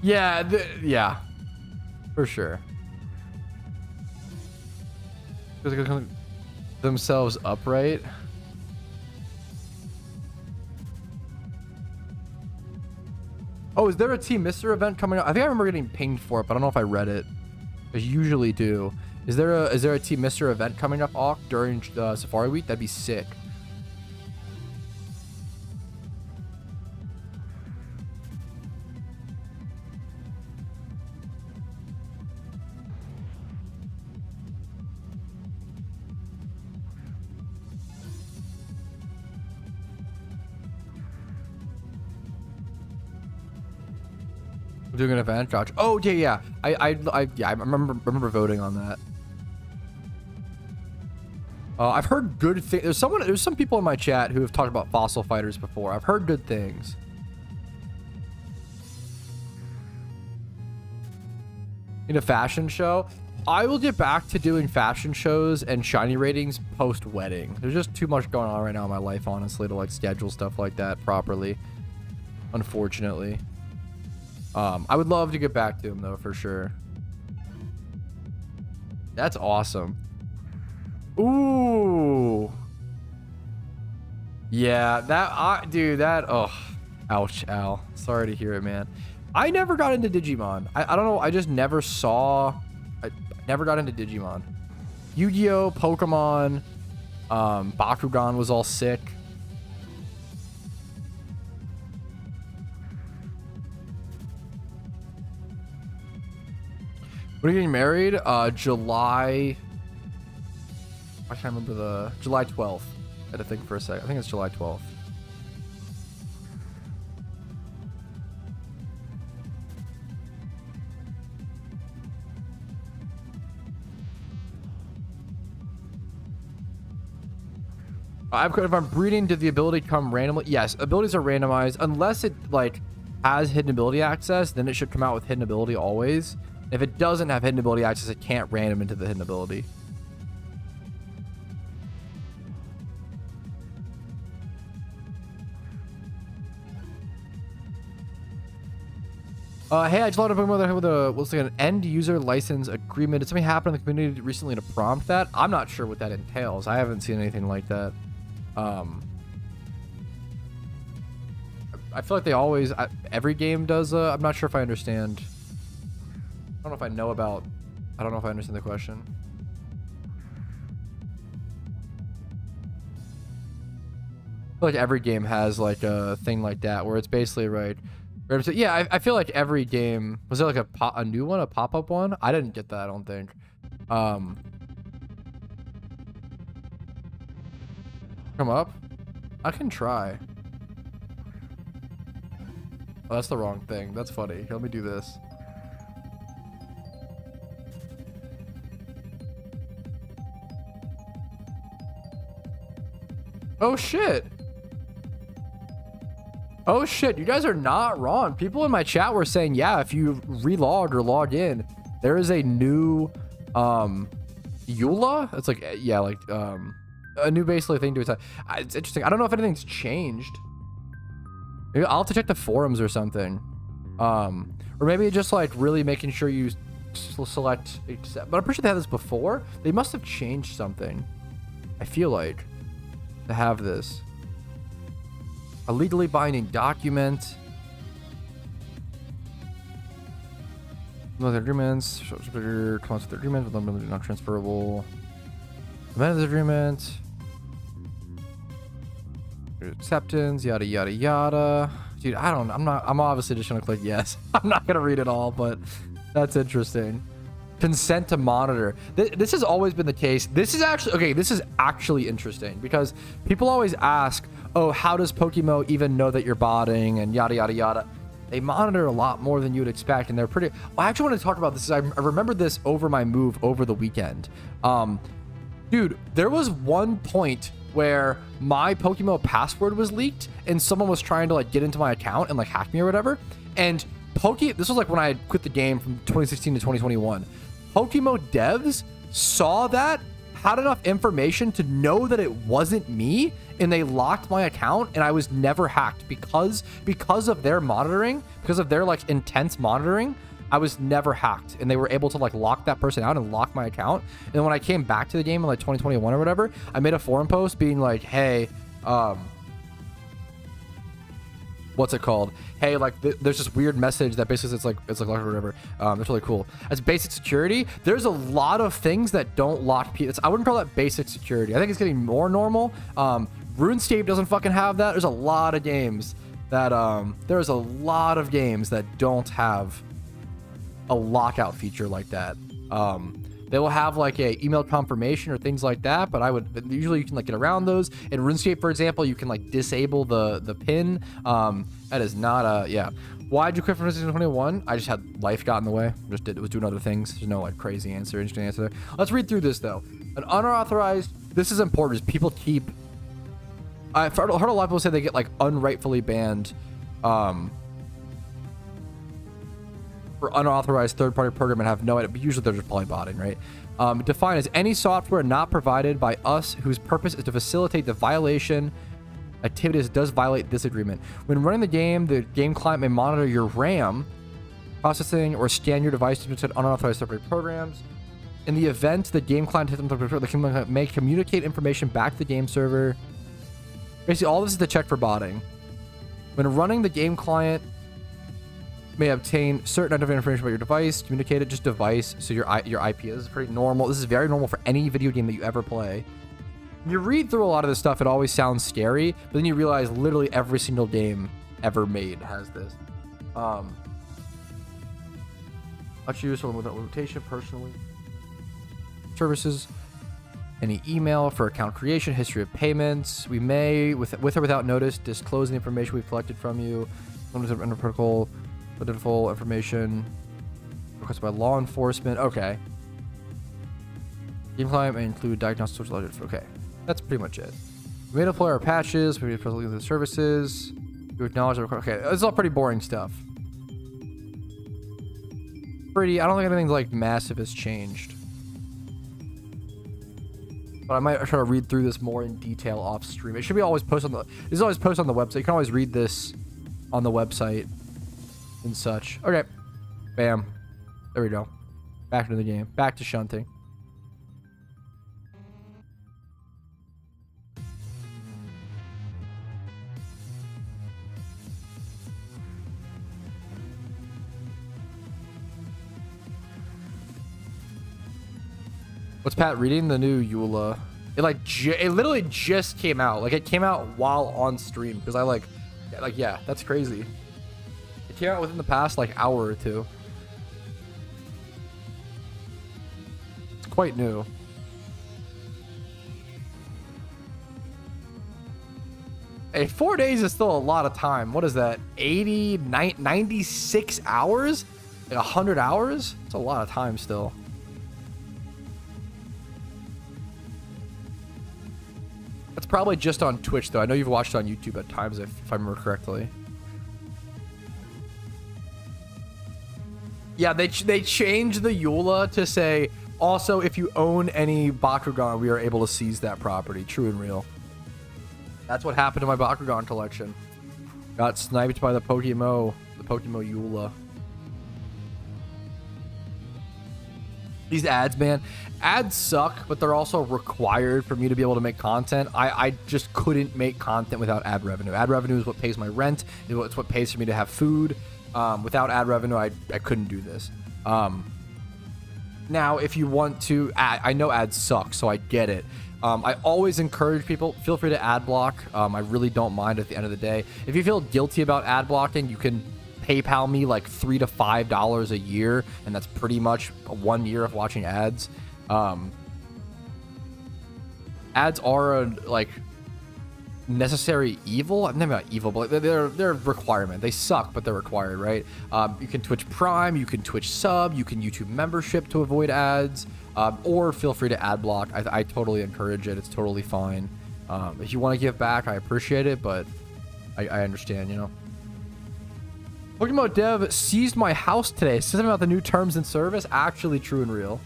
Yeah, yeah. For sure. Themselves upright. Oh, is there a Team Mr. event coming up? I think I remember getting pinged for it, but I don't know if I read it. I usually do. Is there a Team Mr. event coming up, Awk, during Safari Week? That'd be sick. Doing an event, Josh. Oh yeah. I remember voting on that. I've heard good things. There's some people in my chat who have talked about fossil fighters before. I've heard good things. In a fashion show, I will get back to doing fashion shows and shiny ratings post wedding. There's just too much going on right now in my life, honestly, to like schedule stuff like that properly. Unfortunately. I would love to get back to him though, for sure. That's awesome. Ooh. Yeah, dude, oh, ouch, Al. Sorry to hear it, man. I never got into Digimon. I don't know. I just never saw. I never got into Digimon. Yu-Gi-Oh, Pokemon, Bakugan was all sick. When are you getting married? July. I can't remember the July 12th. I had to think for a sec. I think it's July 12th. If I'm breeding, did the ability come randomly? Yes, abilities are randomized unless it like has hidden ability access. Then it should come out with hidden ability always. If it doesn't have hidden ability access, it can't random into the hidden ability. Hey, I just logged up with what's like an end user license agreement. Did something happen in the community recently to prompt that? I'm not sure what that entails. I haven't seen anything like that. I feel like they always, every game does. I'm not sure if I understand. I don't know if I know about. I don't know if I understand the question. I feel like every game has like a thing like that where it's basically right. Yeah, I feel like every game was there like a new one, a pop-up one. I didn't get that. I don't think. Come up. I can try. Oh, that's the wrong thing. That's funny. Here, let me do this. Oh shit. Oh shit, you guys are not wrong. People in my chat were saying, yeah, if you relogged or log in, there is a new EULA. It's like, yeah, like a new basically thing to it. It's interesting. I don't know if anything's changed. Maybe I'll have to check the forums or something. Or maybe just like really making sure you select accept. But I'm pretty sure they had this before. They must have changed something, I feel like, to have this. A legally binding document. Other agreements. Concept agreement with non transferable. Amendment agreement. Acceptance. Yada yada yada. Dude, I'm obviously just gonna click yes. I'm not gonna read it all, but that's interesting. Consent to monitor. This has always been the case. This is actually interesting because people always ask, oh, how does PokeMMO even know that you're botting and yada, yada, yada. They monitor a lot more than you would expect, and they're pretty... Well, I actually want to talk about this. I remembered this over my move over the weekend. Dude, there was one point where my PokeMMO password was leaked and someone was trying to like get into my account and like hack me or whatever. And this was like when I had quit the game from 2016 to 2021. PokeMMO devs saw that, had enough information to know that it wasn't me, and they locked my account, and I was never hacked because of their monitoring, because of their like intense monitoring. I was never hacked, and they were able to like lock that person out and lock my account. And then when I came back to the game in like 2021 or whatever, I made a forum post being like, hey, what's it called? Hey, like there's this weird message that basically it's like or whatever. That's really cool. As basic security, there's a lot of things that don't lock people. I wouldn't call that basic security. I think it's getting more normal. RuneScape doesn't fucking have that. There's a lot of games that don't have a lockout feature like that. They will have like a email confirmation or things like that, but usually you can like get around those. In RuneScape, for example, you can like disable the pin. That is not a... Yeah. Why'd you quit from 2021? I just had life got in the way. Was doing other things. There's no like crazy answer, interesting answer there. Let's read through this though. An unauthorized... This is important, is people keep... I've heard a lot of people say they get like unrightfully banned for unauthorized third-party program and have no idea, but usually they're just probably botting, right? Defined as any software not provided by us whose purpose is to facilitate the violation activities does violate this agreement. When running the game client may monitor your RAM processing or scan your device to detect unauthorized third-party programs. In the event the game client may communicate information back to the game server. Basically, all this is to check for botting. When running the game client may obtain certain information about your device, communicate it, just device, so your IP is pretty normal. This is very normal for any video game that you ever play. When you read through a lot of this stuff, it always sounds scary, but then you realize literally every single game ever made has this. Much use without limitation, personally. Services, any email for account creation, history of payments. We may, with or without notice, disclose the information we've collected from you. Under protocol, full information requested by law enforcement. Okay. Game client may include diagnostic social logic. Okay, that's pretty much it. We may deploy our patches. We may deploy the services. You acknowledge the request. Okay, this is all pretty boring stuff. I don't think anything like massive has changed. But I might try to read through this more in detail off stream. It should be always posted on the... This is always posted on the website. You can always read this on the website and such. Okay. Bam. There we go. Back into the game. Back to shunting. What's Pat reading? The new EULA. It literally just came out. Like, it came out while on stream because I yeah, that's crazy. It came out within the past like hour or two. It's quite new. Hey, 4 days is still a lot of time. What is that? 96 hours? Like 100 hours? It's a lot of time still. That's probably just on Twitch, though. I know you've watched it on YouTube at times, if I remember correctly. Yeah, they changed the EULA to say, also, if you own any Bakugan, we are able to seize that property. True and real. That's what happened to my Bakugan collection. Got sniped by the PokeMMO EULA. These ads, man. Ads suck, but they're also required for me to be able to make content. I just couldn't make content without ad revenue. Ad revenue is what pays my rent. It's what pays for me to have food. Without ad revenue, I couldn't do this. Now, if you want to add, I know ads suck, so I get it. I always encourage people, feel free to ad block. I really don't mind at the end of the day. If you feel guilty about ad blocking, you can PayPal me like $3 to $5 a year, and that's pretty much 1 year of watching ads. Ads are like necessary evil. I'm not evil, but they're a requirement. They suck, but they're required, right? You can Twitch Prime, you can Twitch Sub, you can YouTube membership to avoid ads, or feel free to ad block. I totally encourage it. It's totally fine. If you want to give back, I appreciate it, but I understand, you know. PokeMMO Dev seized my house today. Says something about the new terms and service. Actually true and real.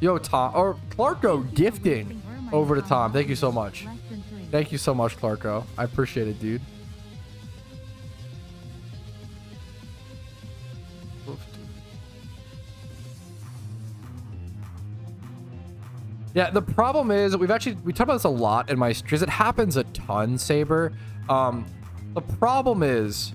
Yo, Tom, or Clarko gifting over to Tom. Thank you so much. Thank you so much, Clarko. I appreciate it, dude. Yeah, the problem is we talked about this a lot in my streams. It happens a ton, Saber. The problem is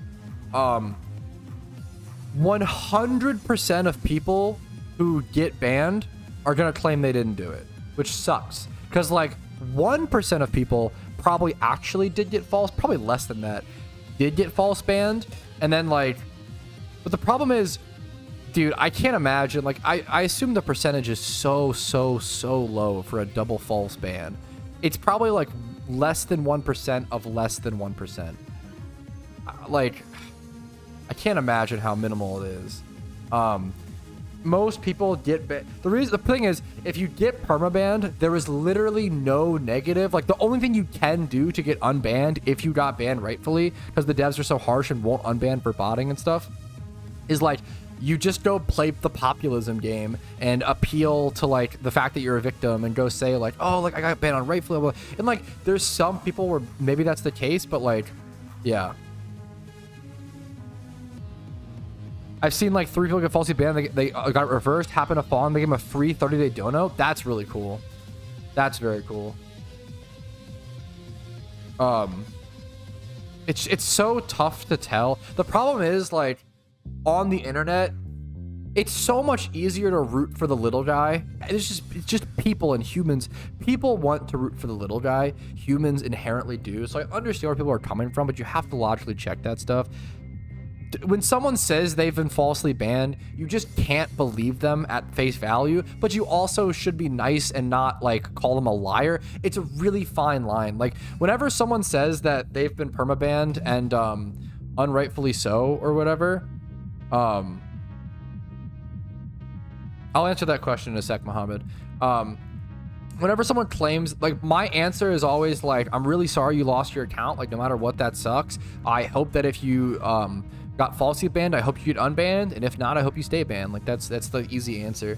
100% of people who get banned are gonna claim they didn't do it, which sucks. Because like 1% of people probably actually did get false, probably less than that, did get false banned. And then like, but the problem is, dude, I can't imagine, like, I assume the percentage is so low for a double false ban. It's probably like less than 1% of less than 1%. Like, I can't imagine how minimal it is. Most people get banned. The thing is, if you get permabanned, there is literally no negative. Like, the only thing you can do to get unbanned if you got banned rightfully, because the devs are so harsh and won't unban for botting and stuff, is like, you just go play the populism game and appeal to like the fact that you're a victim and go say like, oh, like I got banned on rightfully, blah, blah. And like there's some people where maybe that's the case, but like, yeah, I've seen like 3 people get falsely banned. They got reversed, happened to fall, and they gave them a free 30-day dono. That's really cool. That's very cool. It's so tough to tell. The problem is like on the internet, it's so much easier to root for the little guy. It's just people and humans. People want to root for the little guy. Humans inherently do. So I understand where people are coming from, but you have to logically check that stuff. When someone says they've been falsely banned, you just can't believe them at face value, but you also should be nice and not like call them a liar. It's a really fine line. Like whenever someone says that they've been permabanned and unrightfully so or whatever, I'll answer that question in a sec, Mohammed. Whenever someone claims, like, my answer is always like, I'm really sorry you lost your account. Like, no matter what, that sucks. I hope that if you got falsely banned, I hope you get unbanned, and if not, I hope you stay banned. Like, that's the easy answer.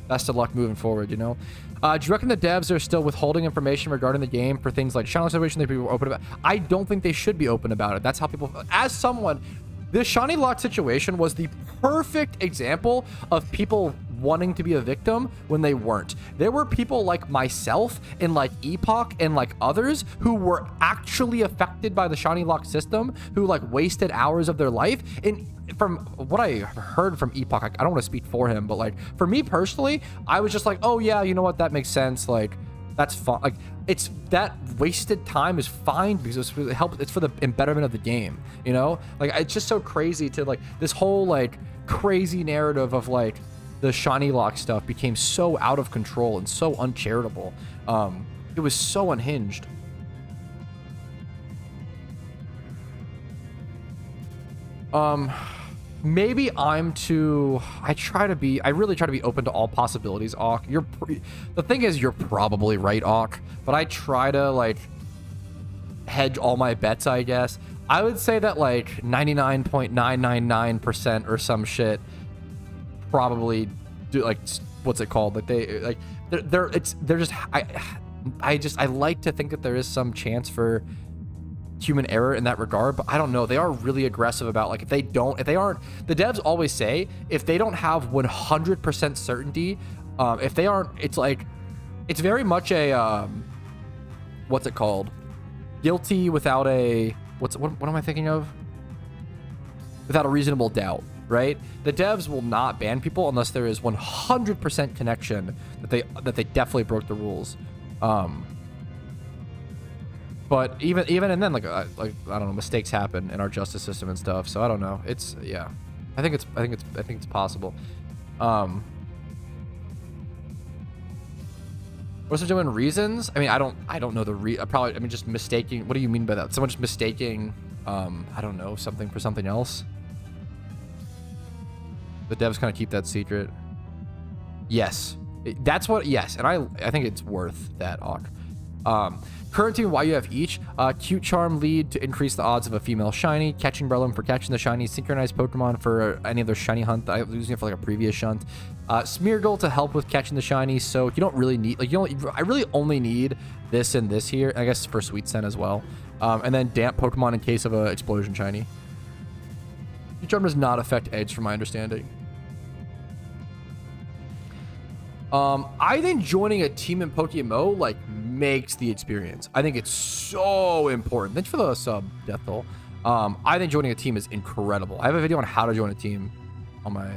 Best of luck moving forward, you know. Do you reckon the devs are still withholding information regarding the game for things like channel situation that people are open about? I don't think they should be open about it. That's how people, as someone, this Shiny Lock situation was the perfect example of people wanting to be a victim when they weren't. There were people like myself and like Epoch and like others who were actually affected by the Shiny Lock system, who like wasted hours of their life. And from what I heard from Epoch, I don't want to speak for him, but like for me personally, I was just like, oh yeah, you know what, that makes sense. Like that's fine. Like it's that wasted time is fine because it helps. It's for the betterment of the game, you know. Like it's just so crazy to like this whole like crazy narrative of like the Shiny Lock stuff became so out of control and so uncharitable. It was so unhinged. Maybe I'm too, I really try to be open to all possibilities, Auk. The thing is, you're probably right, Auk, but I try to like hedge all my bets, I guess. I would say that like 99.999% or some shit probably do, like, what's it called? Like they're just, I like to think that there is some chance for human error in that regard, but I don't know. They are really aggressive about like if they aren't, the devs always say if they don't have 100% certainty, if they aren't, it's like it's very much a what's it called, guilty without a what am I thinking of? Without a reasonable doubt, right? The devs will not ban people unless there is 100% connection that they definitely broke the rules. But even and then like I don't know, mistakes happen in our justice system and stuff. So I don't know. It's yeah, I think it's possible. What's doing reasons? I mean, I don't know probably. I mean, just mistaking. What do you mean by that? Someone just mistaking, I don't know, something for something else. The devs kind of keep that secret. Yes, that's what. Yes, and I think it's worth that, Awk. Current team, why you have each. Cute Charm lead to increase the odds of a female shiny. Catching Breloom for catching the shiny. Synchronized Pokemon for any of their shiny hunt. I was using it for like a previous shunt. Smeargle to help with catching the shiny. So you don't really need, like, I really only need this and this here. I guess for Sweet Scent as well. And then Damp Pokemon in case of a Explosion shiny. Cute Charm does not affect Edge from my understanding. I think joining a team in PokeMMO like makes the experience. I think it's so important. Thanks for the sub, Deathhole. I think joining a team is incredible. I have a video on how to join a team on my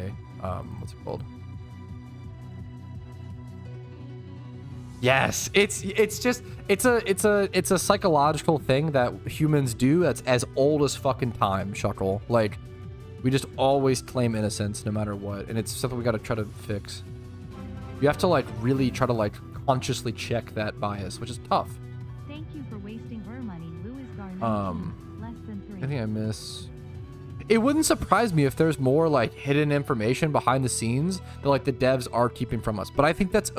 what's it called? Yes, it's a psychological thing that humans do that's as old as fucking time, Shuckle. Like, we just always claim innocence no matter what, and it's something we gotta try to fix. You have to like really try to like consciously check that bias, which is tough. Thank you for wasting her money, Louis Garnett. Less than 3. Anything I miss? It wouldn't surprise me if there's more like hidden information behind the scenes that like the devs are keeping from us. But I think that's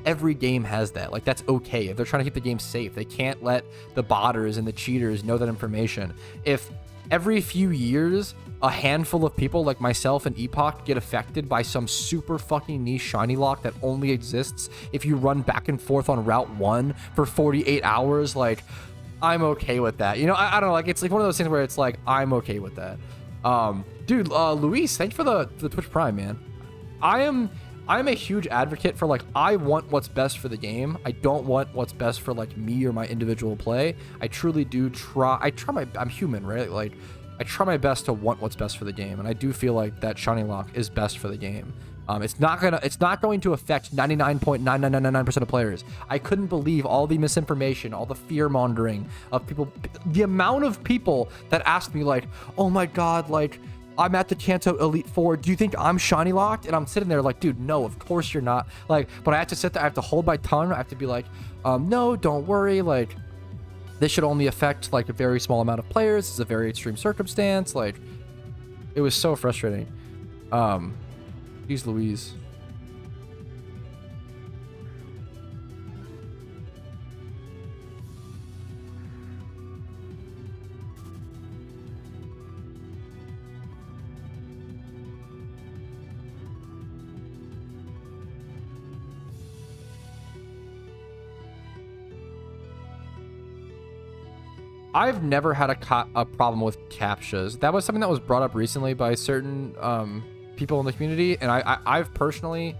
every game has that. Like, that's okay. If they're trying to keep the game safe, they can't let the botters and the cheaters know that information. If every few years a handful of people like myself and Epoch get affected by some super fucking niche shiny lock that only exists if you run back and forth on Route 1 for 48 hours, like, I'm okay with that. You know, I don't know, like, it's like one of those things where it's like, I'm okay with that. Dude, Luis, thanks for the Twitch Prime, man. I'm a huge advocate for, like, I want what's best for the game. I don't want what's best for, like, me or my individual play. I truly do I'm human, right? Like, I try my best to want what's best for the game, and I do feel like that shiny lock is best for the game. It's not going to affect 99.9999% of players. I couldn't believe all the misinformation, all the fear mongering of people, the amount of people that asked me like, "Oh my god, like, I'm at the Kanto Elite Four. Do you think I'm shiny locked?" And I'm sitting there like, dude, no, of course you're not. Like, but I have to sit there, I have to hold my tongue. I have to be like, no, don't worry. Like, this should only affect like a very small amount of players. It's a very extreme circumstance. Like, it was so frustrating. He's Louise. I've never had a problem with CAPTCHAs. That was something that was brought up recently by certain people in the community, and I've personally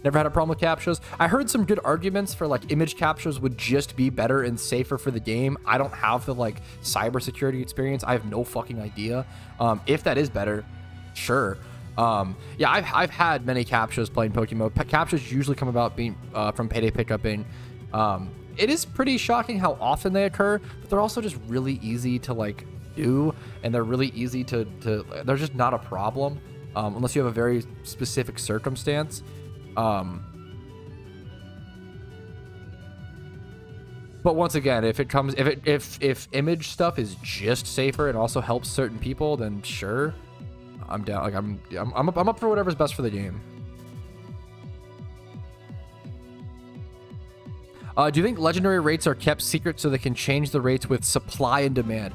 never had a problem with CAPTCHAs. I heard some good arguments for like image CAPTCHAs would just be better and safer for the game. I don't have the like cybersecurity experience. I have no fucking idea. If that is better, sure. Yeah, I've had many CAPTCHAs playing PokeMMO. CAPTCHAs usually come about being from payday pickupping. It is pretty shocking how often they occur, but they're also just really easy to like do, and they're really easy to they're just not a problem unless you have a very specific circumstance. But once again, if image stuff is just safer and also helps certain people, then sure, I'm down. Like, I'm up for whatever's best for the game. Do you think legendary rates are kept secret so they can change the rates with supply and demand?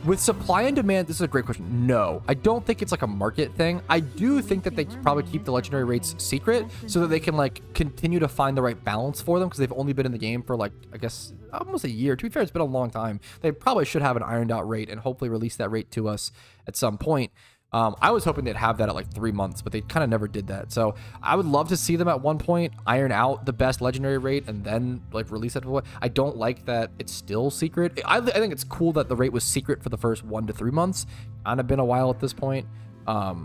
With supply and demand, this is a great question. No, I don't think it's like a market thing. I do think that they probably keep the legendary rates secret so that they can like continue to find the right balance for them, because they've only been in the game for like, I guess, almost a year. To be fair, it's been a long time. They probably should have an ironed out rate and hopefully release that rate to us at some point. I was hoping they'd have that at like 3 months, but they kind of never did that. So I would love to see them at one point iron out the best legendary rate and then like release it. I don't like that it's still secret. I think it's cool that the rate was secret for the first 1 to 3 months. Kind of been a while at this point. I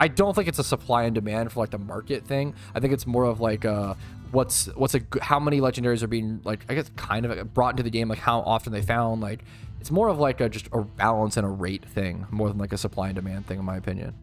don't think it's a supply and demand for like the market thing. I think it's more of like how many legendaries are being like, I guess, kind of brought into the game, like how often they found. Like it's more of like just a balance and a rate thing more than like a supply and demand thing, in my opinion.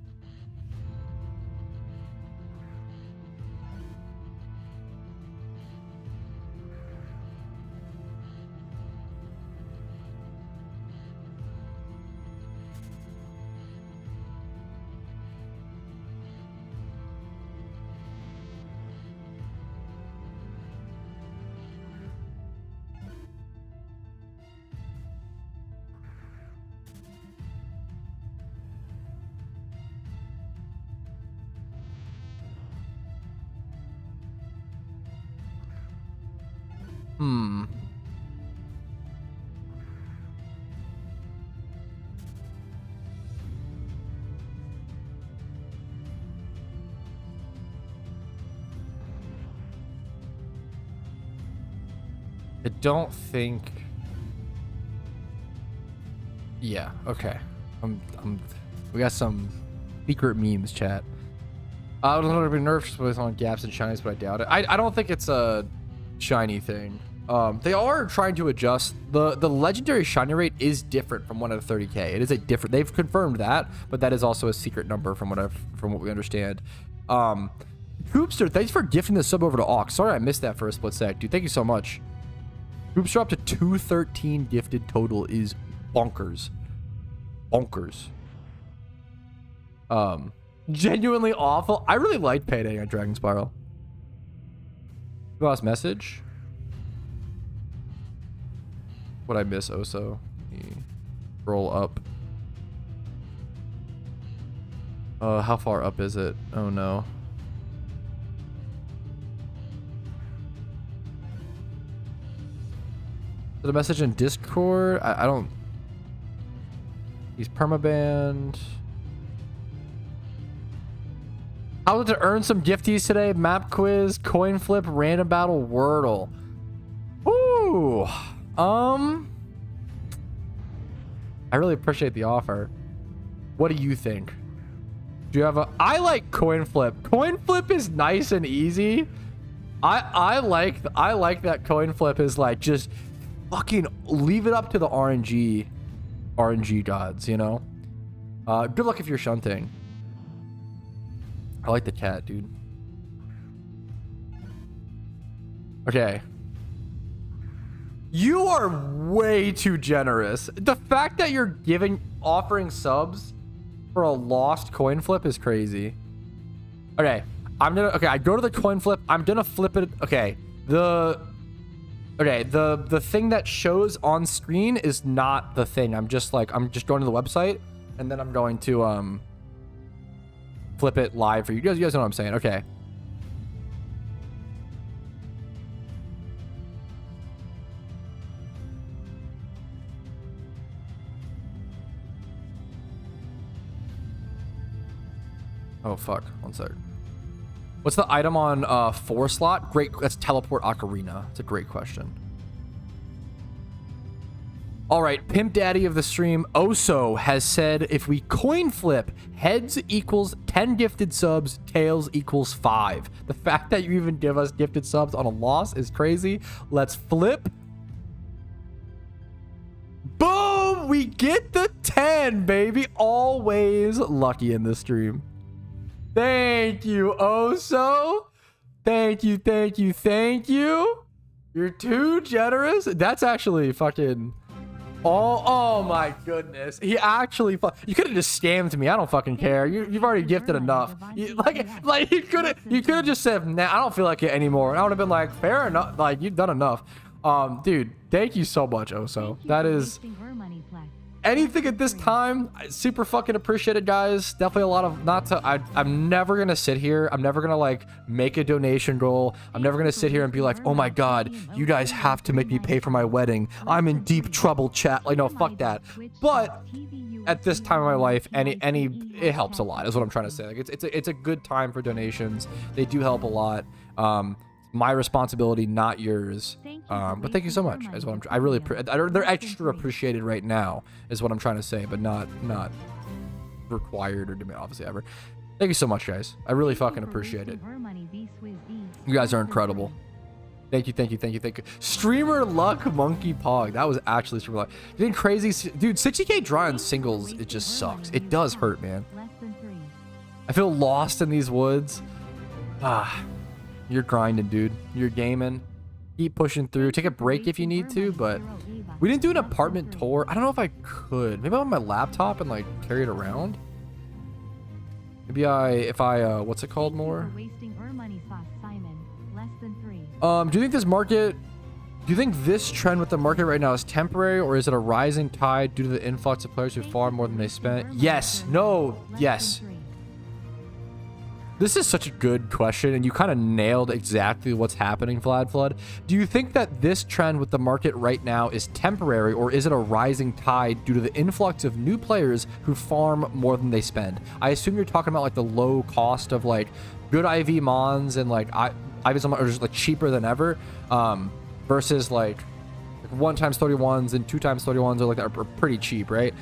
I don't think. Yeah. Okay. We got some secret memes, chat. I was a little bit nervous with on gaps and shinies, but I doubt it. I don't think it's a shiny thing. They are trying to adjust the legendary shiny rate is different from 1 out of 30k. It is a different. They've confirmed that, but that is also a secret number from what we understand. Hoopster, thanks for gifting the sub over to Ox. Sorry I missed that for a split sec, dude. Thank you so much. Hoopster up to 213 gifted total is bonkers. Bonkers. Genuinely awful. I really liked Payday on Dragon Spiral. Last message. What I miss, Oso. Roll up. How far up is it? Oh no. The message in Discord? I don't. He's permabanned. How was it to earn some gifties today? Map quiz, coin flip, random battle, Wordle. Ooh. I really appreciate the offer. What do you think? Do you have a? I like coin flip. Coin flip is nice and easy. I like that coin flip is like just fucking leave it up to the RNG gods, you know? Good luck if you're shunting. I like the cat, dude. Okay. You are way too generous. The fact that you're offering subs for a lost coin flip is crazy. Okay. I go to the coin flip. I'm gonna flip it. Okay. The thing that shows on screen is not the thing. I'm just going to the website and then I'm going to flip it live for you. You guys know what I'm saying. Okay. Oh fuck. 1 sec. What's the item on 4 slot? Great. That's teleport ocarina. It's a great question. All right, Pimp Daddy of the stream, Oso, has said if we coin flip, heads equals 10 gifted subs, tails equals 5. The fact that you even give us gifted subs on a loss is crazy. Let's flip. Boom! We get the 10, baby. Always lucky in this stream. Thank you, Oso. Thank you, thank you, thank you. You're too generous. That's actually fucking... Oh my goodness. He actually... You could have just scammed me. I don't fucking care. You've already gifted enough. You could have just said, nah, I don't feel like it anymore. And I would have been like, fair enough. Like, you've done enough. Dude, thank you so much, Oso. That is... anything at this time, super fucking appreciated, guys. Definitely a lot of I'm never gonna sit here. I'm never gonna like make a donation goal. I'm never gonna sit here and be like, oh my god, you guys have to make me pay for my wedding. I'm in deep trouble, chat. Like, no, fuck that. But at this time of my life, it helps a lot, is what I'm trying to say. Like it's a good time for donations. They do help a lot. My responsibility, not yours. But thank you so much. Is what I really they're extra appreciated right now, is what I'm trying to say, but not required or demand, obviously, ever. Thank you so much, guys. I really fucking appreciate it. You guys are incredible. Thank you. Streamer luck monkey pog. That was actually streamer luck. Getting crazy, dude. 60k draw in singles, it just sucks. It does hurt, man. I feel lost in these woods. You're grinding, dude. You're gaming. Keep pushing through. Take a break if you need to, but we didn't do an apartment tour. I don't know if I could. Maybe on my laptop and like carry it around. Maybe if I what's it called more? Do you think this market, do you think this trend with the market right now is temporary, or is it a rising tide due to the influx of players who farm more than they spent? Yes. No. Yes. This is such a good question, and you kind of nailed exactly what's happening, Flood. Do you think that this trend with the market right now is temporary, or is it a rising tide due to the influx of new players who farm more than they spend? I assume you're talking about like the low cost of like good IV mons and like IVs are just like cheaper than ever, versus like 1x31s and 2x31s are like are pretty cheap, right?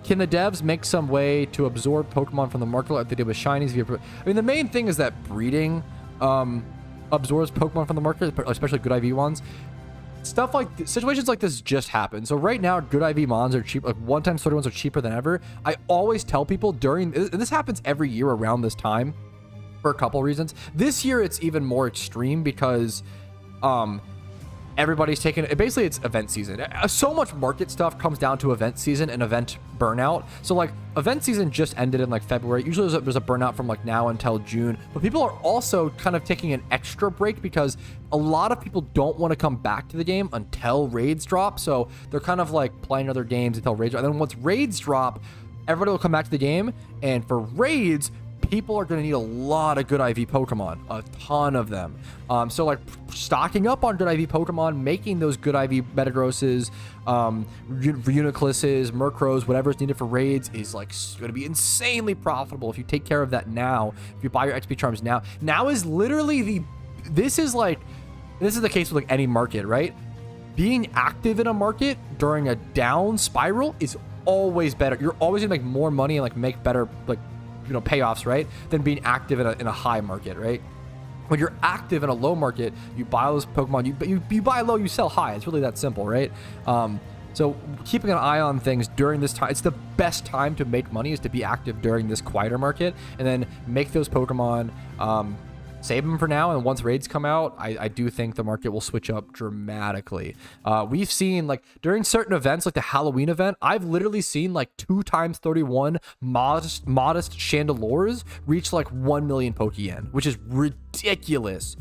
Can the devs make some way to absorb Pokemon from the market like they did with shinies? I mean, the main thing is that breeding absorbs Pokemon from the market, especially good IV ones. Stuff like situations like this just happen. So right now, good IV mons are cheap. Like 1x31s are cheaper than ever. I always tell people this happens every year around this time for a couple reasons. This year it's even more extreme because everybody's taking it. Basically, it's event season. So much market stuff comes down to event season and event burnout. So like event season just ended in like February. Usually there's a burnout from like now until June, but people are also kind of taking an extra break because a lot of people don't want to come back to the game until raids drop. So they're kind of like playing other games until raids drop. And then once raids drop, everybody will come back to the game. And for raids, people are going to need a lot of good IV Pokemon, a ton of them. So like stocking up on good IV Pokemon, making those good IV Metagrosses, Unicluses, Murkrows, whatever's needed for raids is like going to be insanely profitable if you take care of that now. If you buy your XP charms now. Now is literally this is the case with like any market, right? Being active in a market during a down spiral is always better. You're always gonna make more money and like make better like payoffs, right, than being active in a high market, right? When you're active in a low market, you buy those Pokemon, you buy low, you sell high. It's really that simple, right? So keeping an eye on things during this time, it's the best time to make money is to be active during this quieter market, and then make those Pokemon, save them for now, and once raids come out, I do think the market will switch up dramatically. We've seen like during certain events like the Halloween event, I've literally seen like 2x31 modest Chandelures reach like 1 million Pokeyen, which is ridiculous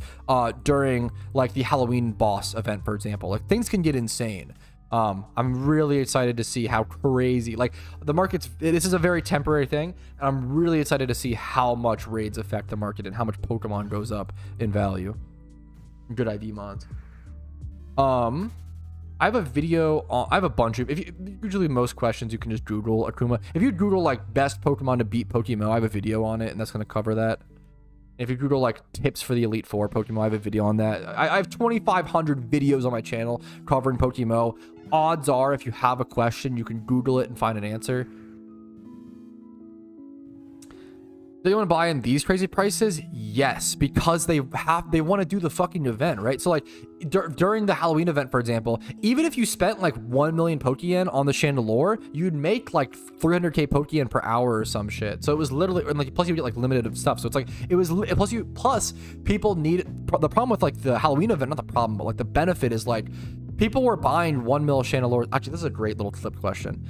during like the Halloween boss event, for example. Like things can get insane. I'm really excited to see how crazy, like the market's, this is a very temporary thing, and I'm really excited to see how much raids affect the market and how much Pokemon goes up in value. Good IV mods. I have a video on, I have a bunch of, usually most questions you can just Google Akuma. If you Google like best Pokemon to beat PokeMMO, I have a video on it, and that's going to cover that. If you Google like tips for the Elite Four Pokemon, I have a video on that. I have 2,500 videos on my channel covering Pokemon. Odds are, if you have a question, you can Google it and find an answer. Do you want to buy in these crazy prices? Yes, because they want to do the fucking event, right? So like during the Halloween event, for example, even if you spent like 1 million Pokeyen on the Chandelure, you'd make like 300k Pokeyen per hour or some shit. So it was literally, and like plus you get like limited stuff. So it's like it was plus people need, the problem with like the Halloween event, not the problem, but like the benefit is like people were buying 1 mil Chandelure. Actually, this is a great little clip question.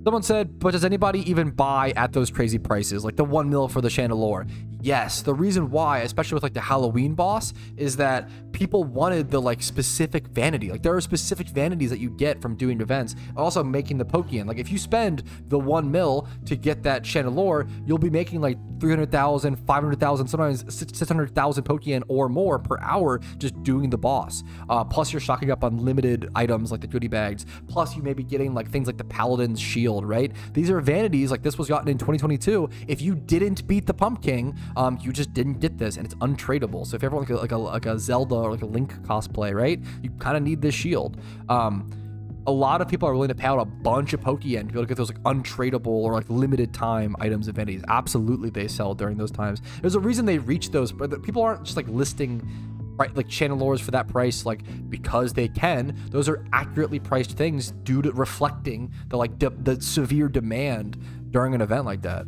Someone said, but does anybody even buy at those crazy prices, like the 1 mil for the Chandelure? Yes, the reason why, especially with like the Halloween boss, is that people wanted the like specific vanity. Like there are specific vanities that you get from doing events, also making the Pokeyen. Like if you spend the 1 mil to get that Chandelure, you'll be making like 300,000, 500,000, sometimes 600,000 Pokeyen or more per hour just doing the boss. Plus you're stocking up on limited items like the goodie bags. Plus you may be getting like things like the Paladin's shield, right? These are vanities. Like this was gotten in 2022. If you didn't beat the Pumpkin, you just didn't get this, and it's untradeable. So if you ever want like a Zelda or like a Link cosplay, right, you kind of need this shield. A lot of people are willing to pay out a bunch of Pokeyen to be able to get those like untradeable or like limited time items and vanities. Absolutely, they sell during those times. There's a reason they reach those, but people aren't just like listing right like Chandelures for that price like because they can. Those are accurately priced things due to reflecting the like the severe demand during an event like that.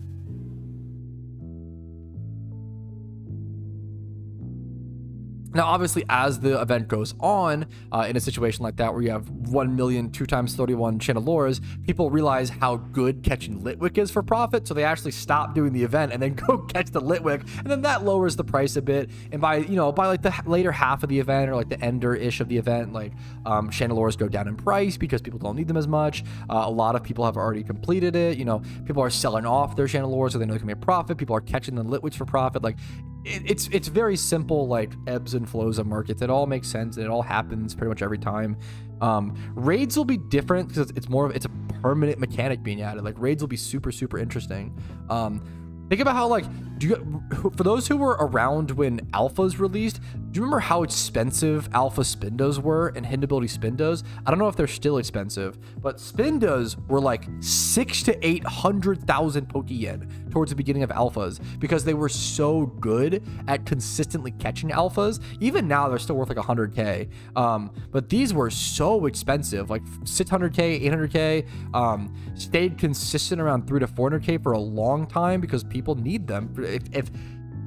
Now, obviously, as the event goes on, in a situation like that where you have 1 million 2 times 31 Chandelures, people realize how good catching Litwick is for profit, so they actually stop doing the event and then go catch the Litwick, and then that lowers the price a bit. And by like the later half of the event or like the ender-ish of the event, like Chandelures go down in price because people don't need them as much. A lot of people have already completed it. People are selling off their Chandelures so they know they can make profit. People are catching the Litwicks for profit. Like it's very simple, like ebbs and flows of markets. It all makes sense and it all happens pretty much every time. Raids will be different because it's a permanent mechanic being added. Like raids will be super interesting. Think about how like for those who were around when alphas released, do you remember how expensive alpha spindos were and hidden ability spindos? I don't know if they're still expensive, but spindos were like 600,000 to 800,000 Pokeyen towards the beginning of alphas because they were so good at consistently catching alphas. Even now they're still worth like 100k. But these were so expensive, like 600k, 800k, stayed consistent around 300 to 400k for a long time because people need them.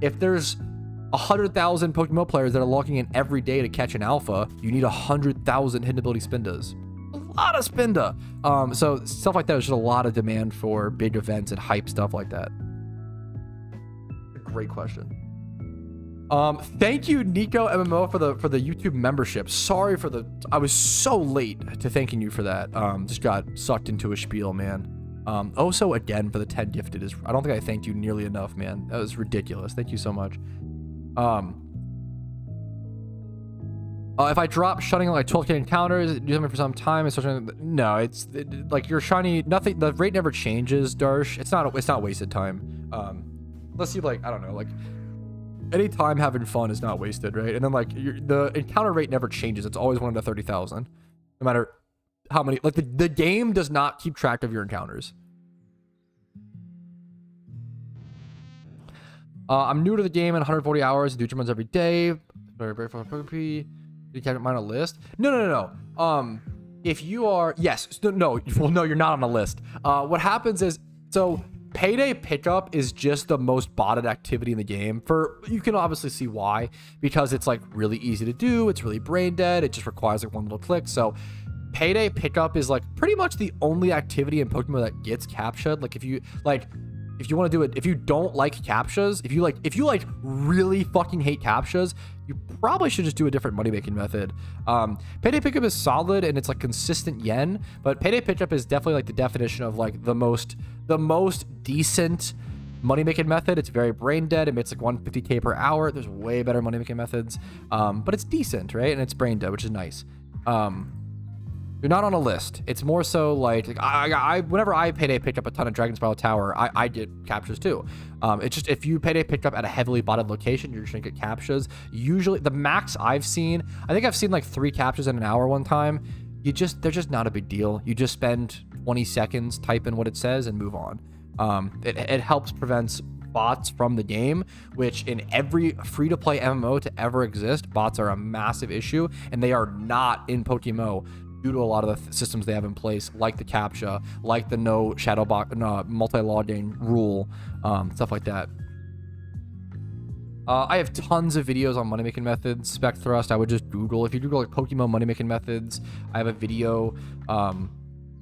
If there's 100,000 PokeMMO players that are logging in every day to catch an alpha, you need 100,000 hidden ability spindas. A lot of spinda. So stuff like that is just a lot of demand for big events and hype stuff like that. Great question. Thank you, Nico MMO, for the YouTube membership. Sorry I was so late to thanking you for that. Just got sucked into a spiel, man. Also again for the 10 gifted I don't think I thanked you nearly enough, man. That was ridiculous. Thank you so much. If I drop shutting like 12k encounters, do something for some time, no, like your shiny, nothing, the rate never changes, Darsh. It's not wasted time. Unless you like, I don't know, like any time having fun is not wasted, right? And then like the encounter rate never changes. It's always 1 to 30,000, no matter how many. Like the game does not keep track of your encounters. I'm new to the game in 140 hours and do gym runs every day. Very fun PvP. You can't mine a list. No. If you are, yes, no, well, no, you're not on a list. What happens is, so payday pickup is just the most botted activity in the game. You can obviously see why, because it's like really easy to do. It's really brain dead. It just requires like one little click. So payday pickup is like pretty much the only activity in Pokemon that gets captured. Like if you want to do it, if you don't like captchas, if you really fucking hate captchas, you probably should just do a different money making method. Payday pickup is solid and it's like consistent yen, but payday pickup is definitely like the definition of like the most decent money making method. It's very brain dead. It makes like 150k per hour. There's way better money making methods, but it's decent, right? And it's brain dead, which is nice. You're not on a list. It's more so like whenever I payday pick up a ton of Dragon Spiral Tower, I get captures too. It's just if you payday picked up at a heavily botted location, you're just gonna get captures. Usually the max I've seen, I think I've seen like 3 captures in an hour one time. They're just not a big deal. You just spend 20 seconds, type in what it says and move on. It helps prevent bots from the game, which in every free-to-play MMO to ever exist, bots are a massive issue, and they are not in PokeMMO due to a lot of the systems they have in place, like the CAPTCHA, like the no shadow box, multi-logging rule, stuff like that. I have tons of videos on money-making methods. Spec Thrust, I would just Google. If you Google like PokeMMO money-making methods, I have a video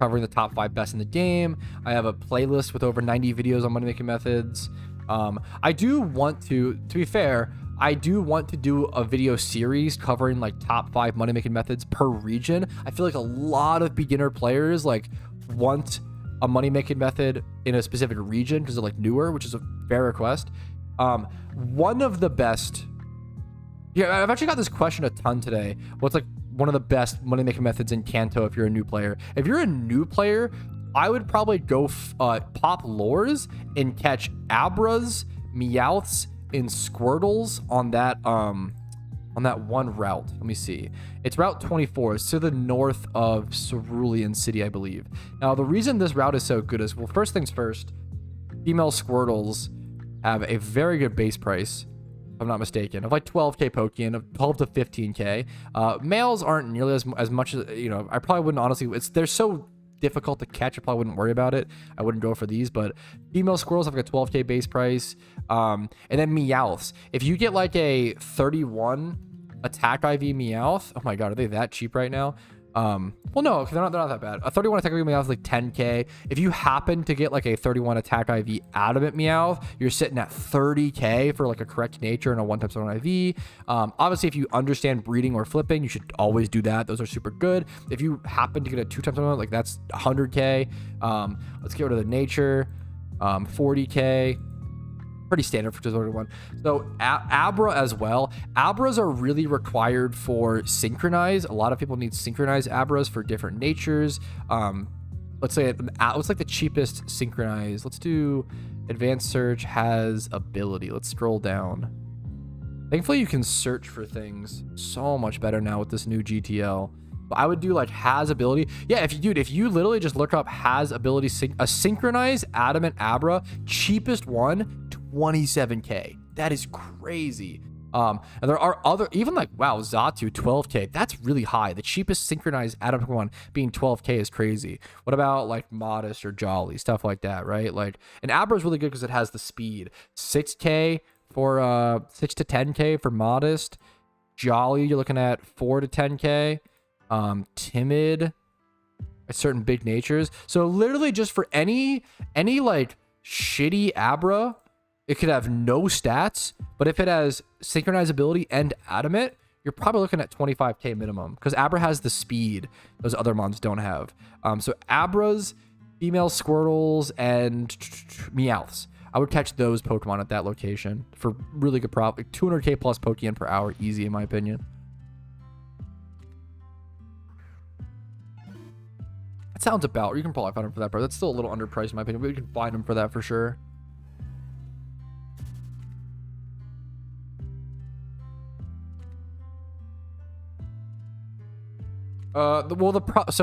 covering the top 5 best in the game. I have a playlist with over 90 videos on money-making methods. I do want to be fair, I do want to do a video series covering like top 5 money making methods per region. I feel like a lot of beginner players like want a money making method in a specific region because they're like newer, which is a fair request. One of the best, yeah, I've actually got this question a ton today. What's like one of the best money making methods in Kanto if you're a new player? If you're a new player, I would probably go pop lures and catch Abras, Meowths, and Squirtles on that one route. Let me see. It's Route 24. It's to the north of Cerulean City, I believe. Now, the reason this route is so good is, well, first things first, female Squirtles have a very good base price, if I'm not mistaken, of like 12k Pokeyen, of 12 to 15k. Males aren't nearly as much as, you know, I probably wouldn't honestly, they're so difficult to catch, I probably wouldn't worry about it. I wouldn't go for these, but female Squirtles have like a 12k base price. And then Meowths. If you get like a 31 attack IV Meowth, oh my god, are they that cheap right now? Well, no, they're not that bad. A 31 attack IV Meowth is like 10k. If you happen to get like a 31 attack IV Adamant Meowth, you're sitting at 30k for like a correct nature and a 1/7 IV. Obviously, if you understand breeding or flipping, you should always do that. Those are super good. If you happen to get a 2/7, like that's 100k. Let's get rid of the nature. 40k. Pretty standard for Disorder 1. So Abra as well. Abras are really required for synchronize. A lot of people need synchronized Abras for different natures. Let's say what's like the cheapest synchronize. Let's do advanced search has ability. Let's scroll down. Thankfully you can search for things so much better now with this new GTL. But I would do like has ability. Yeah, if you literally just look up has ability, a synchronized adamant Abra, cheapest one, 27k. That is crazy. And there are other, even like, wow, Xatu 12k. That's really high. The cheapest synchronized adamant one being 12k is crazy. What about like Modest or Jolly, stuff like that, right? Like, an Abra is really good because it has the speed. 6k for 6 to 10k for Modest. Jolly, you're looking at 4 to 10k. Timid at certain big natures. So literally just for any like shitty Abra, it could have no stats, but if it has synchronized ability and adamant, you're probably looking at 25k minimum because Abra has the speed those other mons don't have. So Abras, female Squirtles, and Meowths. I would catch those Pokemon at that location for really good profit. 200k plus Pokeyen per hour, easy in my opinion. That sounds about, or you can probably find them for that, but that's still a little underpriced in my opinion, but you can find them for that for sure. So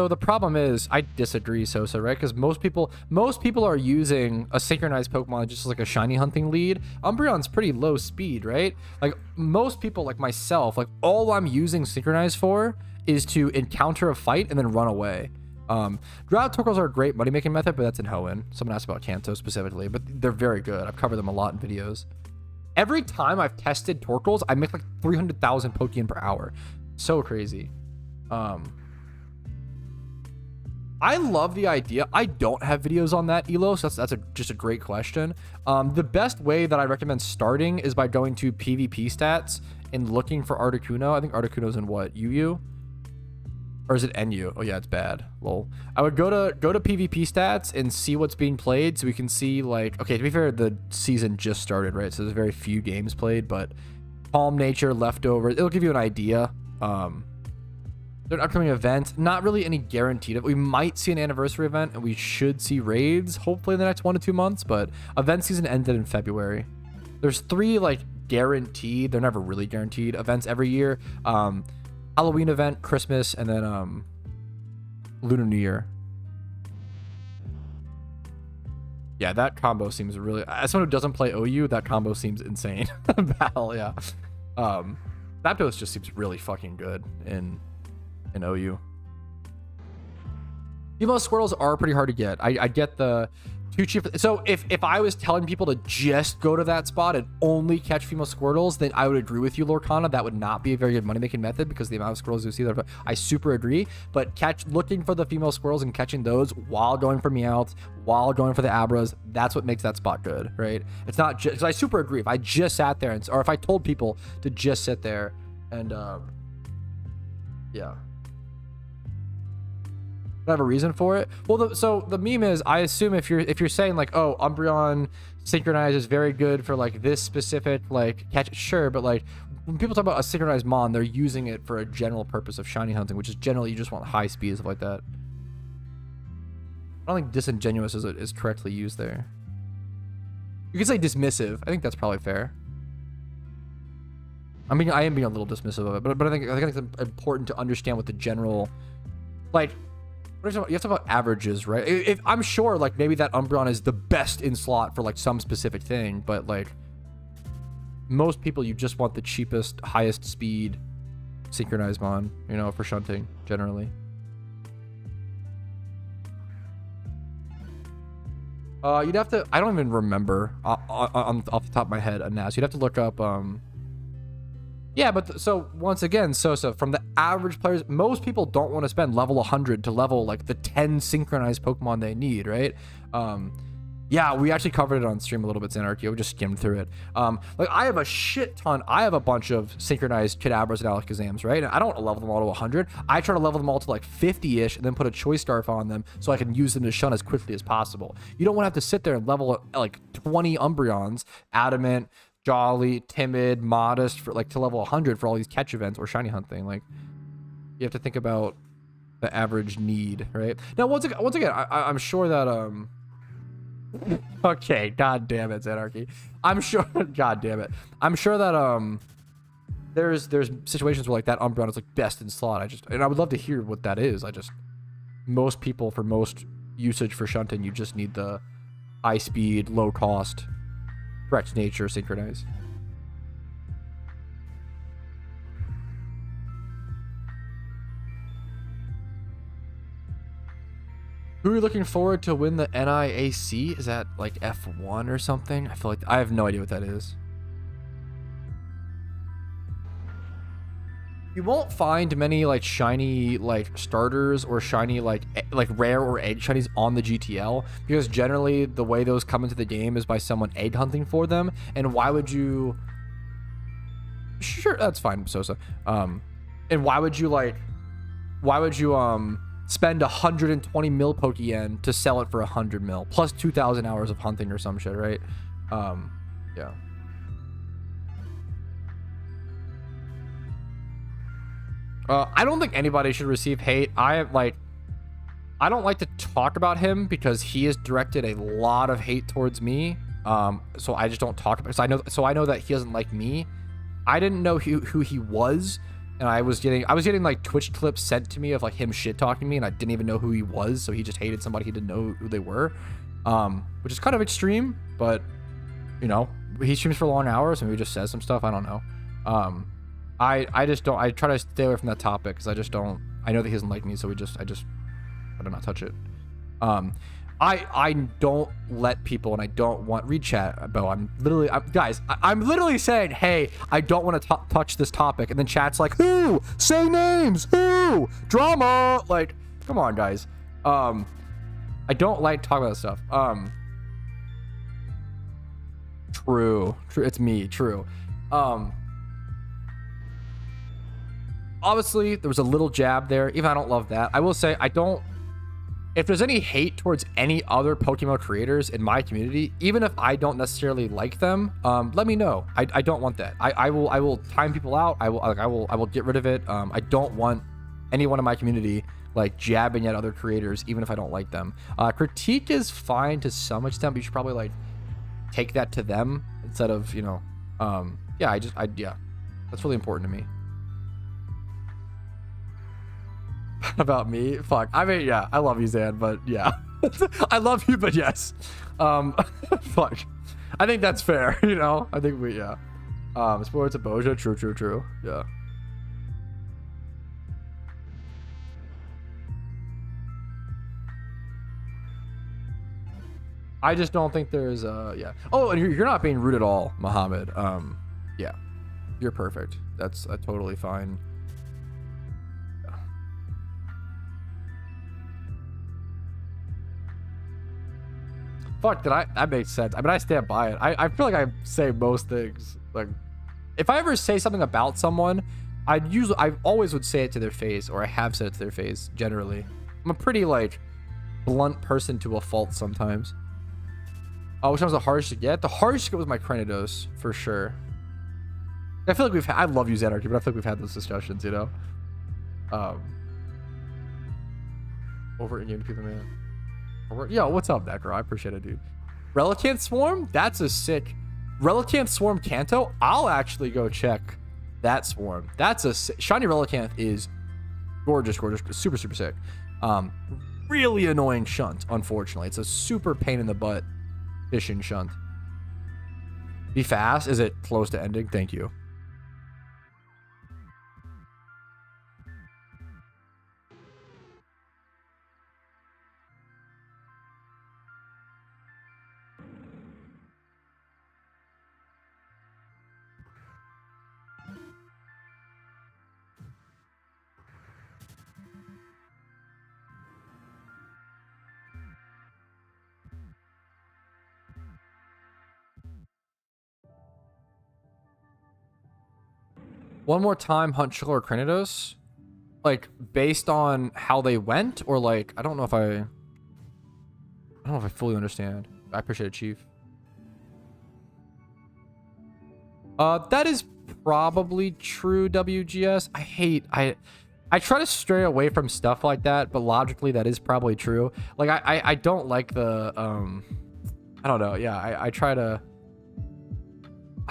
the problem is, I disagree, Sosa, right? Because most people are using a synchronized Pokemon just like a shiny hunting lead. Umbreon's pretty low speed, right? Like most people, like myself, like all I'm using synchronized for is to encounter a fight and then run away. Drought Torkoals are a great money making method, but that's in Hoenn. Someone asked about Kanto specifically, but they're very good. I've covered them a lot in videos. Every time I've tested Torkoals, I make like 300,000 Pokeyen per hour. So crazy. I love the idea. I don't have videos on that, Elo, so that's just a great question. The best way that I recommend starting is by going to PvP stats and looking for Articuno. I think Articuno's in what? UU? Or is it NU? Oh yeah, it's bad. Lol. I would go to PvP stats and see what's being played so we can see, like, okay, to be fair, the season just started, right? So there's very few games played, but Calm Nature, Leftover, it'll give you an idea. An upcoming event, not really any guaranteed. We might see an anniversary event and we should see raids hopefully in the next 1 to 2 months, but event season ended in February. There's 3 like guaranteed, they're never really guaranteed, events every year. Halloween event, Christmas, and then Lunar New Year. Yeah, that combo seems really, as someone who doesn't play OU, that combo seems insane. Battle, yeah. Zapdos just seems really fucking good in OU. Female Squirtles are pretty hard to get. I get the Too cheap. So if I was telling people to just go to that spot and only catch female Squirtles, then I would agree with you, Lorcana. That would not be a very good money-making method because the amount of Squirtles you see there. I super agree. But looking for the female squirrels and catching those while going for Meowths, while going for the Abras, that's what makes that spot good, right? It's not just, because I super agree. If I just sat there or if I told people to just sit there and yeah. I have a reason for it. Well, so the meme is, I assume if you're saying like, oh, Umbreon synchronized is very good for like this specific like catch, sure, but like when people talk about a synchronized mon, they're using it for a general purpose of shiny hunting, which is generally you just want high speed, stuff like that. I don't think disingenuous is correctly used there. You could say dismissive. I think that's probably fair. I mean, I am being a little dismissive of it, but I think it's important to understand what the general, like, you have to talk about averages, right? If I'm sure, like, maybe that Umbreon is the best in slot for like some specific thing, but like most people, you just want the cheapest, highest speed synchronized mon, you know, for shunting generally. You'd have to, I don't even remember off the top of my head, Anas. You'd have to look up, yeah, but so once again, Sosa, from the average players, most people don't want to spend level 100 to level like the 10 synchronized Pokemon they need, right? Yeah, we actually covered it on stream a little bit, Zanarchy. We just skimmed through it. Like I have a shit ton. I have a bunch of synchronized Kadabras and Alakazams, right? And I don't level them all to 100. I try to level them all to like 50-ish and then put a choice scarf on them so I can use them to shun as quickly as possible. You don't want to have to sit there and level like 20 Umbreons, Adamant, Jolly, Timid, Modest for like to level 100 for all these catch events or shiny hunting. Like you have to think about the average need, right? Now once again, I'm sure that okay, god damn it, Zanarchy. I'm sure god damn it. I'm sure that there's situations where like that Umbreon is like best in slot. I would love to hear what that is. Most people, for most usage for shunting, you just need the high speed, low cost, correct nature synchronize. Who are you looking forward to win the NIAC? Is that like F1 or something? I feel like I have no idea what that is. You won't find many like shiny like starters or shiny like rare or egg shinies on the GTL because generally the way those come into the game is by someone egg hunting for them. And why would you? Sure, that's fine, Sosa. And why would you spend 120 mil Pokeyen to sell it for 100 mil plus 2,000 hours of hunting or some shit, right? Yeah. I don't think anybody should receive hate. I don't like to talk about him because he has directed a lot of hate towards me. So I just don't talk about it. So I know that he doesn't like me. I didn't know who he was, and I was getting like Twitch clips sent to me of like him shit talking me, and I didn't even know who he was. So he just hated somebody he didn't know who they were, which is kind of extreme. But you know, he streams for long hours and he just says some stuff. I don't know. I just don't. I try to stay away from that topic because I just don't. I know that he doesn't like me, so I just better not touch it. I don't let people, and I don't want read chat, Bo. I'm literally saying, hey, I don't want to touch this topic, and then chat's like, who? Say names. Who? Drama. Like, come on, guys. I don't like talking about this stuff. True. It's me. True. Obviously, there was a little jab there. Even I don't love that. I will say I don't. If there's any hate towards any other Pokemon creators in my community, even if I don't necessarily like them, let me know. I don't want that. I will time people out. I will get rid of it. I don't want anyone in my community like jabbing at other creators, even if I don't like them. Critique is fine to some extent, but you should probably like take that to them instead of, you know, yeah. Yeah, that's really important to me. About me, fuck. I mean, yeah, I love you, Zan, but yeah, I love you, but yes, fuck. I think that's fair, you know. I think yeah. Sports of Boja, true, yeah. I just don't think there's yeah. Oh, and you're not being rude at all, Mohammed. Yeah, you're perfect. That's totally fine. Fuck, that makes sense. I mean, I stand by it. I feel like I say most things. Like, if I ever say something about someone, I always would say it to their face, or I have said it to their face, generally. I'm a pretty, like, blunt person to a fault sometimes. Oh, which one's the hardest to get? The hardest to get was my Cranidos, for sure. I feel like I love you, Zanarchy, but I feel like we've had those discussions, you know? Over in-game people, man. Yo, what's up, Necro? I appreciate it, dude. Relicanth Swarm? That's a sick... Relicanth Swarm Kanto? I'll actually go check that Swarm. That's a sick... Shiny Relicanth is gorgeous, super, super sick. Really annoying shunt, unfortunately. It's a super pain in the butt fishing shunt. Be fast. Is it close to ending? Thank you. One more time, Hunt Chiller or Cranidos? Like, based on how they went? Or like, I don't know if I fully understand. I appreciate it, Chief. That is probably true, WGS. I try to stray away from stuff like that, but logically that is probably true. Like, I don't like the, I don't know. Yeah, I try to...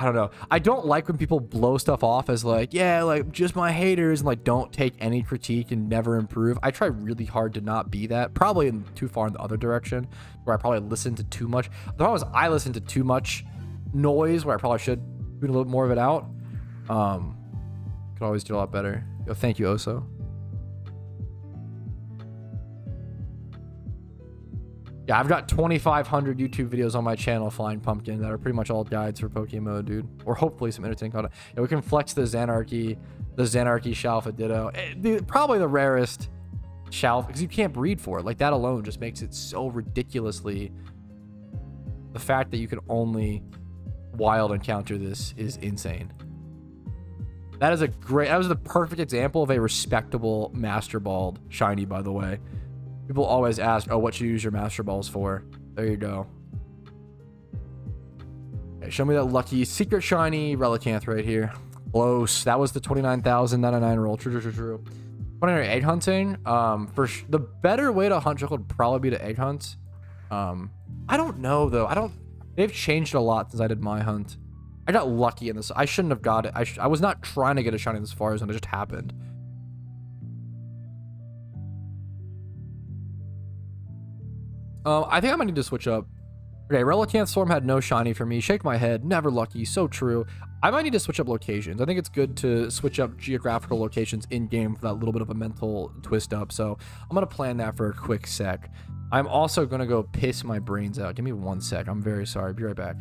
I don't know. I don't like when people blow stuff off as like, yeah, like just my haters, and like don't take any critique and never improve. I try really hard to not be that. Probably too far in the other direction, where I probably listen to too much. The problem is I listen to too much noise, where I probably should put a little more of it out. Could always do a lot better. Yo, thank you, Oso. Yeah, I've got 2,500 YouTube videos on my channel, Flying Pumpkin, that are pretty much all guides for Pokemon, dude. Or hopefully some entertaining content. Yeah, we can flex the Zanarchy Shalfa Ditto. Probably the rarest Shalfa, because you can't breed for it. Like, that alone just makes it so ridiculously... The fact that you can only wild encounter this is insane. That was the perfect example of a respectable Master Balled shiny, by the way. People always ask, oh, what should you use your Master Balls for? There you go. Okay, show me that lucky secret shiny Relicanth right here. Close. That was the 29,099 roll. True. 29 egg hunting. The better way to hunt would probably be to egg hunt. I don't know, though. They've changed a lot since I did my hunt. I got lucky in this. I shouldn't have got it. I was not trying to get a shiny this far as when it just happened. I think I might need to switch up. Okay, Relicanth Swarm had no shiny for me. Shake my head. Never lucky. So true. I might need to switch up locations. I think it's good to switch up geographical locations in-game for that little bit of a mental twist up. So I'm going to plan that for a quick sec. I'm also going to go piss my brains out. Give me 1 sec. I'm very sorry. Be right back.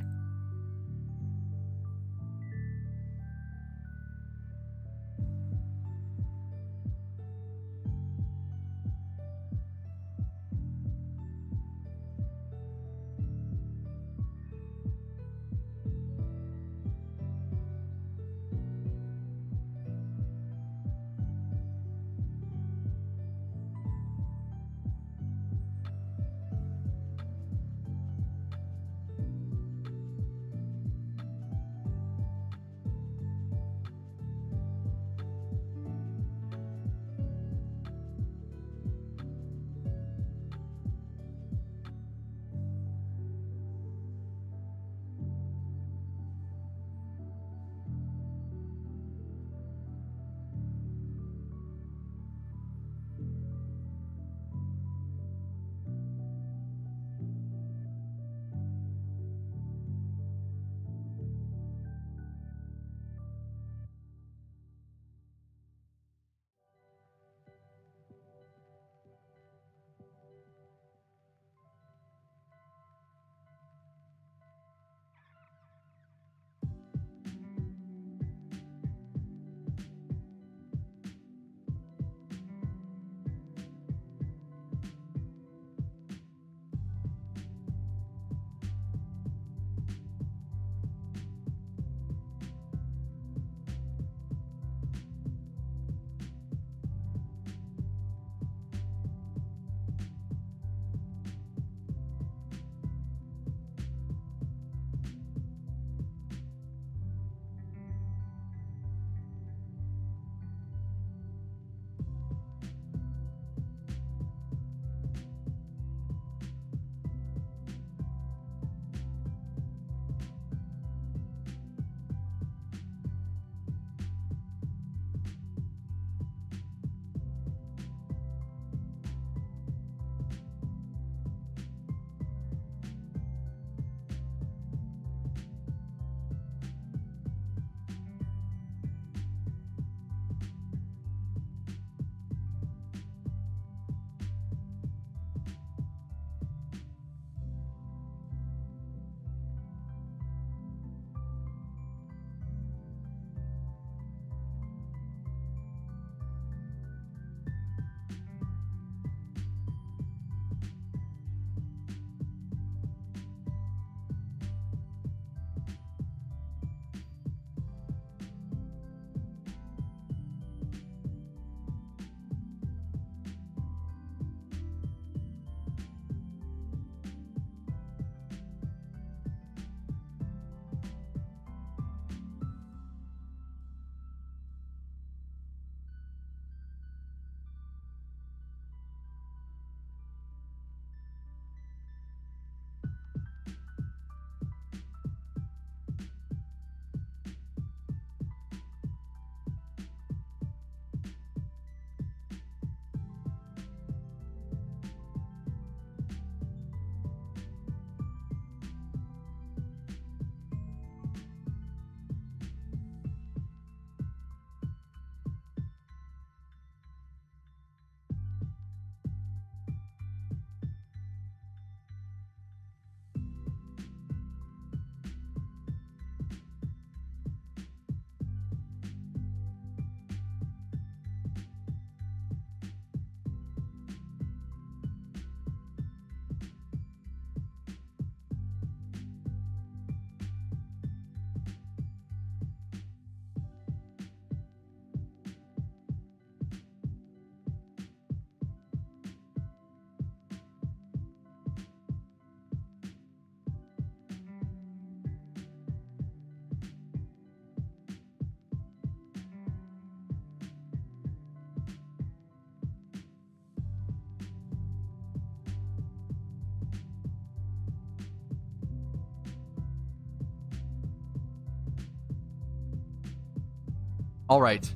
All right.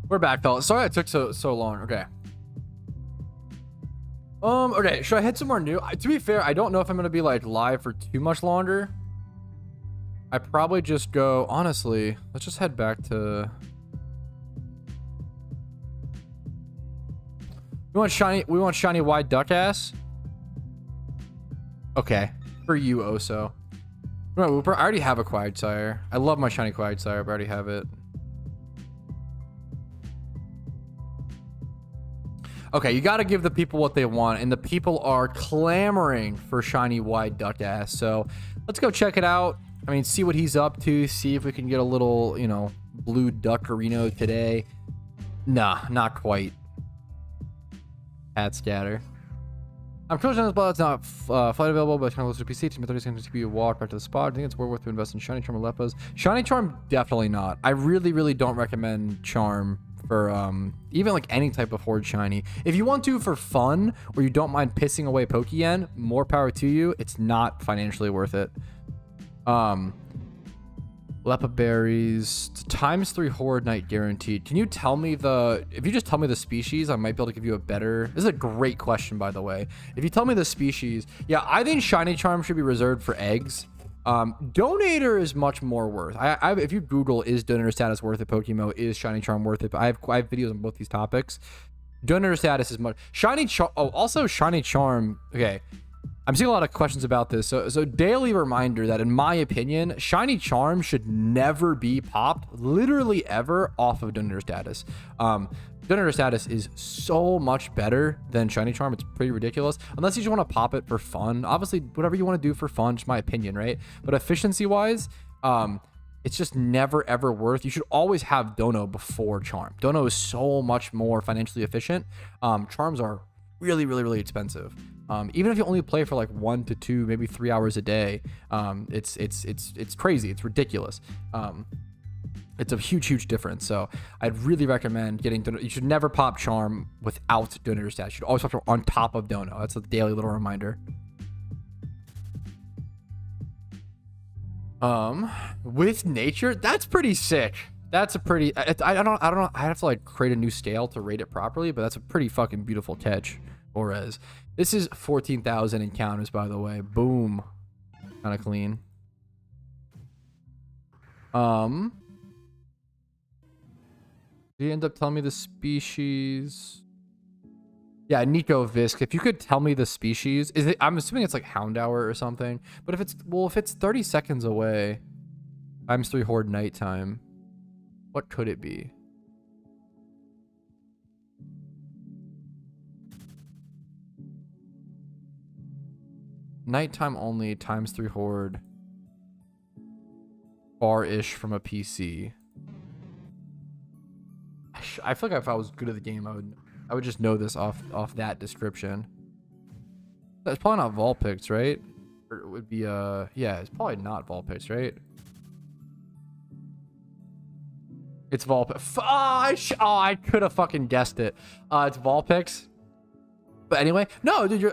We're back, fellas. Sorry it took so long. Okay. Okay, should I hit somewhere new? To be fair, I don't know if I'm gonna be like live for too much longer. I probably just go, honestly, let's just head back to. We want shiny wide duck ass. Okay. For you, Oso. No, Whooper, I already have a Quagsire. I love my shiny Quagsire, but I already have it. Okay, you got to give the people what they want, and the people are clamoring for shiny wide duck ass. So let's go check it out. I mean, see what he's up to. See if we can get a little, you know, blue duckerino today. Nah, not quite. Hat scatter. I'm close on this ball. It's not flight available, but it's kind of close to PC. It's 30 seconds to be a walk back to the spot. I think it's worth to invest in Shiny Charm or Leppas. Shiny Charm, definitely not. I really don't recommend Charm for even like any type of Horde shiny. If you want to for fun, or you don't mind pissing away Pokeyen, more power to you. It's not financially worth it. Leppa berries, ×3 Horde Night guaranteed. Can you tell me if you just tell me the species, I might be able to give you a better. This is a great question, by the way. If you tell me the species, yeah, I think Shiny Charm should be reserved for eggs. Donator is much more worth. If you Google is donator status worth it, Pokemon is Shiny Charm worth it, but I have videos on both these topics. Donator status is much. Shiny Charm. Oh, also Shiny Charm. Okay. I'm seeing a lot of questions about this. So daily reminder that in my opinion, Shiny Charm should never be popped, literally ever, off of Donator status. Donator status is so much better than Shiny Charm. It's pretty ridiculous. Unless you just want to pop it for fun. Obviously, whatever you want to do for fun, just my opinion, right? But efficiency-wise, it's just never, ever worth. You should always have Dono before Charm. Dono is so much more financially efficient. Charms are really expensive. Even if you only play for like 1 to 2, maybe 3 hours a day, it's crazy. It's ridiculous. It's a huge difference. So I'd really recommend getting Dono. You should never pop Charm without Donator status. You should always pop Charm on top of Dono. That's a daily little reminder. With nature, that's pretty sick. That's a pretty. I don't know. I have to like create a new scale to rate it properly, but that's a pretty fucking beautiful catch. Orez. This is 14,000 encounters, by the way. Boom. Kind of clean. Did you end up telling me the species? Yeah, Nico Visk. If you could tell me the species, is it? I'm assuming it's like Houndour or something. But if it's 30 seconds away, ×3 Horde nighttime. What could it be? Nighttime only, ×3 Horde. Far-ish from a PC. I feel like if I was good at the game, I would just know this off that description. That's probably not Vulpix, right? Or it would be yeah, it's probably not Vulpix, right? It's Vulpix. I could have fucking guessed it. It's Vulpix. But anyway, no, dude,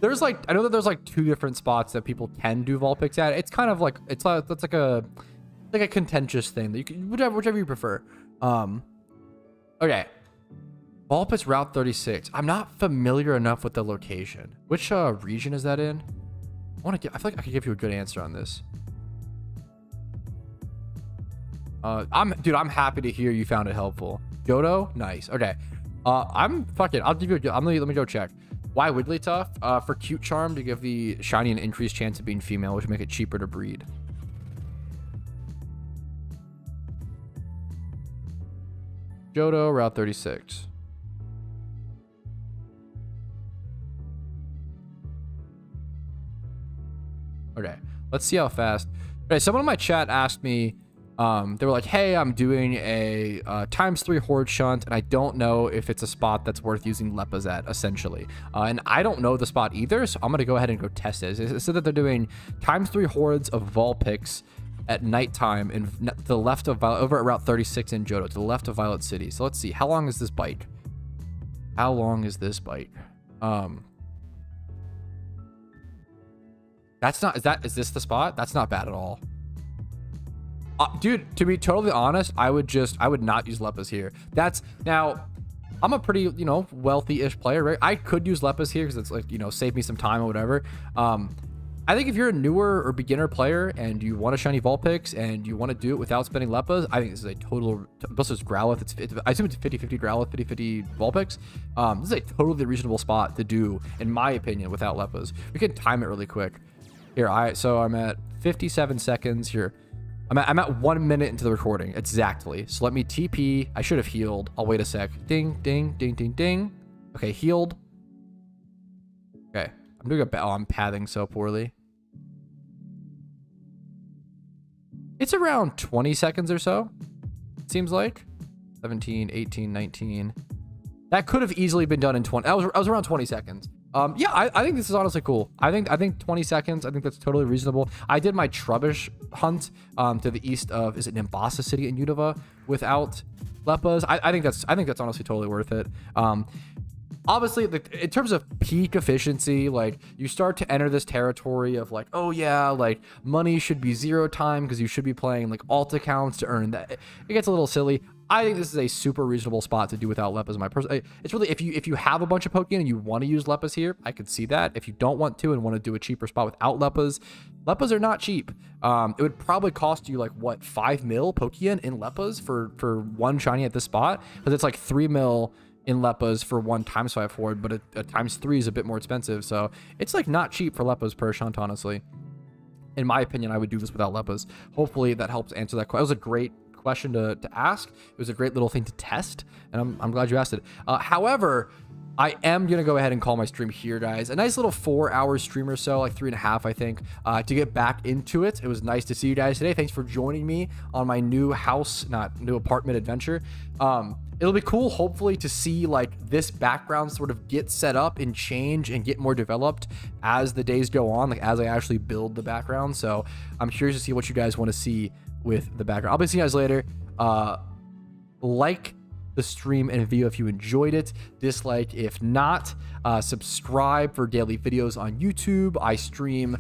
there's like, I know that there's like 2 different spots that people can do Vulpix at. It's kind of like, that's like a contentious thing that you can, whichever you prefer. Okay. Vulpix Route 36. I'm not familiar enough with the location. Which region is that in? I feel like I could give you a good answer on this. Dude, I'm happy to hear you found it helpful. Johto? Nice. Okay. I'll give you let me go check. Why Wigglytuff? For cute charm to give the shiny an increased chance of being female, which would make it cheaper to breed. Johto, Route 36. Okay, let's see how fast. Okay, someone in my chat asked me, they were like, hey, I'm doing a ×3 Horde shunt, and I don't know if it's a spot that's worth using Leppas at, essentially. And I don't know the spot either, so I'm going to go ahead and go test it. It said that they're doing ×3 Hordes of Vulpix at nighttime to the left of over at Route 36 in Johto, to the left of Violet City. So let's see. How long is this bike? How long is this bike? Is this the spot? That's not bad at all. Dude, to be totally honest, I would not use Lepus here. That's now, I'm a pretty, you know, wealthy-ish player, right? I could use Lepus here because it's like, you know, save me some time or whatever. I think if you're a newer or beginner player and you want a shiny Vulpix and you want to do it without spending Lepus, I think this is a total, plus it's Growlithe, I assume it's 50-50 Growlithe, 50-50 Vulpix. This is a totally reasonable spot to do, in my opinion, without Lepus. We can time it really quick. Here, so I'm at 57 seconds here. I'm at 1 minute into the recording, exactly. So let me TP. I should have healed. I'll wait a sec. Ding, ding, ding, ding, ding. Okay, healed. Okay, I'm doing I'm pathing so poorly. It's around 20 seconds or so, it seems like. 17, 18, 19. That could have easily been done in 20. I was around 20 seconds. Yeah, I think this is honestly cool. I think 20 seconds, I think that's totally reasonable. I did my Trubbish hunt to the east of, is it Nimbasa City in Unova without Lepus. I think that's honestly totally worth it. Obviously, in terms of peak efficiency, like, you start to enter this territory of like, oh yeah, like money should be 0 time because you should be playing like alt accounts to earn that. It gets a little silly. I think this is a super reasonable spot to do without Lepus. It's really, if you have a bunch of Pokemon and you want to use Lepus here, I could see that. If you don't want to and want to do a cheaper spot without Lepus are not cheap. It would probably cost you like what, 5 mil Pokemon in Lepus for one shiny at this spot, because it's like 3 mil in Lepus for 1 ×5 Horde, but a ×3 is a bit more expensive, so it's like not cheap for Lepus per shunt, honestly. In my opinion, I would do this without Lepus. Hopefully that helps answer that question. That was a great question to ask. It was a great little thing to test, and I'm glad you asked it. However, I am gonna go ahead and call my stream here, guys. A nice little 4-hour stream or so, like 3.5, I think, to get back into it. It was nice to see you guys today. Thanks for joining me on my new apartment adventure. It'll be cool, hopefully, to see like this background sort of get set up and change and get more developed as the days go on, like as I actually build the background. So I'm curious to see what you guys want to see with the background. I'll be seeing you guys later. Like the stream and video if you enjoyed it. Dislike if not. Subscribe for daily videos on YouTube. I stream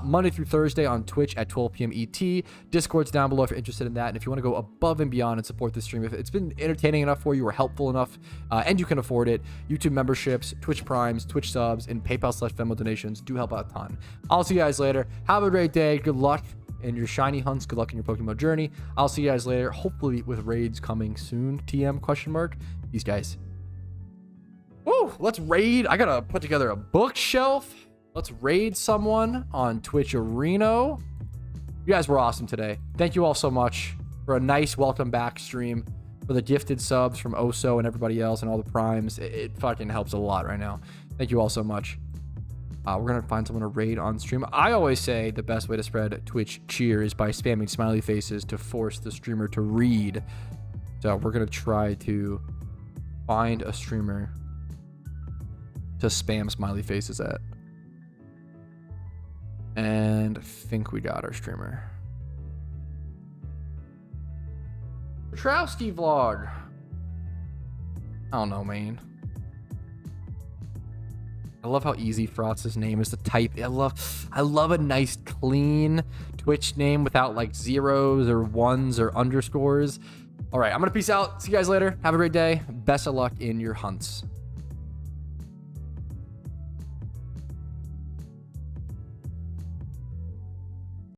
Monday through Thursday on Twitch at 12 p.m. ET. Discord's down below if you're interested in that. And if you want to go above and beyond and support this stream, if it's been entertaining enough for you or helpful enough, and you can afford it, YouTube memberships, Twitch Primes, Twitch subs, and PayPal/Venmo donations do help out a ton. I'll see you guys later. Have a great day. Good luck in your shiny hunts. Good luck in your Pokemon journey. I'll see you guys later, hopefully with raids coming soon. TM ? These guys. Woo! Let's raid. I gotta put together a bookshelf. Let's raid someone on Twitch Arena. You guys were awesome today. Thank you all so much for a nice welcome back stream, for the gifted subs from Oso and everybody else and all the primes. It fucking helps a lot right now. Thank you all so much. We're gonna find someone to raid on stream. I always say the best way to spread Twitch cheer is by spamming smiley faces to force the streamer to read. So we're gonna try to find a streamer to spam smiley faces at. And I think we got our streamer. Patrouski vlog. I don't know, man. I love how easy Frotz's name is to type. I love a nice clean Twitch name without like zeros or ones or underscores. All right, I'm gonna peace out. See you guys later. Have a great day. Best of luck in your hunts.